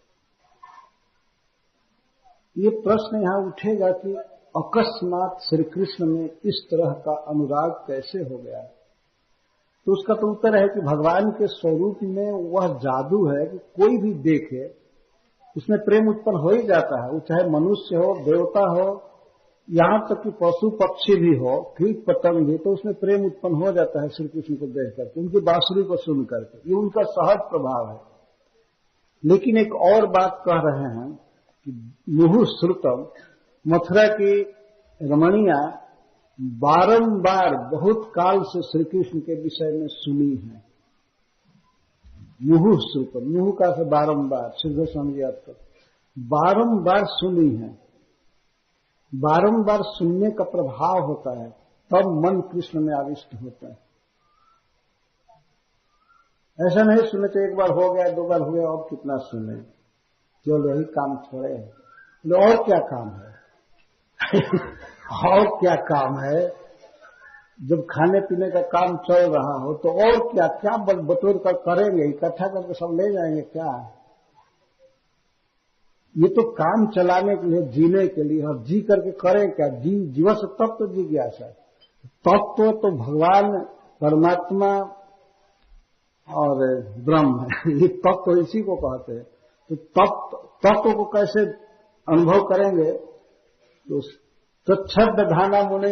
ये प्रश्न यहां उठेगा कि अकस्मात श्री कृष्ण में इस तरह का अनुराग कैसे हो गया। तो उसका तो उत्तर है कि भगवान के स्वरूप में वह जादू है कि कोई भी देखे उसमें प्रेम उत्पन्न हो ही जाता है। वो चाहे मनुष्य हो, देवता हो, यहां तक कि पशु पक्षी भी हो, कीट पतंग भी, तो उसमें प्रेम उत्पन्न हो जाता है श्री कृष्ण को देख करके, उनकी बांसुरी को सुन करके। ये उनका सहज प्रभाव है। लेकिन एक और बात कह रहे हैं कि मुहु श्रुतम, मथुरा की रमणियां बारंबार बहुत काल से श्री कृष्ण के विषय में सुनी है। मुहु श्रुतम, मुहु का से बारंबार, सिद्ध समझिए आपको, बारंबार सुनी है। बारंबार सुनने का प्रभाव होता है, तब मन कृष्ण में आविष्ट होता है। ऐसा नहीं सुने तो एक बार हो गया, दो बार हुआ, और कितना सुने, केवल यही काम थोड़े है। तो और क्या काम है और क्या काम है? जब खाने पीने का काम चल रहा हो तो और क्या क्या बटोर कर करेंगे, इकट्ठा करके सब ले जाएंगे क्या? ये तो काम चलाने के लिए, जीने के लिए, और जी करके करें क्या? जीवन से तत्व जिज्ञासा, तत्व तो भगवान परमात्मा और ब्रह्म है। ये तत्व इसी को कहते हैं। तो तत्व को कैसे अनुभव करेंगे? तो छद धाना मुने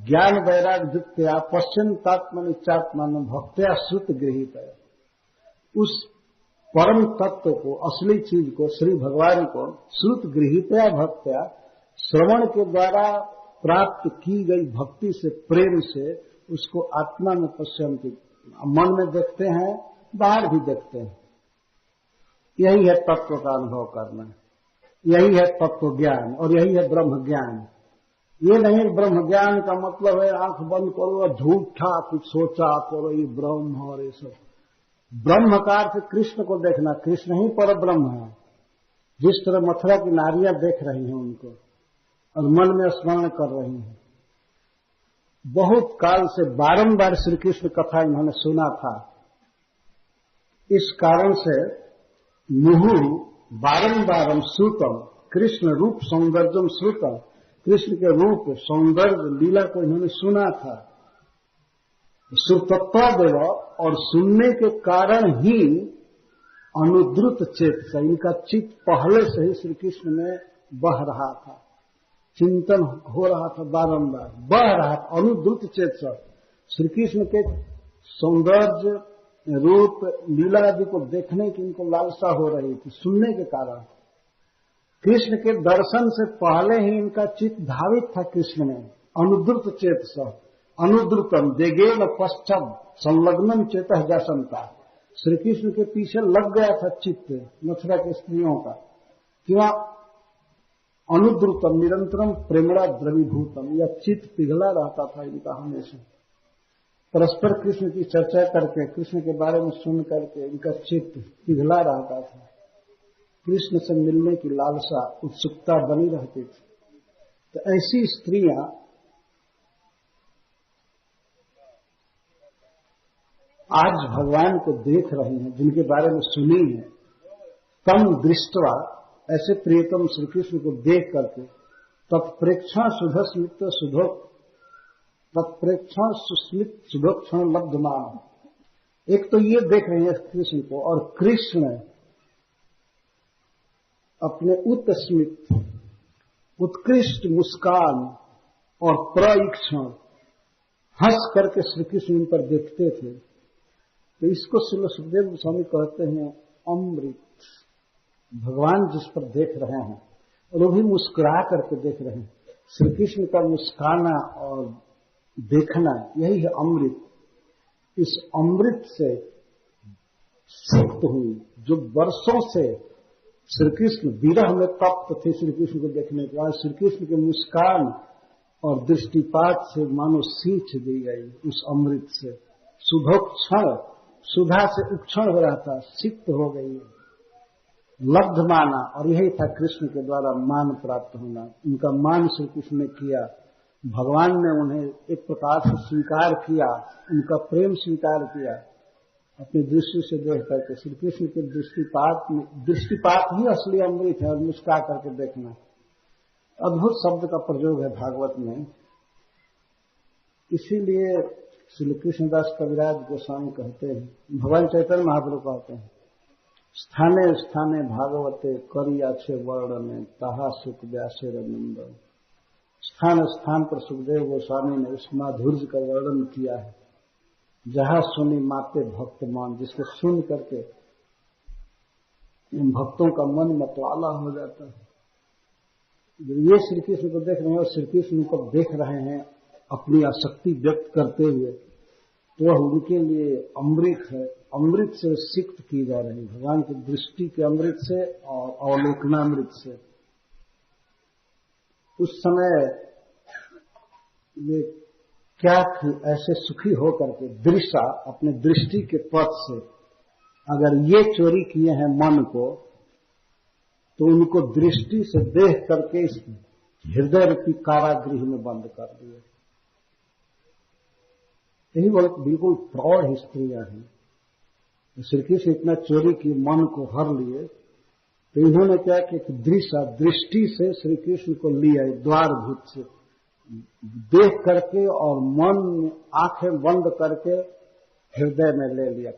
ज्ञान वैराग युक्त्या पश्चिन्तात्मनिचात्मान भक्त्या श्रुत गृहीत है। उस परम तत्व को, असली चीज को, श्री भगवान को श्रुत गृहीतया भक्त्या, श्रवण के द्वारा प्राप्त की गई भक्ति से, प्रेम से उसको आत्मा में पश्यन्ति, मन में देखते हैं, बाहर भी देखते हैं। यही है तत्व का अनुभव करना, यही है तत्व ज्ञान, और यही है ब्रह्म ज्ञान। ये नहीं ब्रह्म ज्ञान का मतलब है आंख बंद करो और झूठा कुछ सोचा करो ये ब्रह्म और ये सब। ब्रह्म का अर्थ कृष्ण को देखना, कृष्ण ही पर ब्रह्म है। जिस तरह मथुरा की नारियां देख रही हैं उनको और मन में स्मरण कर रही हैं, बहुत काल से बारंबार श्री कृष्ण कथा इन्होंने सुना था। इस कारण से मुहु बारंबारम श्रुतम, कृष्ण रूप सौंदर्यम श्रुतम, कृष्ण के रूप सौंदर्य लीला को इन्होंने सुना था। श्रुतत्वादेव, और सुनने के कारण ही अनुद्रुत चेत से, इनका चित्त पहले से ही श्री कृष्ण में बह रहा था, चिंतन हो रहा था, बारंबार बह रहा था। अनुद्रुत चेत से श्री कृष्ण के सौंदर्य रूप लीला आदि को देखने की इनको लालसा हो रही थी, सुनने के कारण। कृष्ण के दर्शन से पहले ही इनका चित्त धावित था कृष्ण में, अनुद्रुत चेत से। अनुद्रुतम देगेन पश्चम संलग्नम चेतः जासंता, श्री कृष्ण के पीछे लग गया था चित्त मथुरा के स्त्रियों का। क्यों? अनुद्रुतम निरंतरम प्रेमणा द्रवीभूतम, यह चित्त पिघला रहता था इनका हमेशा। परस्पर कृष्ण की चर्चा करके, कृष्ण के बारे में सुन करके इनका चित्त पिघला रहता था। कृष्ण से मिलने की लालसा, उत्सुकता बनी रहती थी। तो ऐसी स्त्रियां आज भगवान को देख रही हैं, जिनके बारे में सुनी है। तम दृष्टवा, ऐसे प्रियतम श्री कृष्ण को देख करके, तत्प्रेक्षण सुधस्मित सुधो, तत्प्रेक्षण सुस्मित सुधोक्षण लब्धमान, एक तो ये देख रहे हैं कृष्ण को, और कृष्ण अपने उत्स्मित उत्कृष्ट मुस्कान और प्रईक्षण हंस करके श्री कृष्ण इन पर देखते थे। तो इसको श्रील सुखदेव गोस्वामी कहते हैं अमृत। भगवान जिस पर देख रहे हैं और वो भी मुस्कुरा करके देख रहे हैं, श्री कृष्ण का मुस्काना और देखना, यही है अमृत। इस अमृत से सिक्त हुई, जो वर्षों से श्री कृष्ण विरह में तप्त थे श्री कृष्ण को देखने के बाद, श्री कृष्ण के मुस्कान और दृष्टिपात से मानो सींच दी गई उस अमृत से। सुधोक्षण, सुधा से उपक्षण हो रहा था, सिक्त हो गई, लब्ध माना, और यही था कृष्ण के द्वारा मान प्राप्त होना। उनका मान श्री कृष्ण ने किया भगवान ने उन्हें एक प्रकार से स्वीकार किया, उनका प्रेम स्वीकार किया अपनी दृष्टि से देख करके। श्री कृष्ण के दृष्टिपात ही असली अमृत है, और मुस्कुरा करके देखना। अद्भुत शब्द का प्रयोग है भागवत में। इसीलिए श्री कृष्णदास कविराज गोस्वामी कहते हैं, भगवान चैतन्य महाप्रभु कहते हैं, स्थाने स्थाने भागवते करी आछे वर्णने ताहा सुख व्यासे रनंदन। स्थान स्थान पर सुखदेव गोस्वामी ने उस माधुर्य का वर्णन किया है, जहां सुनी माते भक्त मान, जिसको सुन करके इन भक्तों का मन मतवाला हो जाता है। ये श्री कृष्ण को देख रहे हैं और श्री कृष्ण को देख रहे हैं अपनी आसक्ति व्यक्त करते हुए, तो वह उनके लिए अमृत है। अमृत से सिक्त की जा रही, भगवान की दृष्टि के अमृत से और अवलोकनामृत से। उस समय वे क्या थी, ऐसे सुखी हो करके दृष्टा अपने दृष्टि के पथ से अगर ये चोरी किए हैं मन को, तो उनको दृष्टि से देख करके इस हृदय रूपी कारागृह में बंद कर दिए। यही बिल्कुल प्रौढ़ स्त्रियां हैं। श्री कृष्ण इतना चोरी की, मन को हर लिए, तो इन्होंने क्या किया कि दृष्टि से श्री कृष्ण को लिया द्वारभूत से देख करके, और मन में आंखें बंद करके हृदय में ले लिया।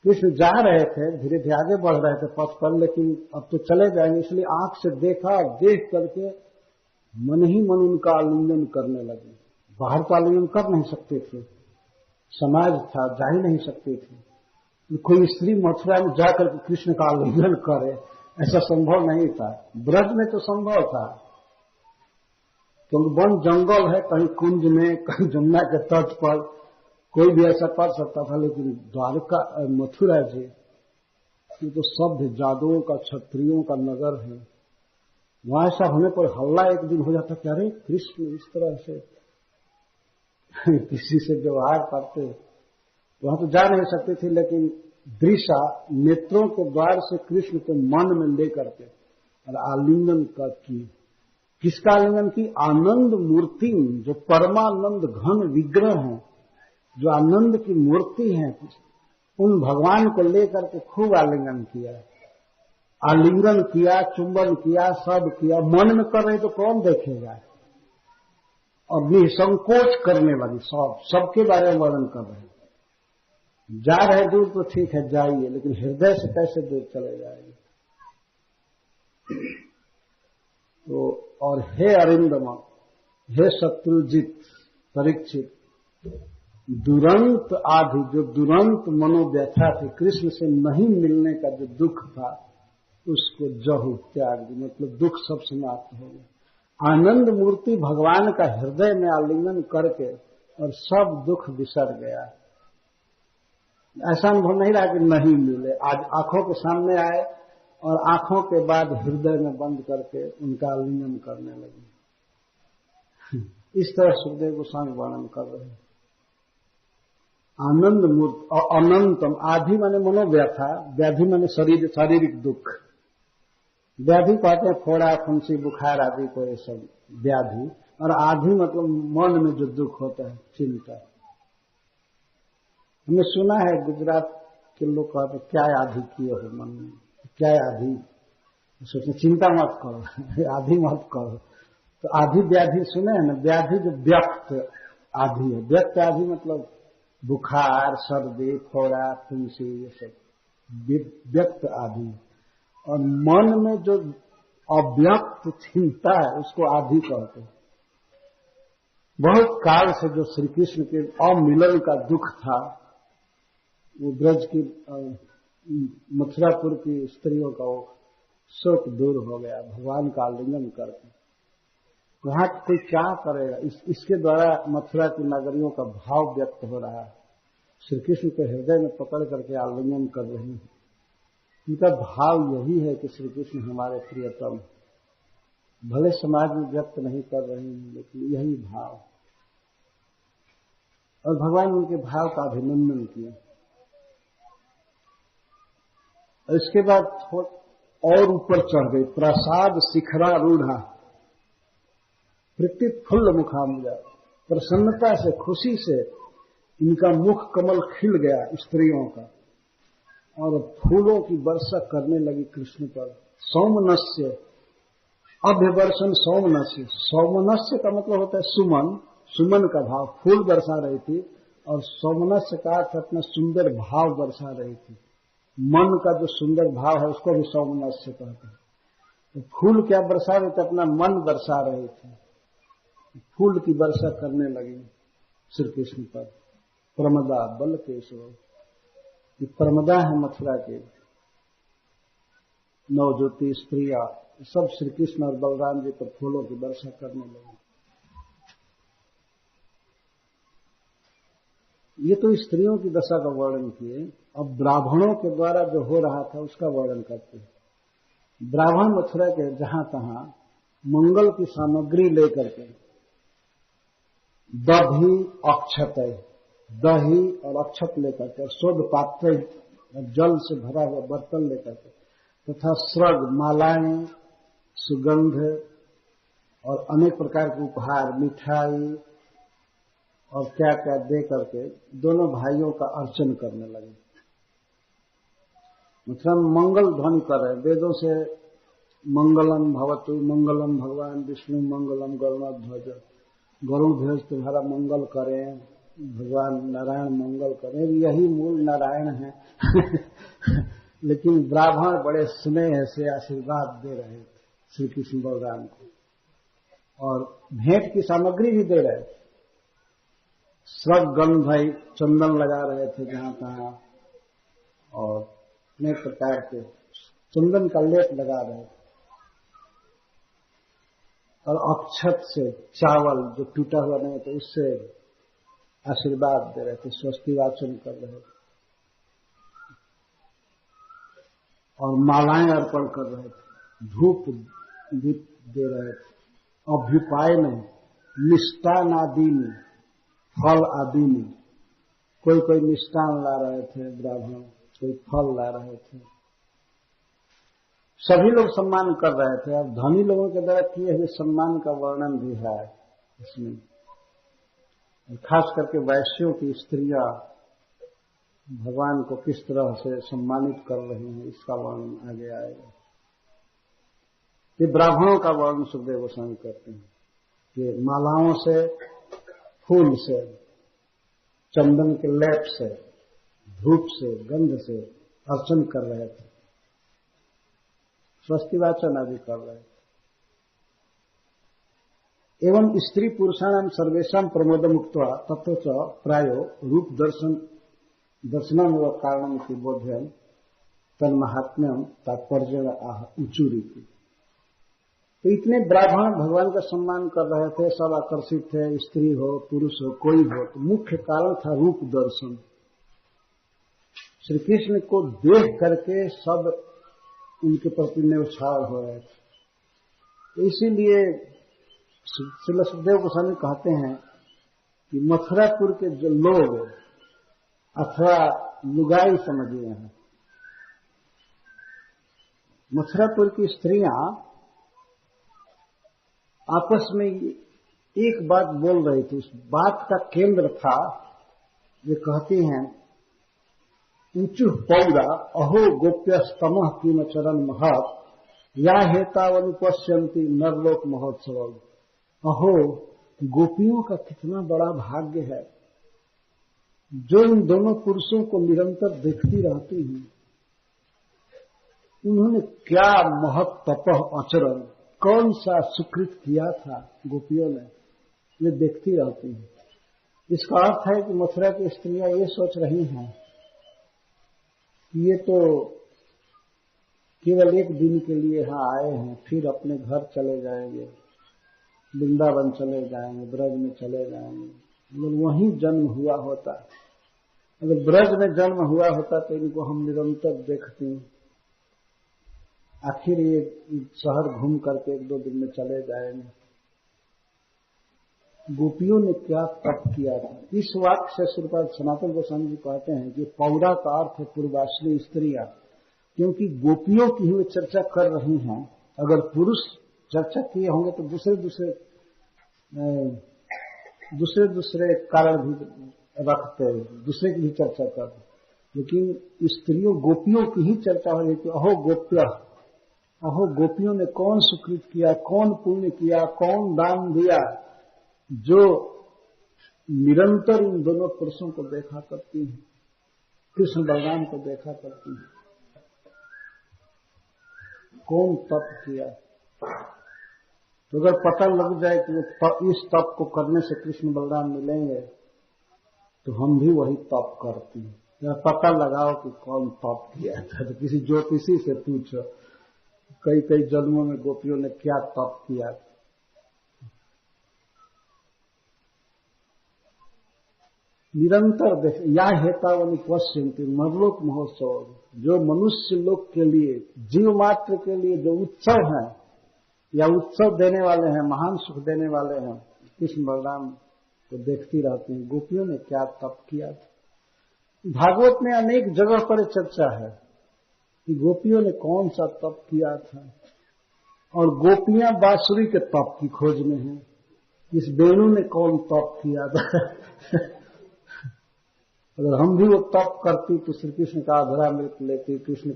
कृष्ण जा रहे थे, धीरे धीरे आगे बढ़ रहे थे पथ पर, लेकिन अब तो चले जाएंगे, इसलिए आंख से देखा, देख करके मन ही मन उनका आलिंगन करने लगे। बाहर तो आलिंगन कर नहीं सकते थे, समाज था, जा ही नहीं सकते थे। कोई स्त्री मथुरा में जाकर के कृष्ण का आलिंगन करे, ऐसा संभव नहीं था। ब्रज में तो संभव था, क्योंकि वन जंगल है, कहीं कुंज में, कहीं जमुना के तट पर कोई भी ऐसा कर सकता था। लेकिन द्वारका, मथुरा जी, ये तो सभ्य जादुओं का, क्षत्रियों का नगर है। वहां ऐसा होने पर हल्ला एक दिन हो जाता कि अरे कृष्ण इस तरह से किसी से व्यवहार करते, वहां तो जा नहीं सकते थे। लेकिन दृशा नेत्रों के द्वार से कृष्ण को मन में लेकर के और आलिंगन का की। किसका आलिंगन की? आनंद मूर्ति, जो परमानंद घन विग्रह है, जो आनंद की मूर्ति है, उन भगवान को लेकर के खूब आलिंगन किया। आलिंगन किया, चुंबन किया, सब किया। मन में कर रहे तो कौन देखेगा? और निसंकोच करने वाली सबके बारे में वर्णन कर रहे हैं। जा रहे दूर तो ठीक है, जाइए, लेकिन हृदय से कैसे दूर चले जाएंगे? तो और हे अरिंदम, हे शत्रुजित परीक्षित, दुरंत आदि, जो दुरंत मनोव्यथा थी, कृष्ण से नहीं मिलने का जो दुख था, उसको जहु त्याग दी, मतलब दुख सब समाप्त हो गया। आनंद मूर्ति भगवान का हृदय में आलिंगन करके और सब दुख बिसर गया। ऐसा अनुभव नहीं रहा कि नहीं मिले, आज आंखों के सामने आए और आंखों के बाद हृदय में बंद करके उनका आलिंगन करने लगे। इस तरह सुखदेव गोस्वामी वर्णन कर रहे हैं। आनंद मूर्ति और अनंतम, आधि माने मनोव्यथा, व्याधि माने शारीरिक दुख। व्याधि कहते हैं फोड़ा, फुंसी, बुखार आदि को, ये सब व्याधि। और आधि मतलब मन में जो दुख होता है, चिंता। हमने सुना है गुजरात के लोग कहते क्या आधि किए हो मन में, क्या आधि, सोचते चिंता मत करो, आधि मत करो। तो आधि व्याधि सुने हैं ना? व्याधि जो व्यक्त आधि है, व्यक्त आधि मतलब बुखार, सर्दी, फोड़ा, फुंसी, ये सब व्यक्त आधि। और मन में जो अव्यक्त चिंता है, उसको आधि कहते हैं। बहुत काल से जो श्री कृष्ण के अमिलन का दुख था, वो ब्रज की, मथुरापुर की स्त्रियों का वो शोक दूर हो गया भगवान का आलिंगन करके। वहां कोई क्या करेगा? इसके द्वारा मथुरा की नगरियों का भाव व्यक्त हो रहा है। श्री कृष्ण के हृदय में पकड़ करके आलिंगन कर रहे हैं। उनका भाव यही है कि श्री कृष्ण हमारे प्रियतम, भले समाज में व्यक्त नहीं कर रहे हैं, लेकिन यही भाव। और भगवान उनके भाव का अभिनंदन किया। और इसके बाद और ऊपर चढ़ गए, प्रसाद शिखरारूढ़ा। प्रकृतिफुल्ल मुखाम्बुजा, प्रसन्नता से, खुशी से इनका मुख कमल खिल गया स्त्रियों का, और फूलों की वर्षा करने लगी कृष्ण पर। सौमनस्य, अभ्यवर्षण सौमनस्य, सौमनस्य का मतलब होता है सुमन, सुमन का भाव, फूल बरसा रही थी, और सौमनस्य का अर्थ अपना सुंदर भाव बरसा रही थी। मन का जो सुंदर भाव है उसको भी सौमनस्य कहते हैं। तो फूल क्या बरसा रहे थे, अपना मन बरसा रहे थे, फूल की वर्षा करने लगी श्री कृष्ण पर। प्रमदा बल केशव, ये प्रमदा है मथुरा के नवज्योति स्त्रियां, सब श्री कृष्ण और बलराम जी पर फूलों की वर्षा करने लगी। ये तो स्त्रियों की दशा का वर्णन किए। अब ब्राह्मणों के द्वारा जो हो रहा था उसका वर्णन करते हैं। ब्राह्मण मथुरा के जहां तहां मंगल की सामग्री लेकर के, दही अक्षत, दही और अक्षत लेकर के, शुद्ध पात्र जल से भरा हुआ बर्तन लेकर के, तथा स्रग, मालाएं, सुगंध और अनेक प्रकार के उपहार, मिठाई और क्या क्या दे करके दोनों भाइयों का अर्चन करने लगे। मतलब मंगल ध्वनि कर रहे, वेदों से मंगलम भवतु, मंगलम भगवान विष्णु, मंगलम गरुणध्वज, गरुण ध्वज तुम्हारा मंगल करें, भगवान नारायण मंगल करें, यही मूल नारायण है। लेकिन ब्राह्मण बड़े स्नेह से आशीर्वाद दे रहे थे श्री कृष्ण बलराम को, और भेंट की सामग्री भी दे रहे थे। स्रग गंध, चंदन लगा रहे थे जहां तहां, और अनेक प्रकार के चंदन का लेप लगा रहे थे, और अक्षत से, चावल जो टूटा हुआ नहीं था उससे आशीर्वाद दे रहे थे, स्वस्ति वाचन कर रहे थे, और मालाएं अर्पण कर रहे थे, धूप दीप दे रहे थे, अभ्युपाय में, मिष्टान आदि में, फल आदि में, कोई कोई मिष्टान ला रहे थे ब्राह्मण, कोई फल ला रहे थे, सभी लोग सम्मान कर रहे थे। अब धनी लोगों के द्वारा किए हुए सम्मान का वर्णन भी है इसमें, खास करके वैश्यों की स्त्रियां भगवान को किस तरह से सम्मानित कर रही हैं, इसका वर्णन आगे आएगा। ये ब्राह्मणों का वर्णन सुखदेव गोस्वामी करते हैं कि मालाओं से, फूल से, चंदन के लेप से, धूप से, गंध से अर्चन कर रहे थे, स्वस्ति वाचन आदि कर रहे थे। एवं स्त्री पुरुषाणाम सर्वेशम प्रमोद मुक्त्वा तत्व च प्रायो रूप दर्शनम व कारणम की बोध्यम तन्महात्म्यम तात्पर्य आह उचुरीति। तो इतने ब्राह्मण भगवान का सम्मान कर रहे थे, सब आकर्षित थे, स्त्री हो पुरुष हो कोई हो, तो मुख्य कारण था रूप दर्शन। श्री कृष्ण को देख करके सब उनके प्रति न्यौछावर हो रहे थे। तो इसीलिए श्रील सुखदेव गोस्वामी कहते हैं कि मथुरापुर के जो लोग अथवा लुगाई समझिए हैं, मथुरापुर की स्त्रियां आपस में एक बात बोल रही थी, उस बात का केंद्र था, ये कहती हैं ऊंचु पौरा अहो गोप्य स्तमः किम चरण महत या हेतावनुपश्यंती नरलोक महोत्सव। अहो गोपियों का कितना बड़ा भाग्य है जो इन दोनों पुरुषों को निरंतर देखती रहती हैं। उन्होंने क्या महत तपह आचरण, कौन सा सुकृत किया था गोपियों ने, ये देखती रहती हैं। इसका अर्थ है कि मथुरा की स्त्रियां ये सोच रही हैं कि ये तो केवल एक दिन के लिए यहाँ आए हैं, फिर अपने घर चले जाएंगे, वृंदावन चले जाएंगे, ब्रज में चले जाएंगे। अगर वहीं जन्म हुआ होता, अगर ब्रज में जन्म हुआ होता तो इनको हम निरंतर देखते। आखिर ये शहर घूम करके एक दो दिन में चले जाएंगे। गोपियों ने क्या तप किया था। इस वाक्य से श्रीपाद सनातन गोस्वामी जी कहते हैं कि पौरा का अर्थ है पूर्वाश्रयी स्त्रियां, क्योंकि गोपियों की ही चर्चा कर रही हैं। अगर पुरुष चर्चा किए होंगे तो दूसरे दूसरे दूसरे दूसरे कारण भी रखते हैं, दूसरे की भी चर्चा करते, लेकिन स्त्रियों गोपियों की ही चर्चा हो रही कि अहो गोपियों ने कौन सुकृत किया, कौन पुण्य किया, कौन दान दिया, जो निरंतर इन दोनों पुरुषों को देखा करती हैं, कृष्ण बलराम को देखा करती हैं। कौन तप किया? तो अगर पता लग जाए कि इस तप को करने से कृष्ण बलराम मिलेंगे तो हम भी वही तप करते हैं। या पता लगाओ कि कौन तप किया था, तो किसी ज्योतिषी से पूछो कई कई जन्मों में गोपियों ने क्या तप किया था। निरंतर देख या हेतावनी पश्यन्ति मरलोक महोत्सव, जो मनुष्य लोक के लिए, जीव मात्र के लिए जो उत्सव है या उत्सव देने वाले हैं, महान सुख देने वाले हैं, कृष्ण बलराम को देखती रहती हैं गोपियों ने क्या तप किया था। भागवत में अनेक जगह पर चर्चा है कि गोपियों ने कौन सा तप किया था, और गोपियां बांसुरी के तप की खोज में हैं, इस वेणु ने कौन तप किया था। अगर हम भी वो तप करती तो श्री कृष्ण का अधरा मृत लेती, कृष्ण के